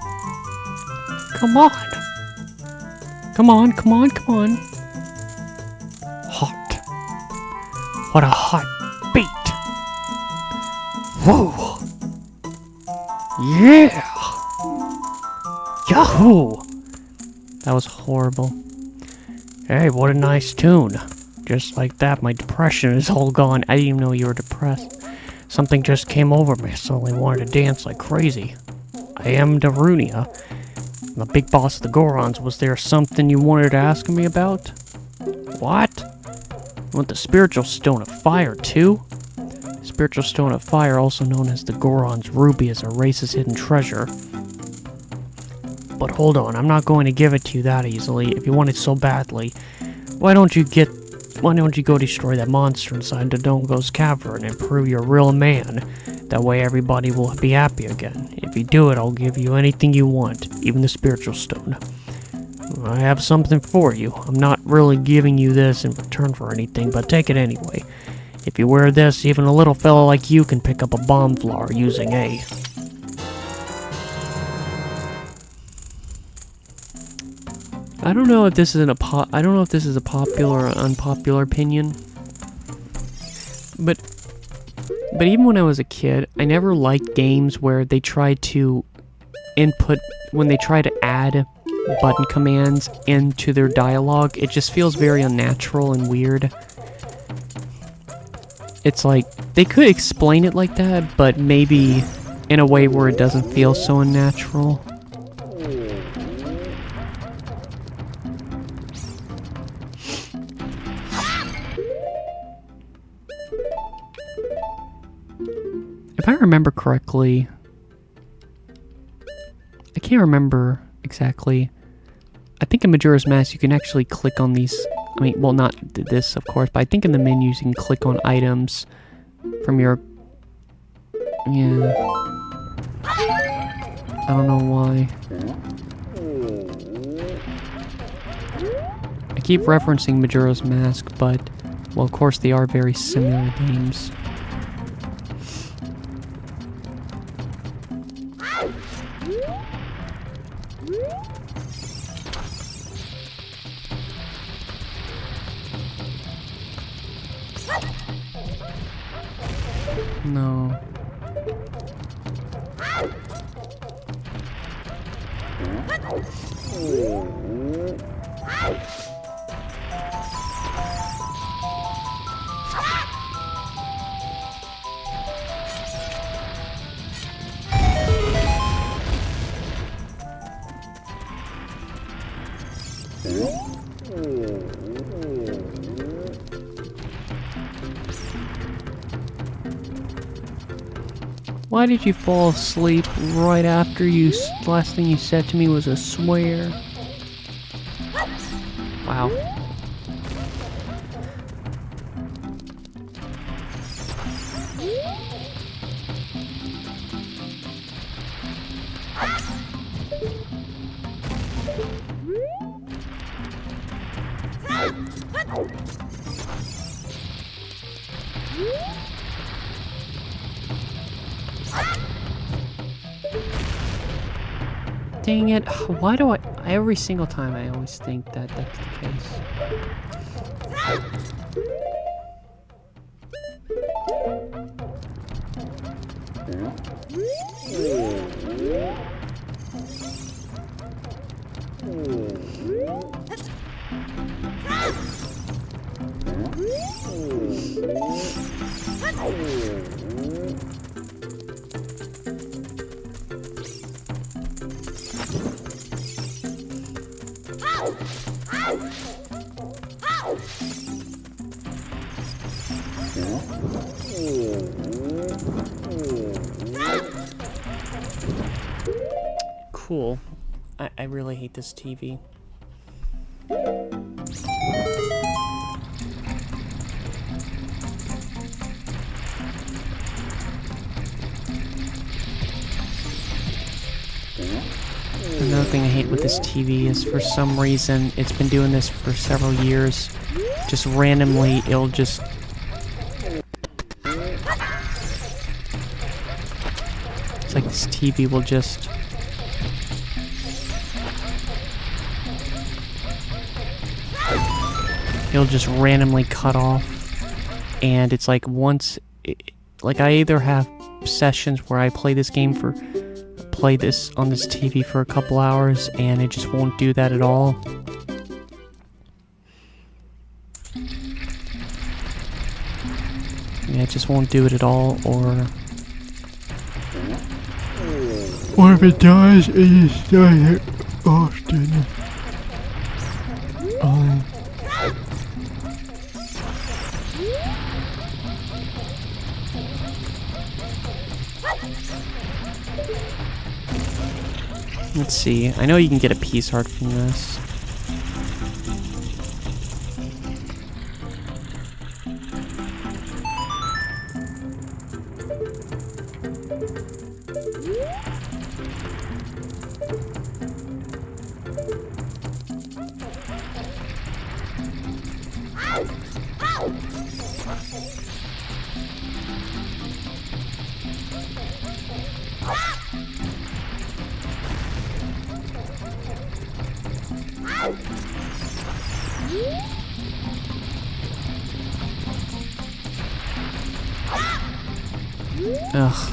Come on! Come on, come on, come on! Hot. What a hot beat! Whoa! Yeah! Yahoo! That was horrible. Hey, what a nice tune. Just like that, my depression is all gone. I didn't even know you were depressed. Something just came over me. I suddenly wanted to dance like crazy. I am Darunia. I'm the big boss of the Gorons. Was there something you wanted to ask me about? What? You want the spiritual stone of fire, too? This Spiritual Stone of Fire, also known as the Goron's Ruby, is a race's hidden treasure. But hold on, I'm not going to give it to you that easily. If you want it so badly, why don't you go destroy that monster inside the Dongo's cavern and prove you're a real man? That way everybody will be happy again. If you do it, I'll give you anything you want, even the Spiritual Stone. I have something for you. I'm not really giving you this in return for anything, but take it anyway. If you wear this, even a little fella like you can pick up a bomb flower using A. I don't know if this is a popular or unpopular opinion, but even when I was a kid, I never liked games where they try to add button commands into their dialogue. It just feels very unnatural and weird. It's like, they could explain it like that, but maybe in a way where it doesn't feel so unnatural. If I remember correctly, I can't remember exactly. I think in Majora's Mask you can actually click on these. I mean, well, not this, of course, but I think in the menus you can click on items from your. Yeah. I don't know why. I keep referencing Majora's Mask, but, well, of course, they are very similar games. No. Why did you fall asleep right after last thing you said to me was a swear? Wow. Dang it, why do every single time I always think that that's the case. Cool. I really hate this TV. Another thing I hate with this TV is for some reason, it's been doing this for several years. Just randomly, it'll just... It's like this TV will just... It'll just randomly cut off. And it's like once... like I either have sessions where I play this game for... play this on this TV for a couple hours and it just won't do that at all. Yeah, it just won't do it at all, or if it does, it just does it often. Let's see. I know you can get a peace heart from this. Ugh.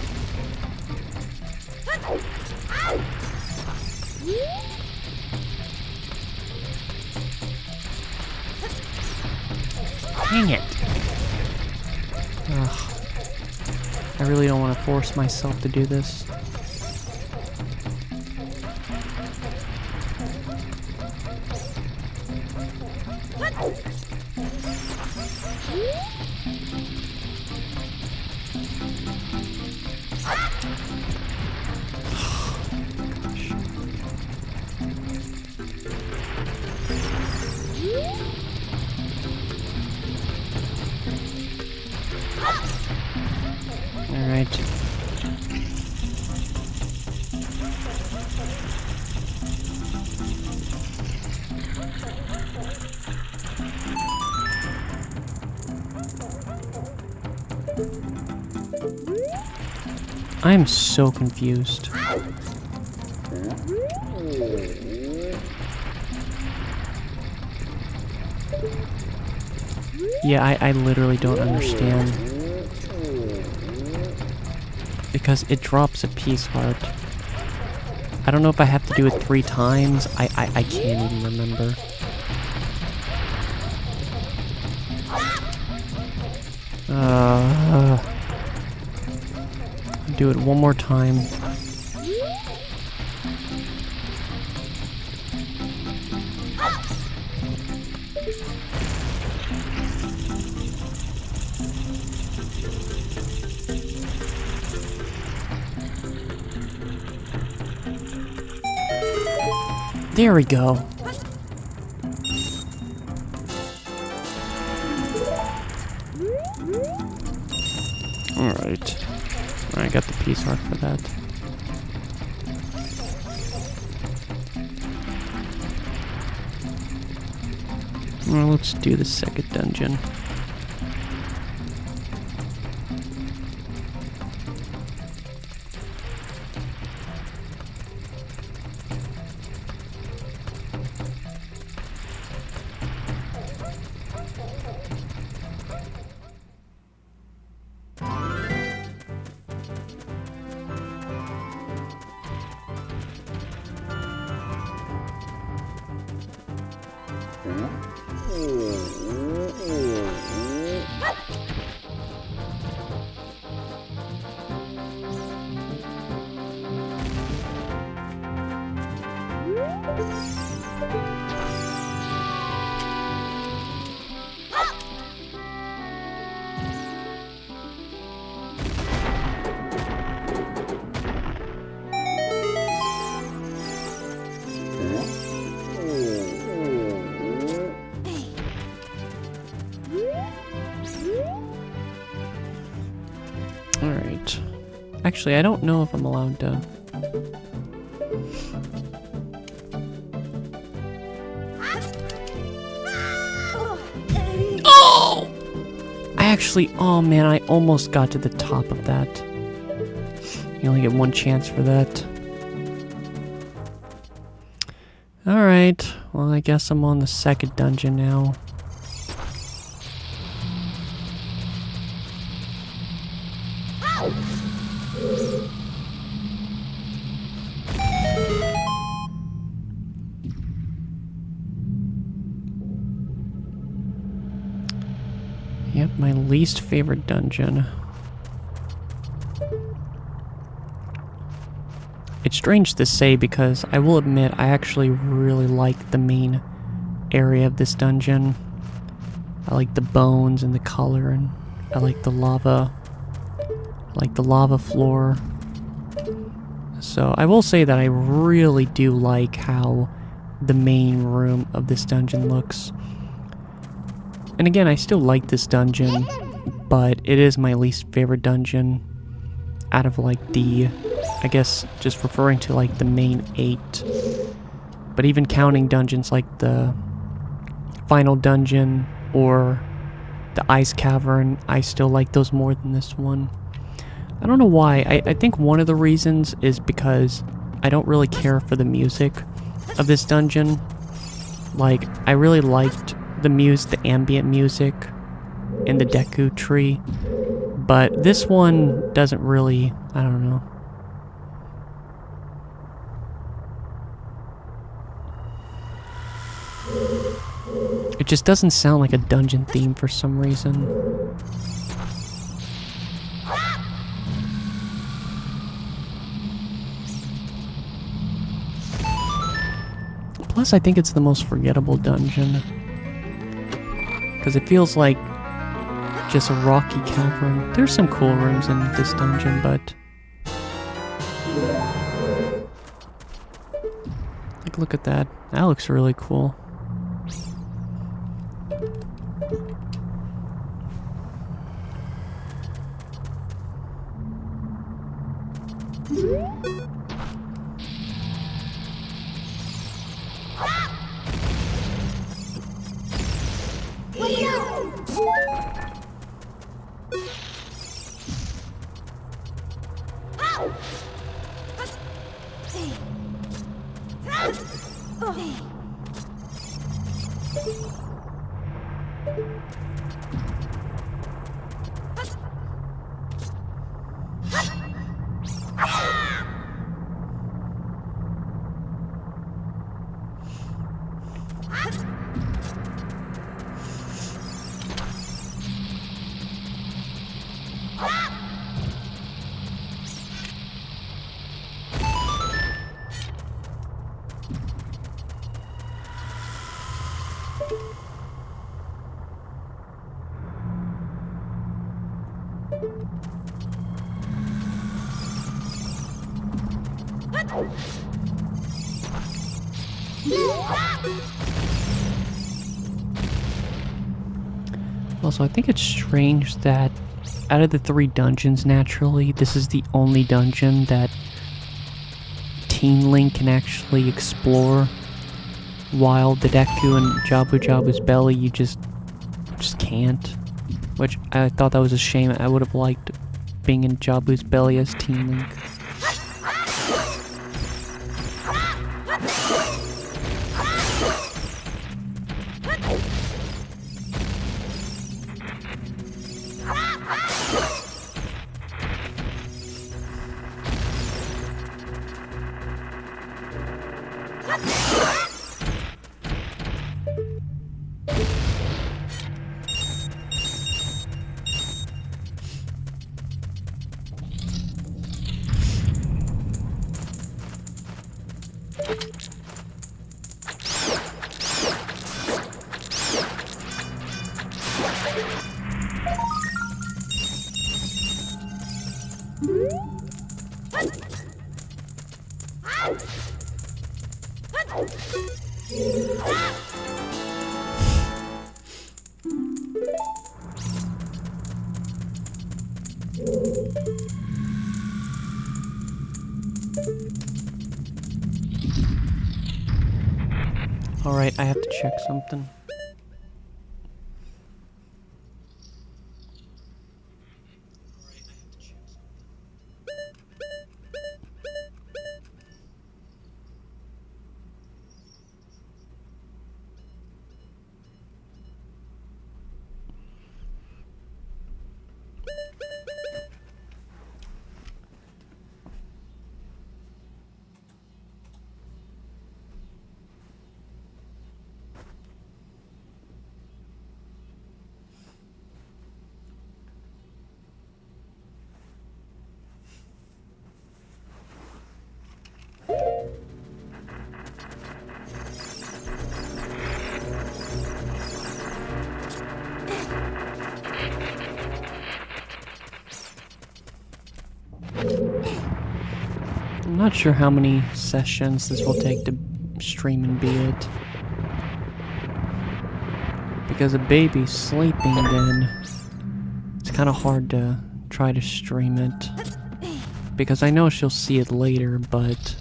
Dang it. Ugh. I really don't want to force myself to do this. Alright. I am so confused. Yeah, I literally don't understand. Because it drops a peace heart. I don't know if I have to do it 3 times. I can't even remember. Do it one more time. There we go. Alright. I got the peace heart for that. Well, let's do the second dungeon. Alright. Actually, I don't know if I'm allowed to... Oh! Oh man, I almost got to the top of that. You only get 1 chance for that. Alright, well I guess I'm on the second dungeon now. Yep, my least favorite dungeon. It's strange to say because I will admit I actually really like the main area of this dungeon. I like the bones and the color, and I like the lava. I like the lava floor. So I will say that I really do like how the main room of this dungeon looks. And again, I still like this dungeon, but it is my least favorite dungeon out of like the, I guess just referring to like the main 8. But even counting dungeons like the final dungeon or the ice cavern, I still like those more than this one. I don't know why. I think one of the reasons is because I don't really care for the music of this dungeon. Like, I really liked the ambient music in the Deku tree, but this one doesn't really, I don't know. It just doesn't sound like a dungeon theme for some reason. Plus, I think it's the most forgettable dungeon. Because it feels like just a rocky cavern. There's some cool rooms in this dungeon, but... like, look at that. That looks really cool. Also, I think it's strange that out of the 3 dungeons, naturally, this is the only dungeon that Teen Link can actually explore, while the Deku and Jabu Jabu's belly, you just can't. Which, I thought that was a shame. I would have liked being in Jabu's belly as Teen Link. Alright, I have to check something. I'm not sure how many sessions this will take to stream and beat it. Because a baby's sleeping, then it's kind of hard to try to stream it. Because I know she'll see it later, but...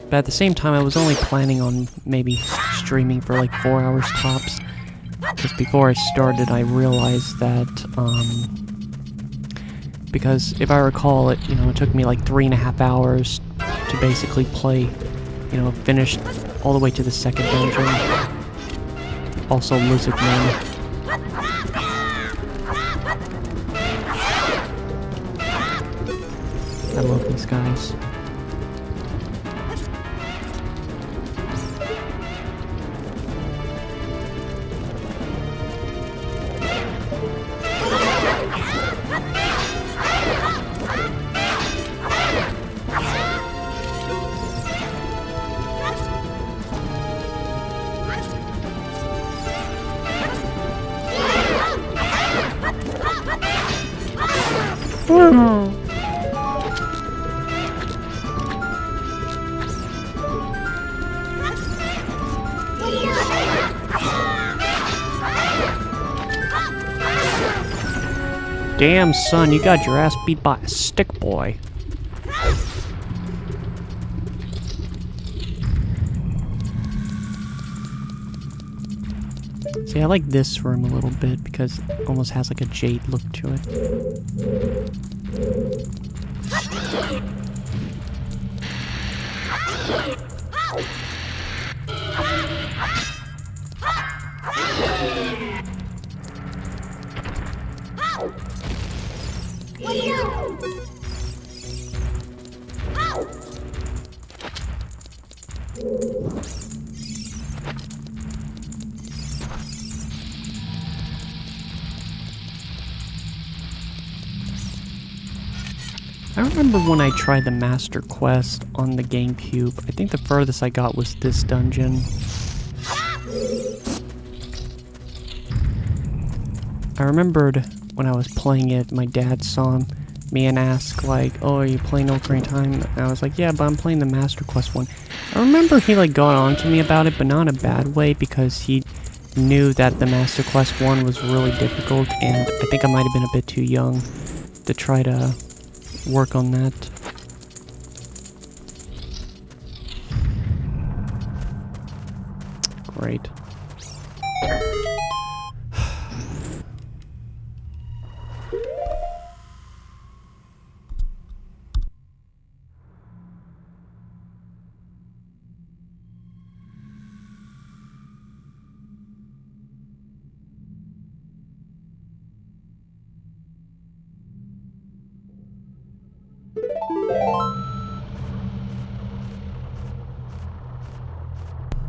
But at the same time, I was only planning on maybe streaming for like 4 hours tops. Because before I started, I realized that, because if I recall, it took me like 3.5 hours to basically play, finish all the way to the second dungeon. Also, Lizard Men. I love these guys. Damn, son, you got your ass beat by a stick boy. See, I like this room a little bit because it almost has like a jade look to it. I remember when I tried the Master Quest on the GameCube, I think the furthest I got was this dungeon. I remembered when I was playing it, my dad saw me and asked like, "Oh, are you playing Ocarina Time?" And I was like, "Yeah, but I'm playing the Master Quest one." I remember he like got on to me about it, but not in a bad way, because he knew that the Master Quest one was really difficult, and I think I might have been a bit too young to try to work on that. Great.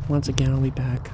Once again, I'll be back.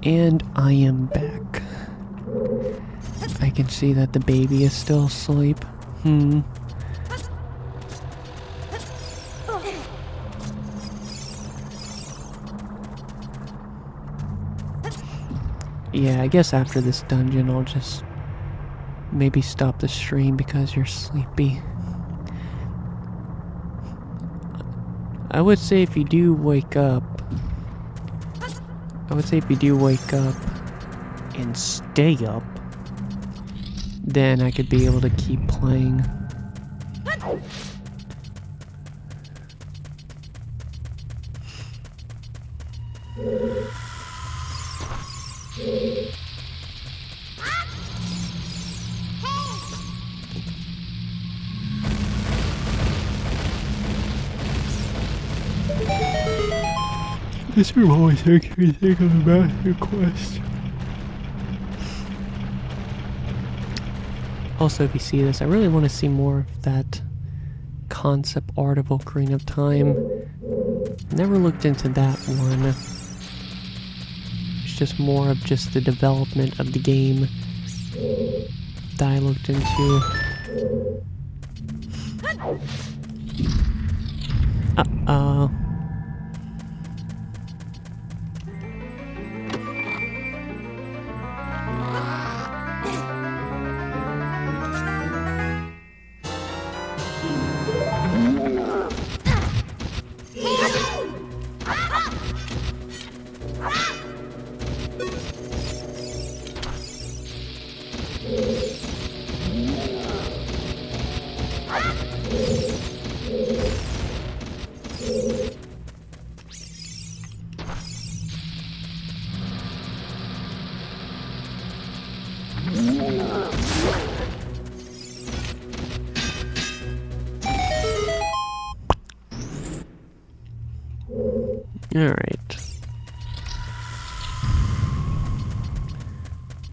And I am back. I can see that the baby is still asleep. Yeah, I guess after this dungeon I'll just maybe stop the stream because you're sleepy. I would say if you do wake up and stay up, then I could be able to keep playing. This room always makes me think of the Master Quest. Also, if you see this, I really want to see more of that concept art of Ocarina of Time. Never looked into that one. It's just more of just the development of the game that I looked into. Uh-oh. Alright.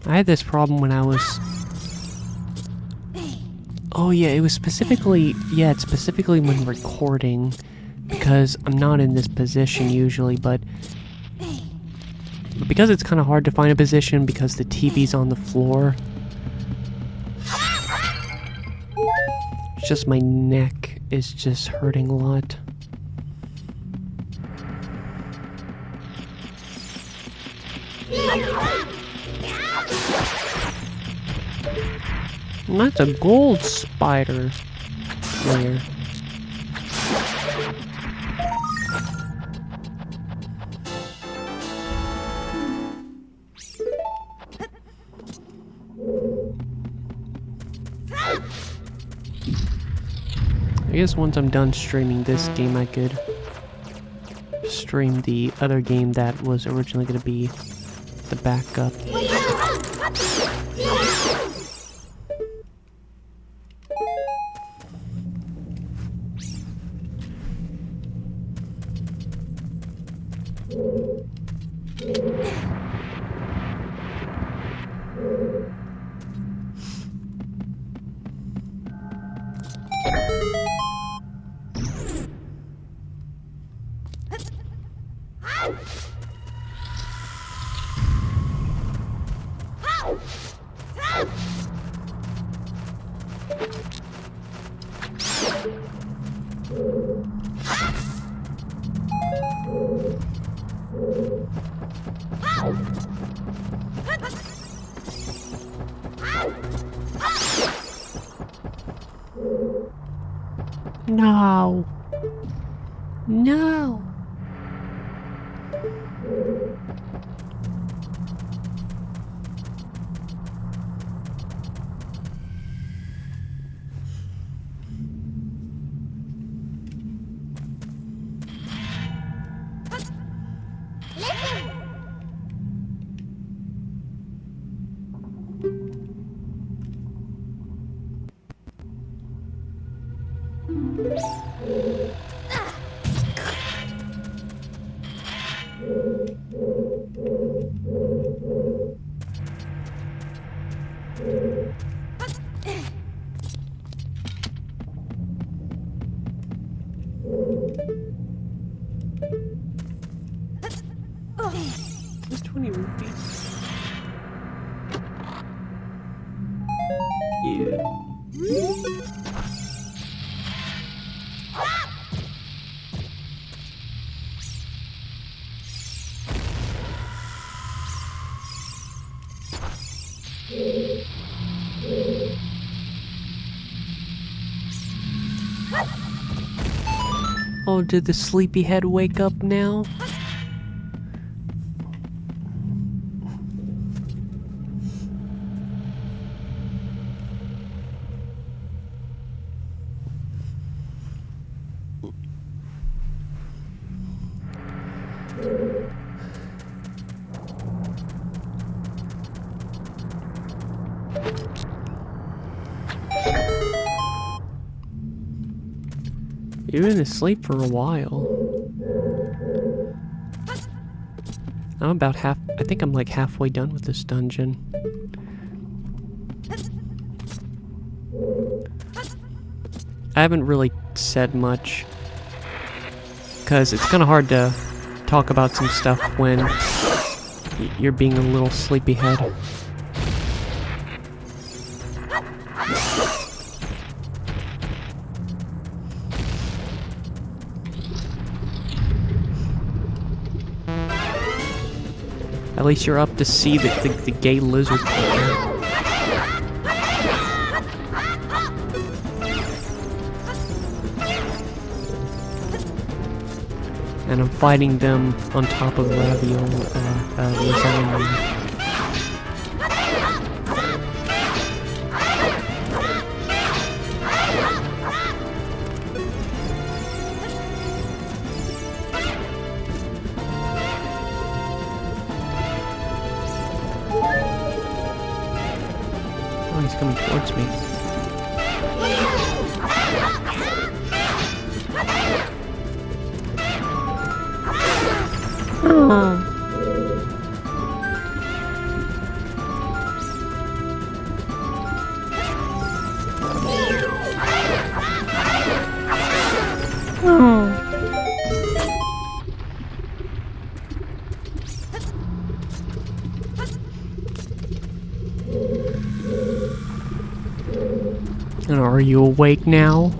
I had this problem when I was... Oh yeah, it was specifically... Yeah, it's specifically when recording. Because I'm not in this position usually, but because it's kind of hard to find a position because the TV's on the floor. It's just my neck is just hurting a lot. And that's a gold spider layer. I guess once I'm done streaming this game, I could stream the other game that was originally going to be the backup. No. No. 20 rupees. Yeah. Oh, did the sleepyhead wake up now? You've been asleep for a while. I'm about I think I'm like halfway done with this dungeon. I haven't really said much, because it's kind of hard to talk about some stuff when you're being a little sleepyhead. At least you're up to see the gay lizard people. And I'm fighting them on top of Ravioli. Oh, he's coming towards me. And are you awake now?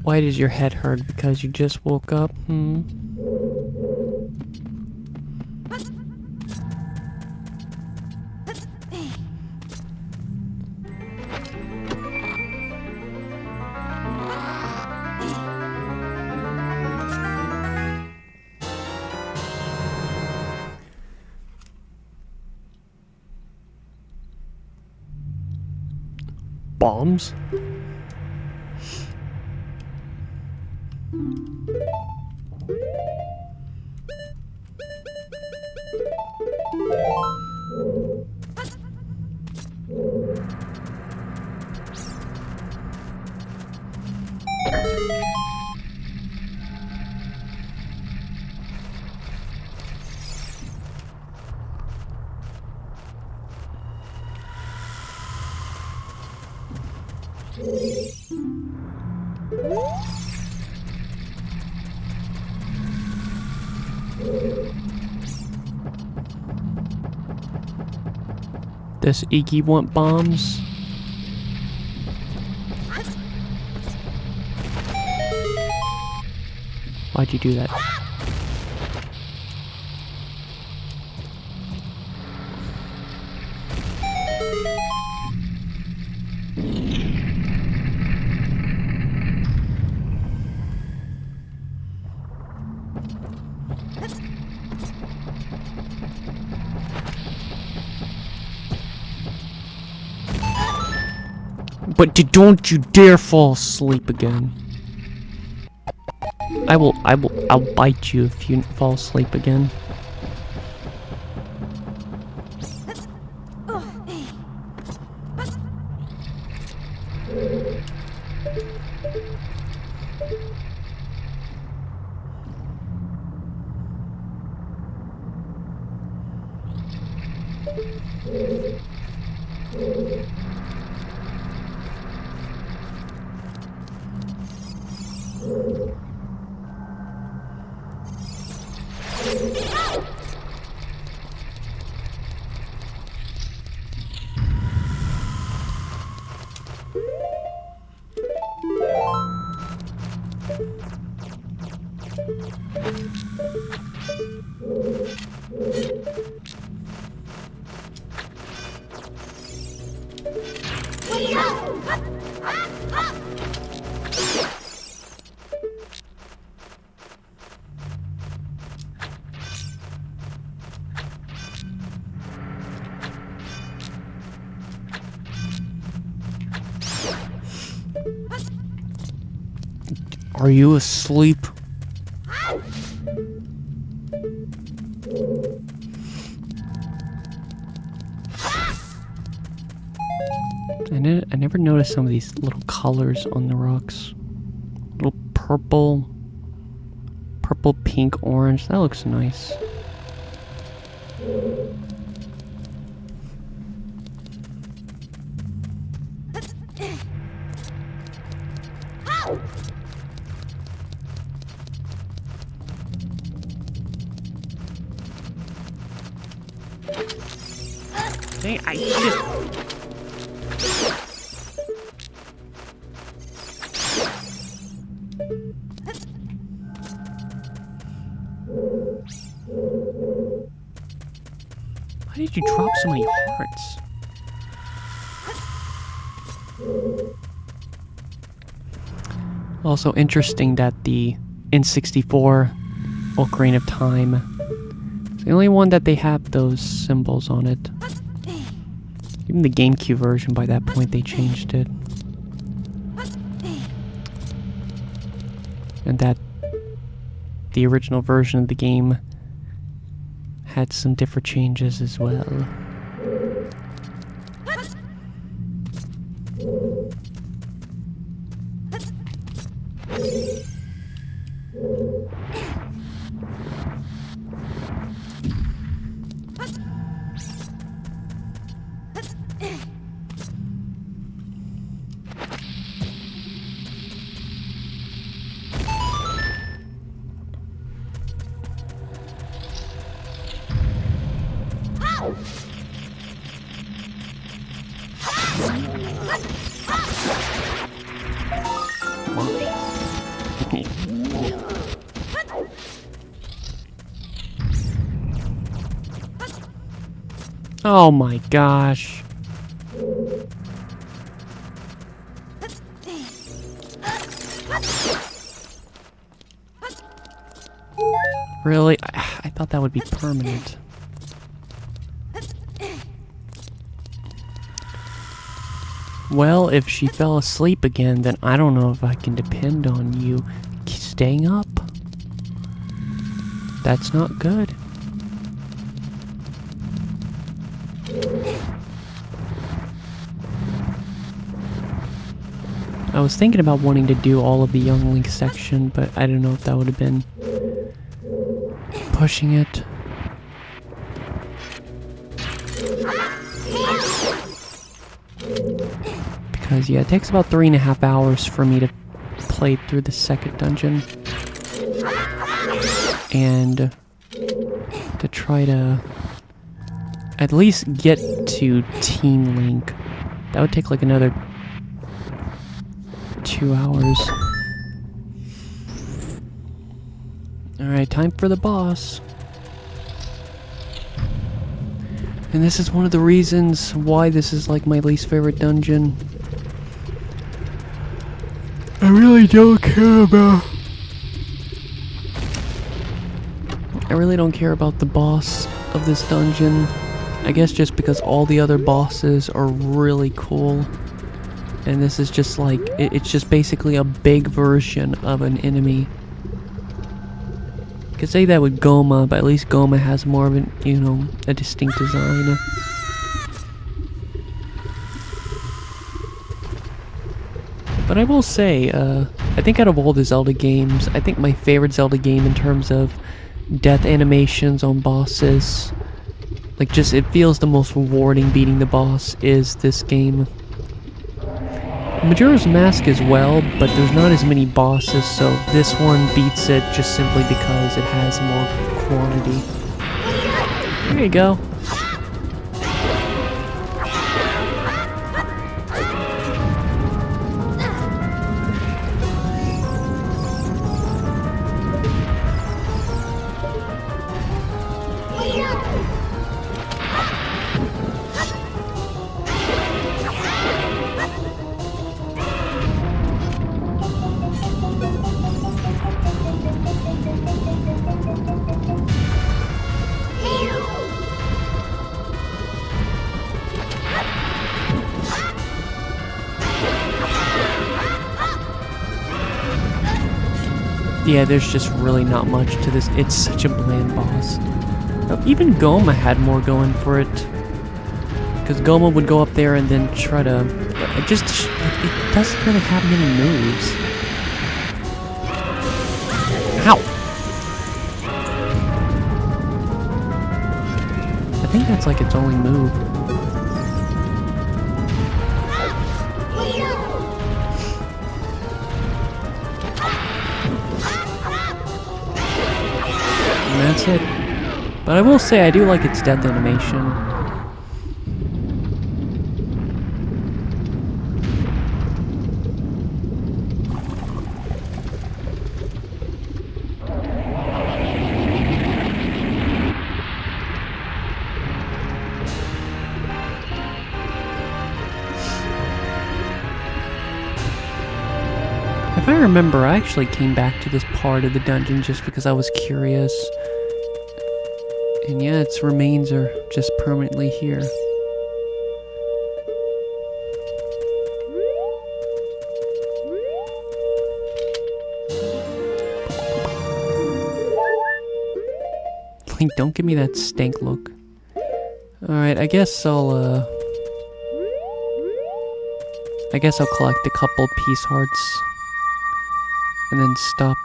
Why does your head hurt? Because you just woke up? Bombs? Does Iggy want bombs? Why'd you do that? But don't you dare fall asleep again. I'll bite you if you fall asleep again. Are you asleep? I never noticed some of these little colors on the rocks. Little purple, pink, orange. That looks nice. Hey, I just... Why did you drop so many hearts? Also interesting that the N64 Ocarina of Time is the only one that they have those symbols on it. Even the GameCube version, by that point, they changed it. And that the original version of the game had some different changes as well. Oh my gosh. Really? I thought that would be permanent. Well, if she fell asleep again, then I don't know if I can depend on you staying up. That's not good. I was thinking about wanting to do all of the Young Link section, but I don't know if that would have been pushing it. Because, yeah, it takes about 3.5 hours for me to play through the second dungeon. And to try to at least get to Teen Link, that would take like another 2 hours. Alright, time for the boss. And this is one of the reasons why this is like my least favorite dungeon. I really don't care about the boss of this dungeon. I guess just because all the other bosses are really cool. And this is just like, it's just basically a big version of an enemy. You could say that with Goma, but at least Goma has more of an, you know, a distinct design. But I will say, I think out of all the Zelda games, I think my favorite Zelda game in terms of death animations on bosses, like just it feels the most rewarding beating the boss, is this game. Majora's Mask as well, but there's not as many bosses, so this one beats it just simply because it has more quantity. There you go. Yeah, there's just really not much to this. It's such a bland boss. Even Goma had more going for it. Because Goma would go up there and then try to... It doesn't really have many moves. Ow! I think that's like its only move. And that's it. But I will say I do like its death animation. If I remember, I actually came back to this part of the dungeon just because I was curious. And yeah, its remains are just permanently here. Like, don't give me that stank look. Alright, I guess I'll collect a couple peace hearts. And then stop.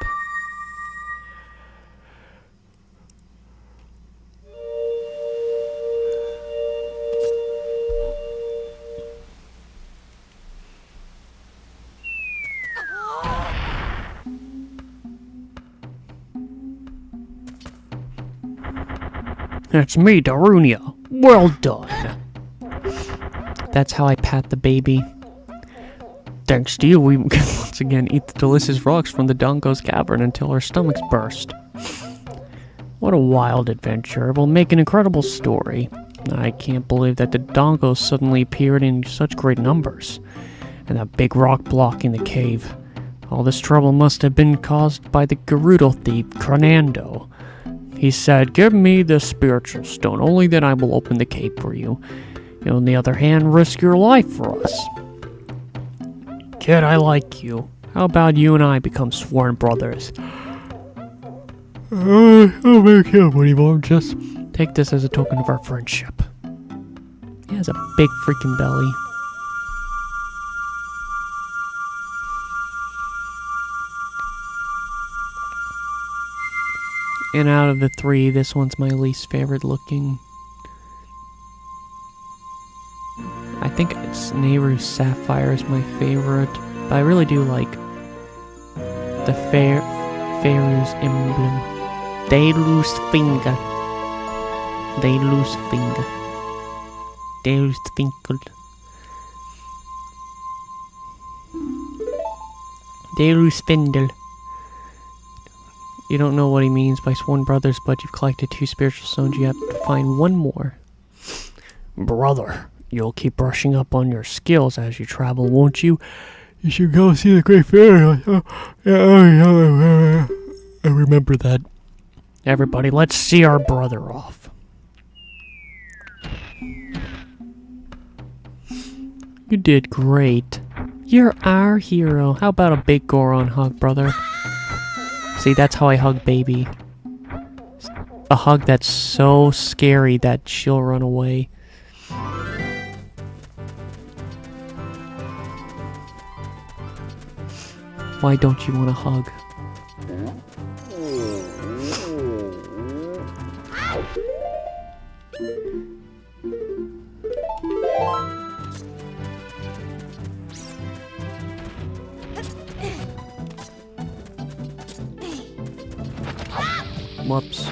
It's me, Darunia. Well done. That's how I pat the baby. Thanks to you, we can once again eat the delicious rocks from the Dongo's cavern until our stomachs burst. What a wild adventure. It will make an incredible story. I can't believe that the Dongos suddenly appeared in such great numbers. And that big rock blocking the cave. All this trouble must have been caused by the Gerudo thief, Cronando. He said, "Give me the spiritual stone, only then I will open the cave for you. You, on the other hand, risk your life for us." Kid, I like you. How about you and I become sworn brothers? I'll make him anymore. Just take this as a token of our friendship. He has a big freaking belly. And out of the three, this one's my least favorite looking. I think it's Nehru's Sapphire is my favorite, but I really do like the Pharaoh's emblem. They lose finger. They lose finger. They lose twinkle. They lose spindle. You don't know what he means by sworn brothers, but you've collected 2 spiritual stones. You have to find 1 more. Brother, you'll keep brushing up on your skills as you travel, won't you? You should go see the Great Fairy. I remember that. Everybody, let's see our brother off. You did great. You're our hero. How about a big Goron hug, brother? See, that's how I hug baby. A hug that's so scary that she'll run away. Why don't you want a hug? Whoops.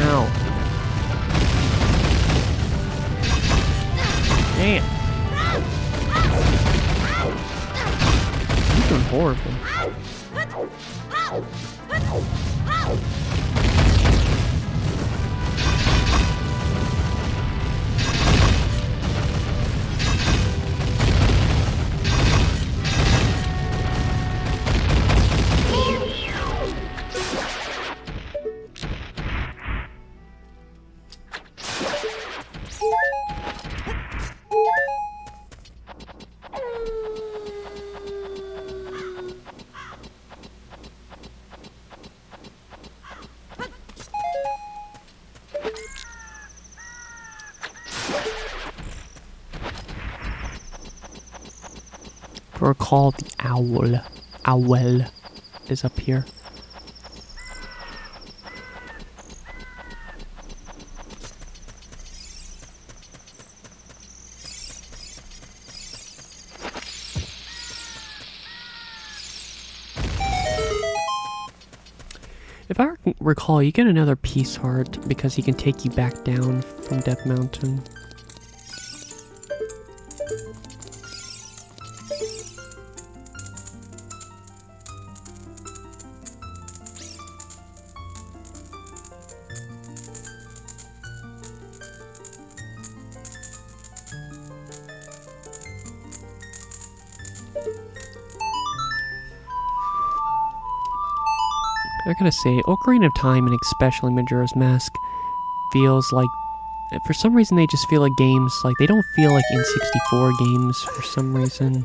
Ow. Damn. You're doing horrible. Recall the owl. Owl is up here. If I recall, you get another peace heart because he can take you back down from Death Mountain. I gotta say, Ocarina of Time and especially Majora's Mask feels like, for some reason they just feel like games, like they don't feel like N64 games for some reason.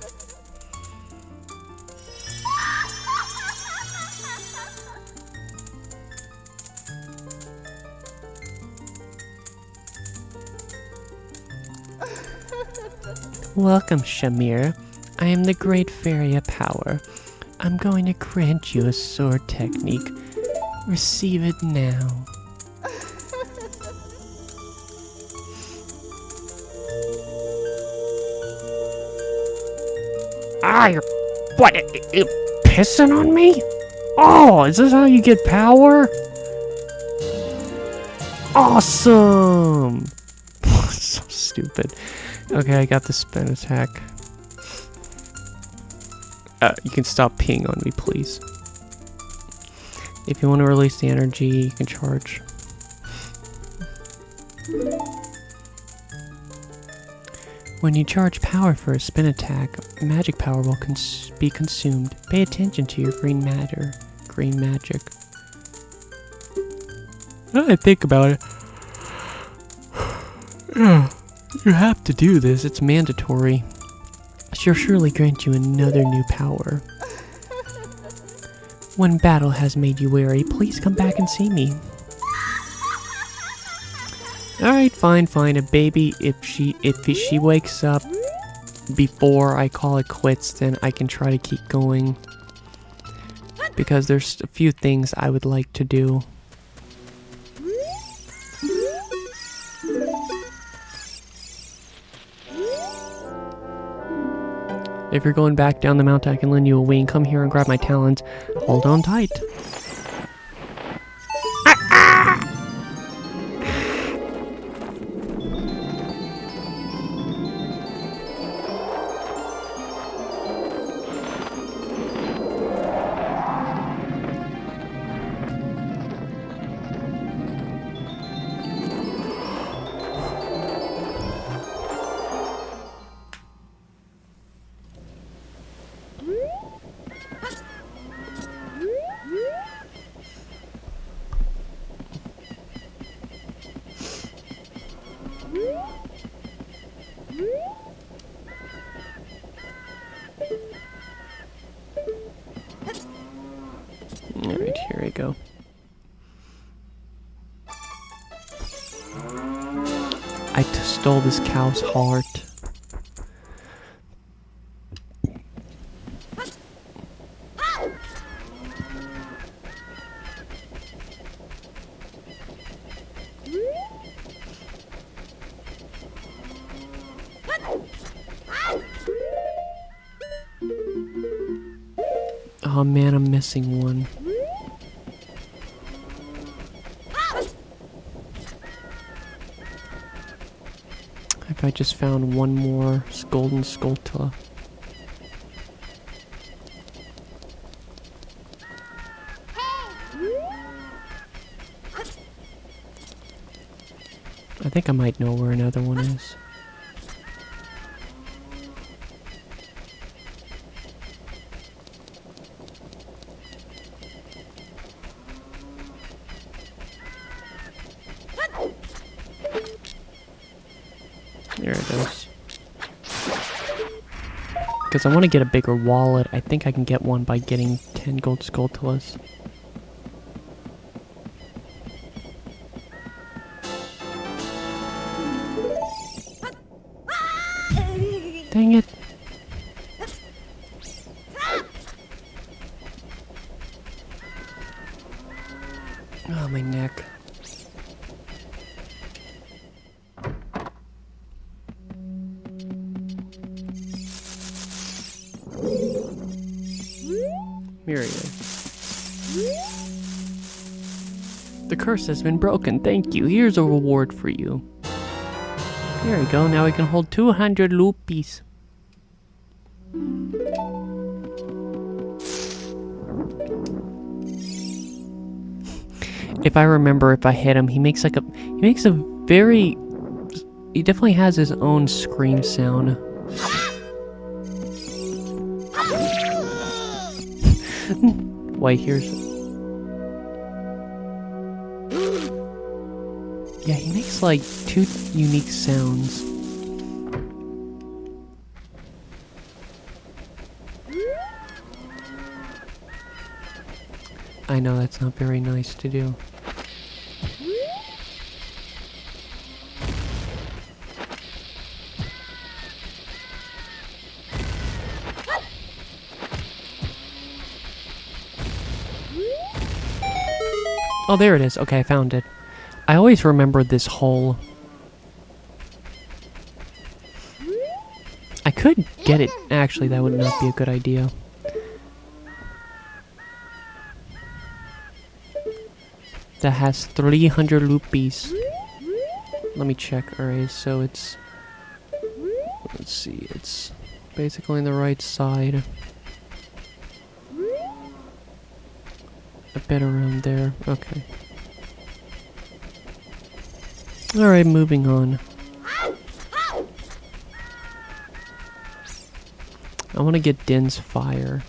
Welcome, Shamir. I am the Great Fairy of Power. I'm going to grant you a sword technique. Receive it now. You're... What? You pissing on me? Oh, is this how you get power? Awesome! So stupid. Okay, I got the spin attack. You can stop peeing on me, please. If you want to release the energy, you can charge. When you charge power for a spin attack, magic power will be consumed. Pay attention to your green matter. Green magic. Now that I think about it, you have to do this. It's mandatory. She'll surely grant you another new power. When battle has made you weary, please come back and see me. Alright, fine. A baby, if she wakes up before I call it quits, then I can try to keep going. Because there's a few things I would like to do. If you're going back down the mountain, I can lend you a wing. Come here and grab my talons. Hold on tight. Alright, here we go. stole this cow's heart. Oh man, I'm missing one. If I just found one more golden Skulltula. I think I might know where another one is. There it is. Because I want to get a bigger wallet. I think I can get one by getting 10 gold Skulltulas. Dang it. Oh, my neck. Here he is. The curse has been broken. Thank you. Here's a reward for you. Here we go. Now we can hold 200 rupees. If I remember, if I hit him, he makes a very, he definitely has his own scream sound. Wait, here's... Yeah, he makes like 2 unique sounds. I know that's not very nice to do. Oh, there it is. Okay, I found it. I always remembered this hole. I could get it. Actually, that would not be a good idea. That has 300 rupees. Let me check. Alright, so it's... Let's see, it's basically on the right side. A bit around there. Okay. Alright, moving on. I want to get Din's fire.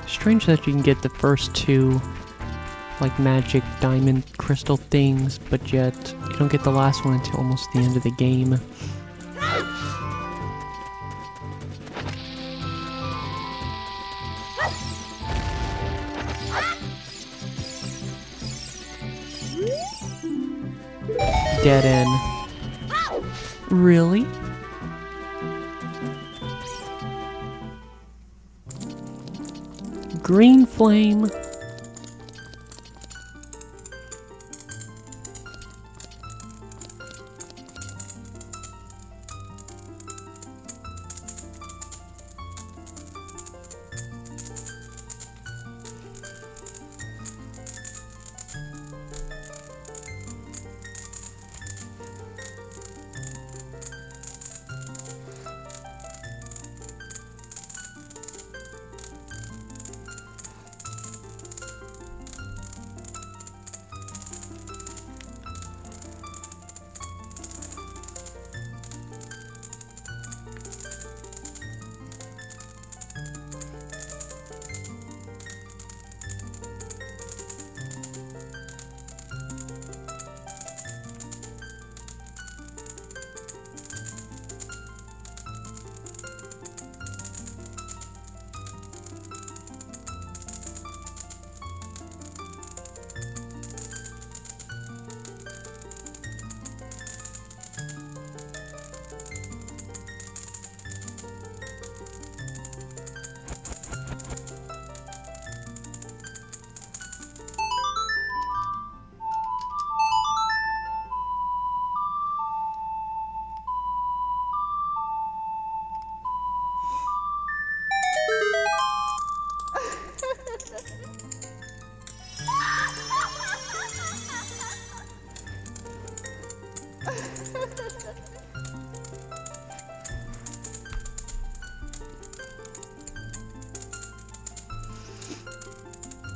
Strange that you can get the first 2 like magic diamond crystal things, but yet you don't get the last one until almost the end of the game. Dead end. Really? Green flame.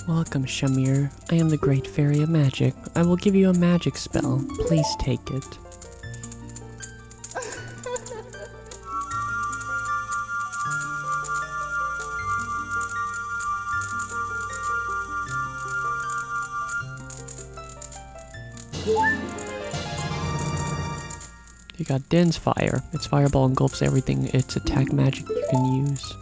Welcome, Shamir. I am the Great Fairy of Magic. I will give you a magic spell. Please take it. You got Den's Fire. Its fireball engulfs everything its attack magic you can use.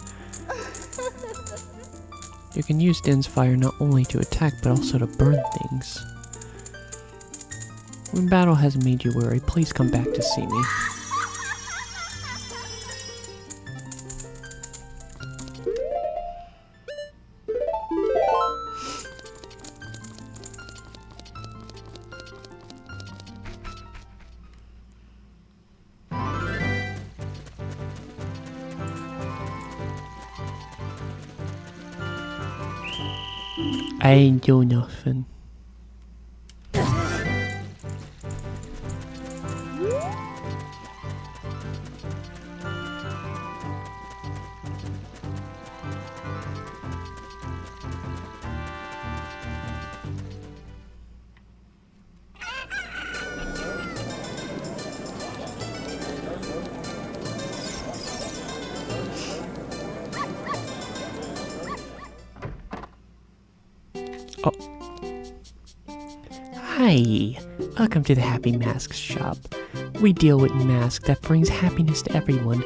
You can use Den's Fire not only to attack, but also to burn things. When battle has made you weary, please come back to see me. I ain't do nothing. Oh. Hi! Welcome to the Happy Masks shop. We deal with masks that brings happiness to everyone.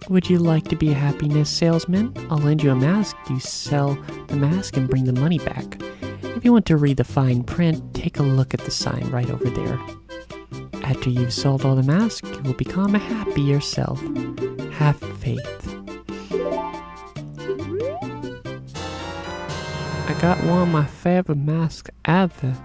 Would you like to be a happiness salesman? I'll lend you a mask. You sell the mask and bring the money back. If you want to read the fine print, take a look at the sign right over there. After you've sold all the masks, you will become a happier self. Have faith. I got one of my favorite masks ever.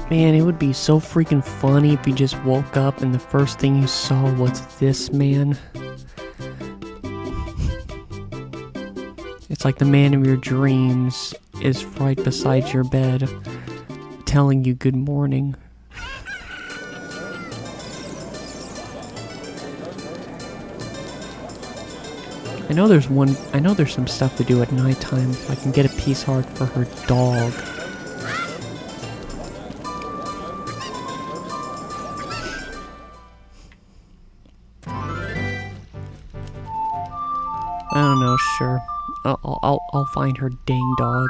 Man, it would be so freaking funny if you just woke up and the first thing you saw was this man. It's like the man of your dreams is right beside your bed, telling you good morning. I know there's some stuff to do at nighttime. If I can get a piece heart for her dog. I don't know, sure. I'll find her dang dog.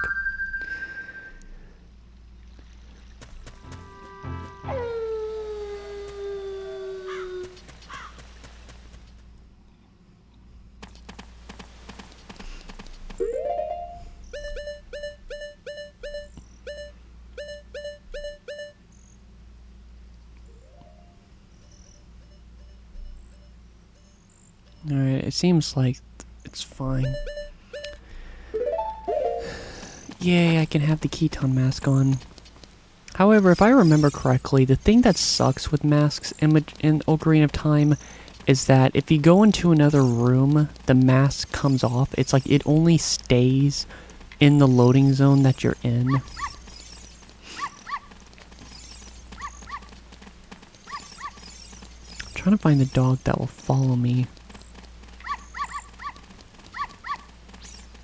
Alright, it seems like it's fine. Yay, I can have the Keton mask on. However, if I remember correctly, the thing that sucks with masks in Ocarina of Time is that if you go into another room, the mask comes off. It's like it only stays in the loading zone that you're in. I'm trying to find the dog that will follow me.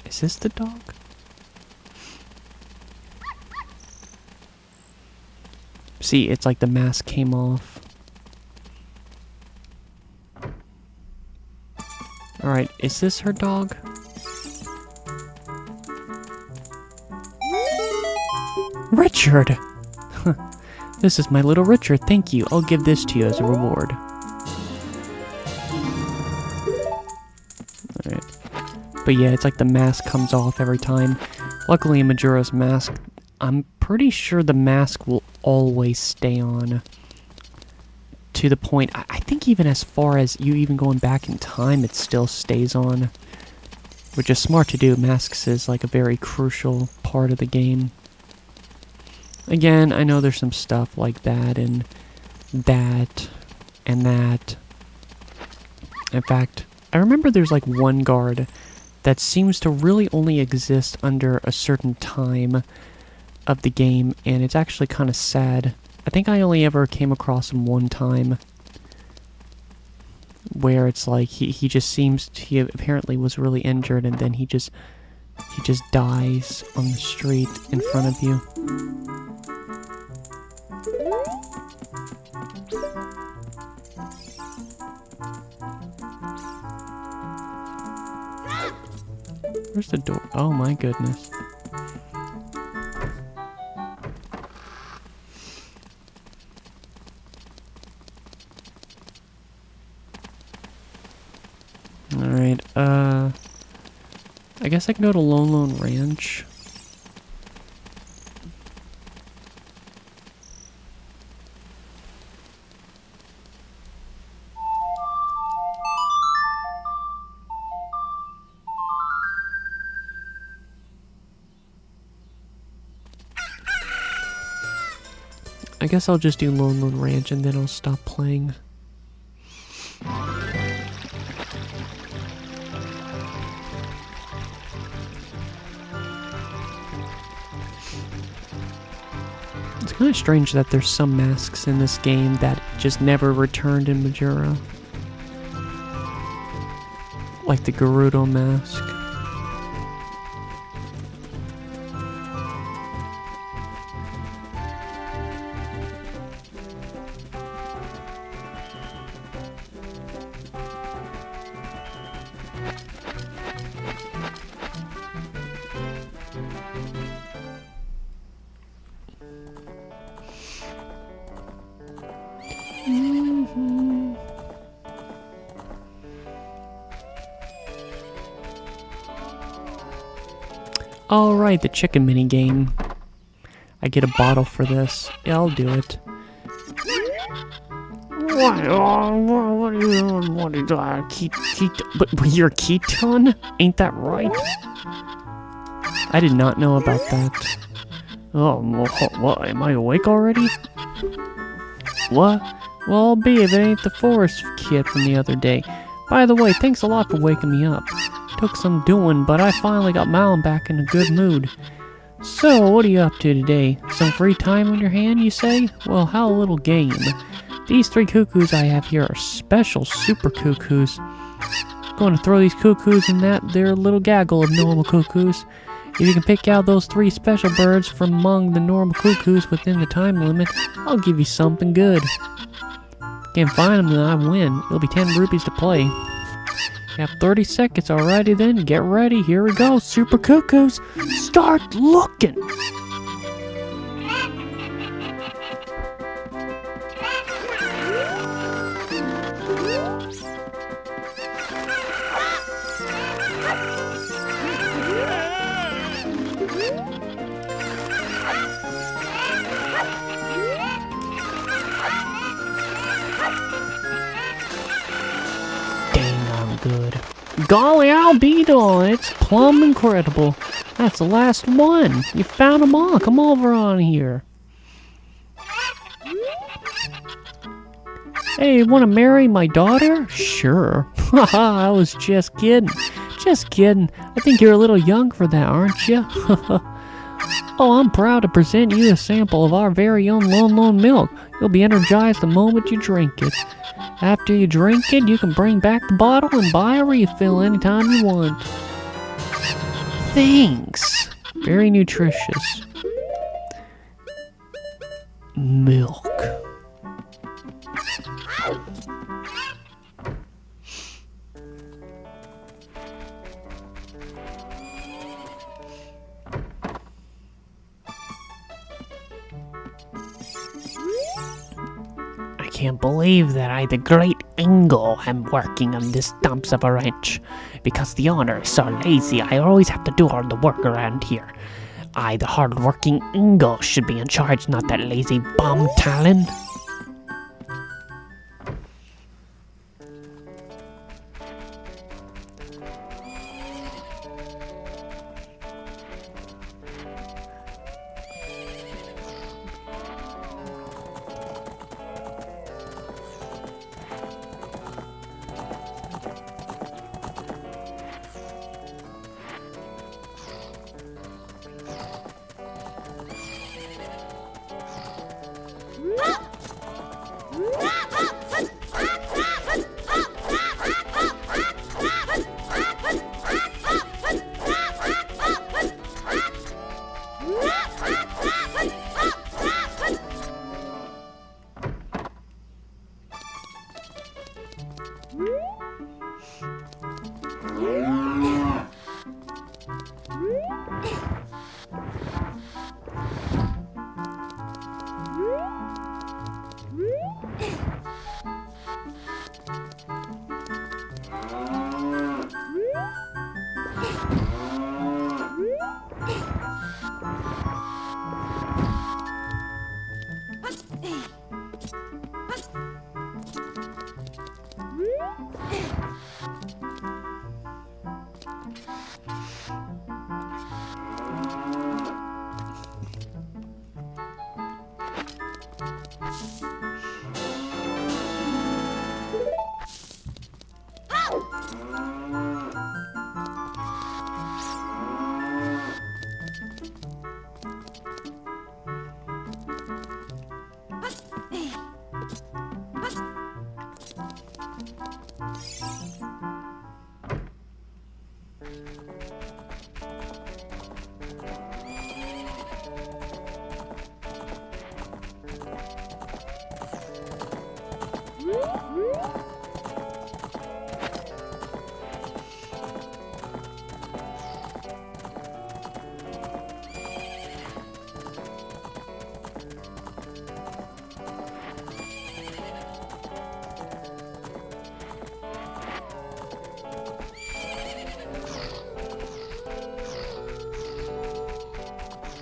Is this the dog? See, it's like the mask came off. Alright, is this her dog? Richard! This is my little Richard, thank you. I'll give this to you as a reward. Alright. But yeah, it's like the mask comes off every time. Luckily in Majora's Mask, I'm pretty sure the mask will always stay on. To the point, I think even as far as you even going back in time, it still stays on. Which is smart to do. Masks is like a very crucial part of the game. Again, I know there's some stuff like that and that and that. In fact, I remember there's like one guard that seems to really only exist under a certain time of the game, and it's actually kind of sad. I think I only ever came across him one time, where it's like he just seems he apparently was really injured, and then he just dies on the street in front of you. Where's the door? Oh my goodness. Alright, I guess I can go to Lone Ranch. I guess I'll just do Lone Ranch and then I'll stop playing. It's kind of strange that there's some masks in this game that just never returned in Majora. Like the Gerudo mask. Alright, the chicken mini game. I get a bottle for this. Yeah, I'll do it. What are you? What is but you're Keton? Ain't that right? I did not know about that. Oh, what? Am I awake already? What? Well, I'll be if it ain't the forest kid from the other day. By the way, thanks a lot for waking me up. Took some doing, but I finally got Malin back in a good mood. So, what are you up to today? Some free time on your hand, you say? Well, how a little game. These 3 cuckoos I have here are special super cuckoos. Going to throw these cuckoos in that there little gaggle of normal cuckoos. If you can pick out those 3 special birds from among the normal cuckoos within the time limit, I'll give you something good. Can't find them, then I win. It'll be 10 rupees to play. You have 30 seconds, alrighty then. Get ready, here we go. Super cuckoos, start looking! Good. Golly, albedo, it's plumb incredible. That's the last one. You found them all. Come over on here. Hey, want to marry my daughter? Sure. Haha, I was just kidding. Just kidding. I think you're a little young for that, aren't you? Oh, I'm proud to present you a sample of our very own Lone milk. You'll be energized the moment you drink it. After you drink it, you can bring back the bottle and buy a refill anytime you want. Thanks. Very nutritious. Milk. I can't believe that I, the great Ingo, am working on this dumps of a wrench. Because the owner is so lazy, I always have to do all the work around here. I, the hard-working Ingo, should be in charge, not that lazy bum Talon.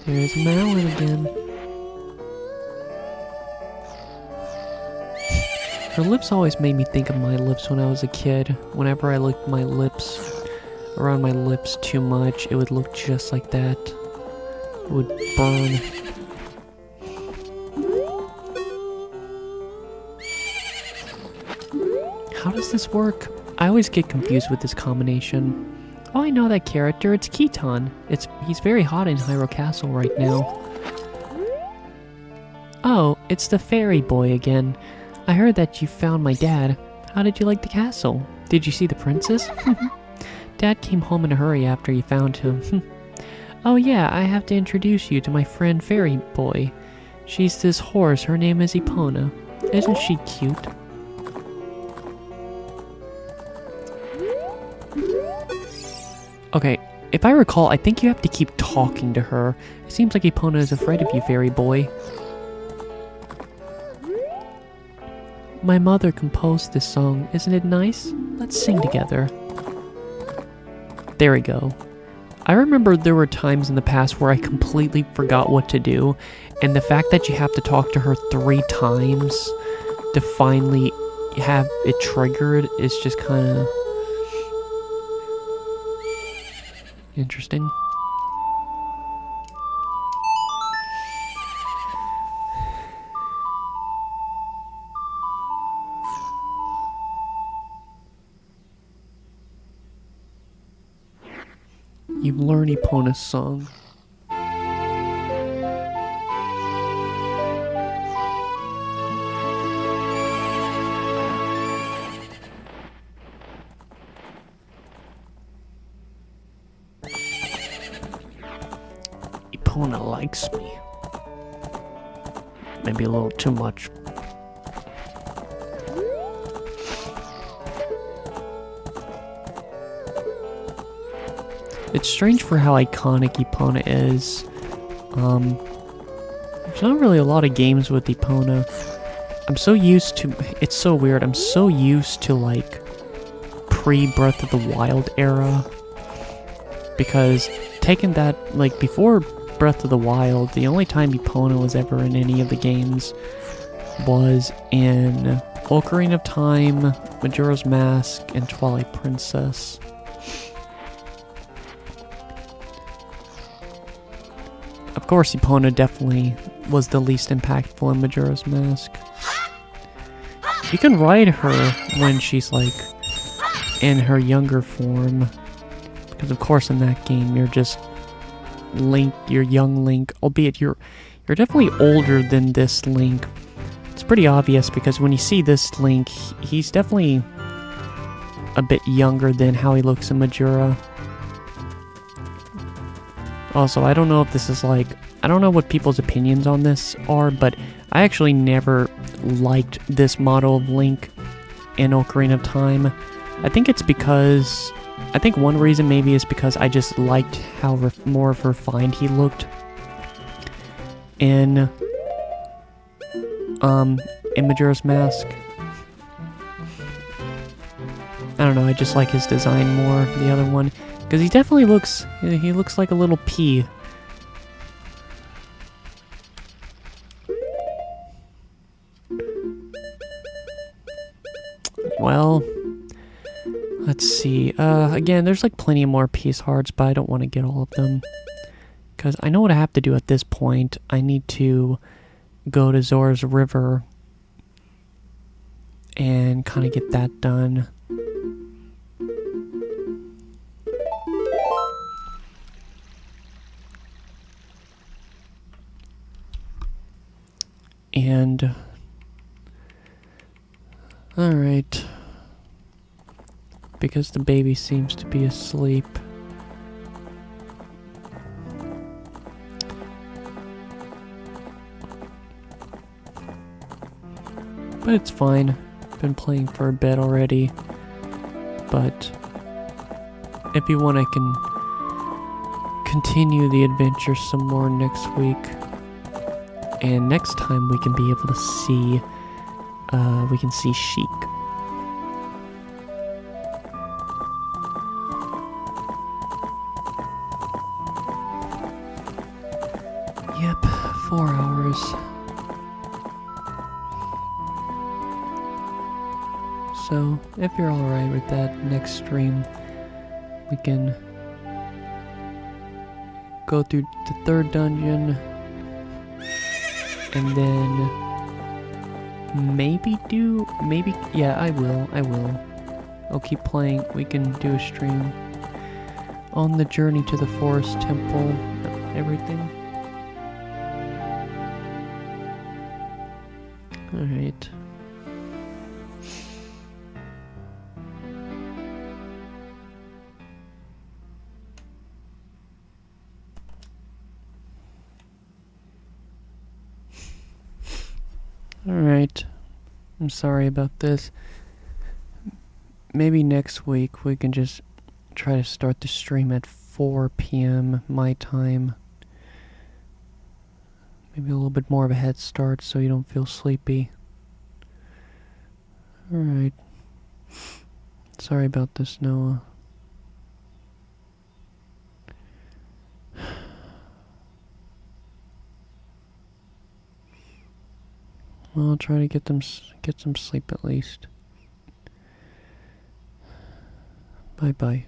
There's Malin again. Her lips always made me think of my lips when I was a kid. Whenever I licked my lips, around my lips too much, it would look just like that. would burn. How does this work? I always get confused with this combination. Oh, I know that character. It's Keaton. He's very hot in Hyrule Castle right now. Oh, it's the fairy boy again. I heard that you found my dad. How did you like the castle? Did you see the princess? Dad came home in a hurry after you found him. Oh yeah, I have to introduce you to my friend Fairy Boy. She's this horse, her name is Epona. Isn't she cute? Okay, if I recall, I think you have to keep talking to her. It seems like Epona is afraid of you, Fairy Boy. My mother composed this song. Isn't it nice? Let's sing together. There we go. I remember there were times in the past where I completely forgot what to do, and the fact that you have to talk to her 3 times to finally have it triggered is just kind of interesting. You learn Epona's song. Epona likes me. Maybe a little too much. It's strange for how iconic Epona is. There's not really a lot of games with Epona. I'm so used to... It's so weird. I'm so used to, like, pre-Breath of the Wild era. Because taking that... Like, before Breath of the Wild, the only time Epona was ever in any of the games was in Ocarina of Time, Majora's Mask, and Twilight Princess. Of course, Epona definitely was the least impactful in Majora's Mask. You can ride her when she's, like, in her younger form. Because, of course, in that game, you're just Link, you're young Link. Albeit, you're definitely older than this Link. It's pretty obvious, because when you see this Link, he's definitely a bit younger than how he looks in Majora. Also, I don't know if this is like... I don't know what people's opinions on this are, but I actually never liked this model of Link in Ocarina of Time. I think it's because... I think one reason maybe is because I just liked how more refined he looked in Majora's Mask. I don't know, I just like his design more, the other one. Because he definitely looks... He looks like a little pea. Well... Let's see. Again, there's like plenty more piece hearts, but I don't want to get all of them. Because I know what I have to do at this point. I need to go to Zora's River and kind of get that done. And... Alright. Because the baby seems to be asleep. But it's fine. Been playing for a bit already. But if you want, I can continue the adventure some more next week. And next time we can be able to see we can see Sheik. Yep, 4 hours. So, if you're alright with that, next stream we can go through the third dungeon. And then yeah, I will. I'll keep playing. We can do a stream on the journey to the forest temple, everything. Alright. Alright. I'm sorry about this. Maybe next week we can just try to start the stream at 4 p.m. my time. Maybe a little bit more of a head start so you don't feel sleepy. Alright. Sorry about this, Noah. Well, I'll try to get some sleep at least. Bye-bye.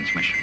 transmission.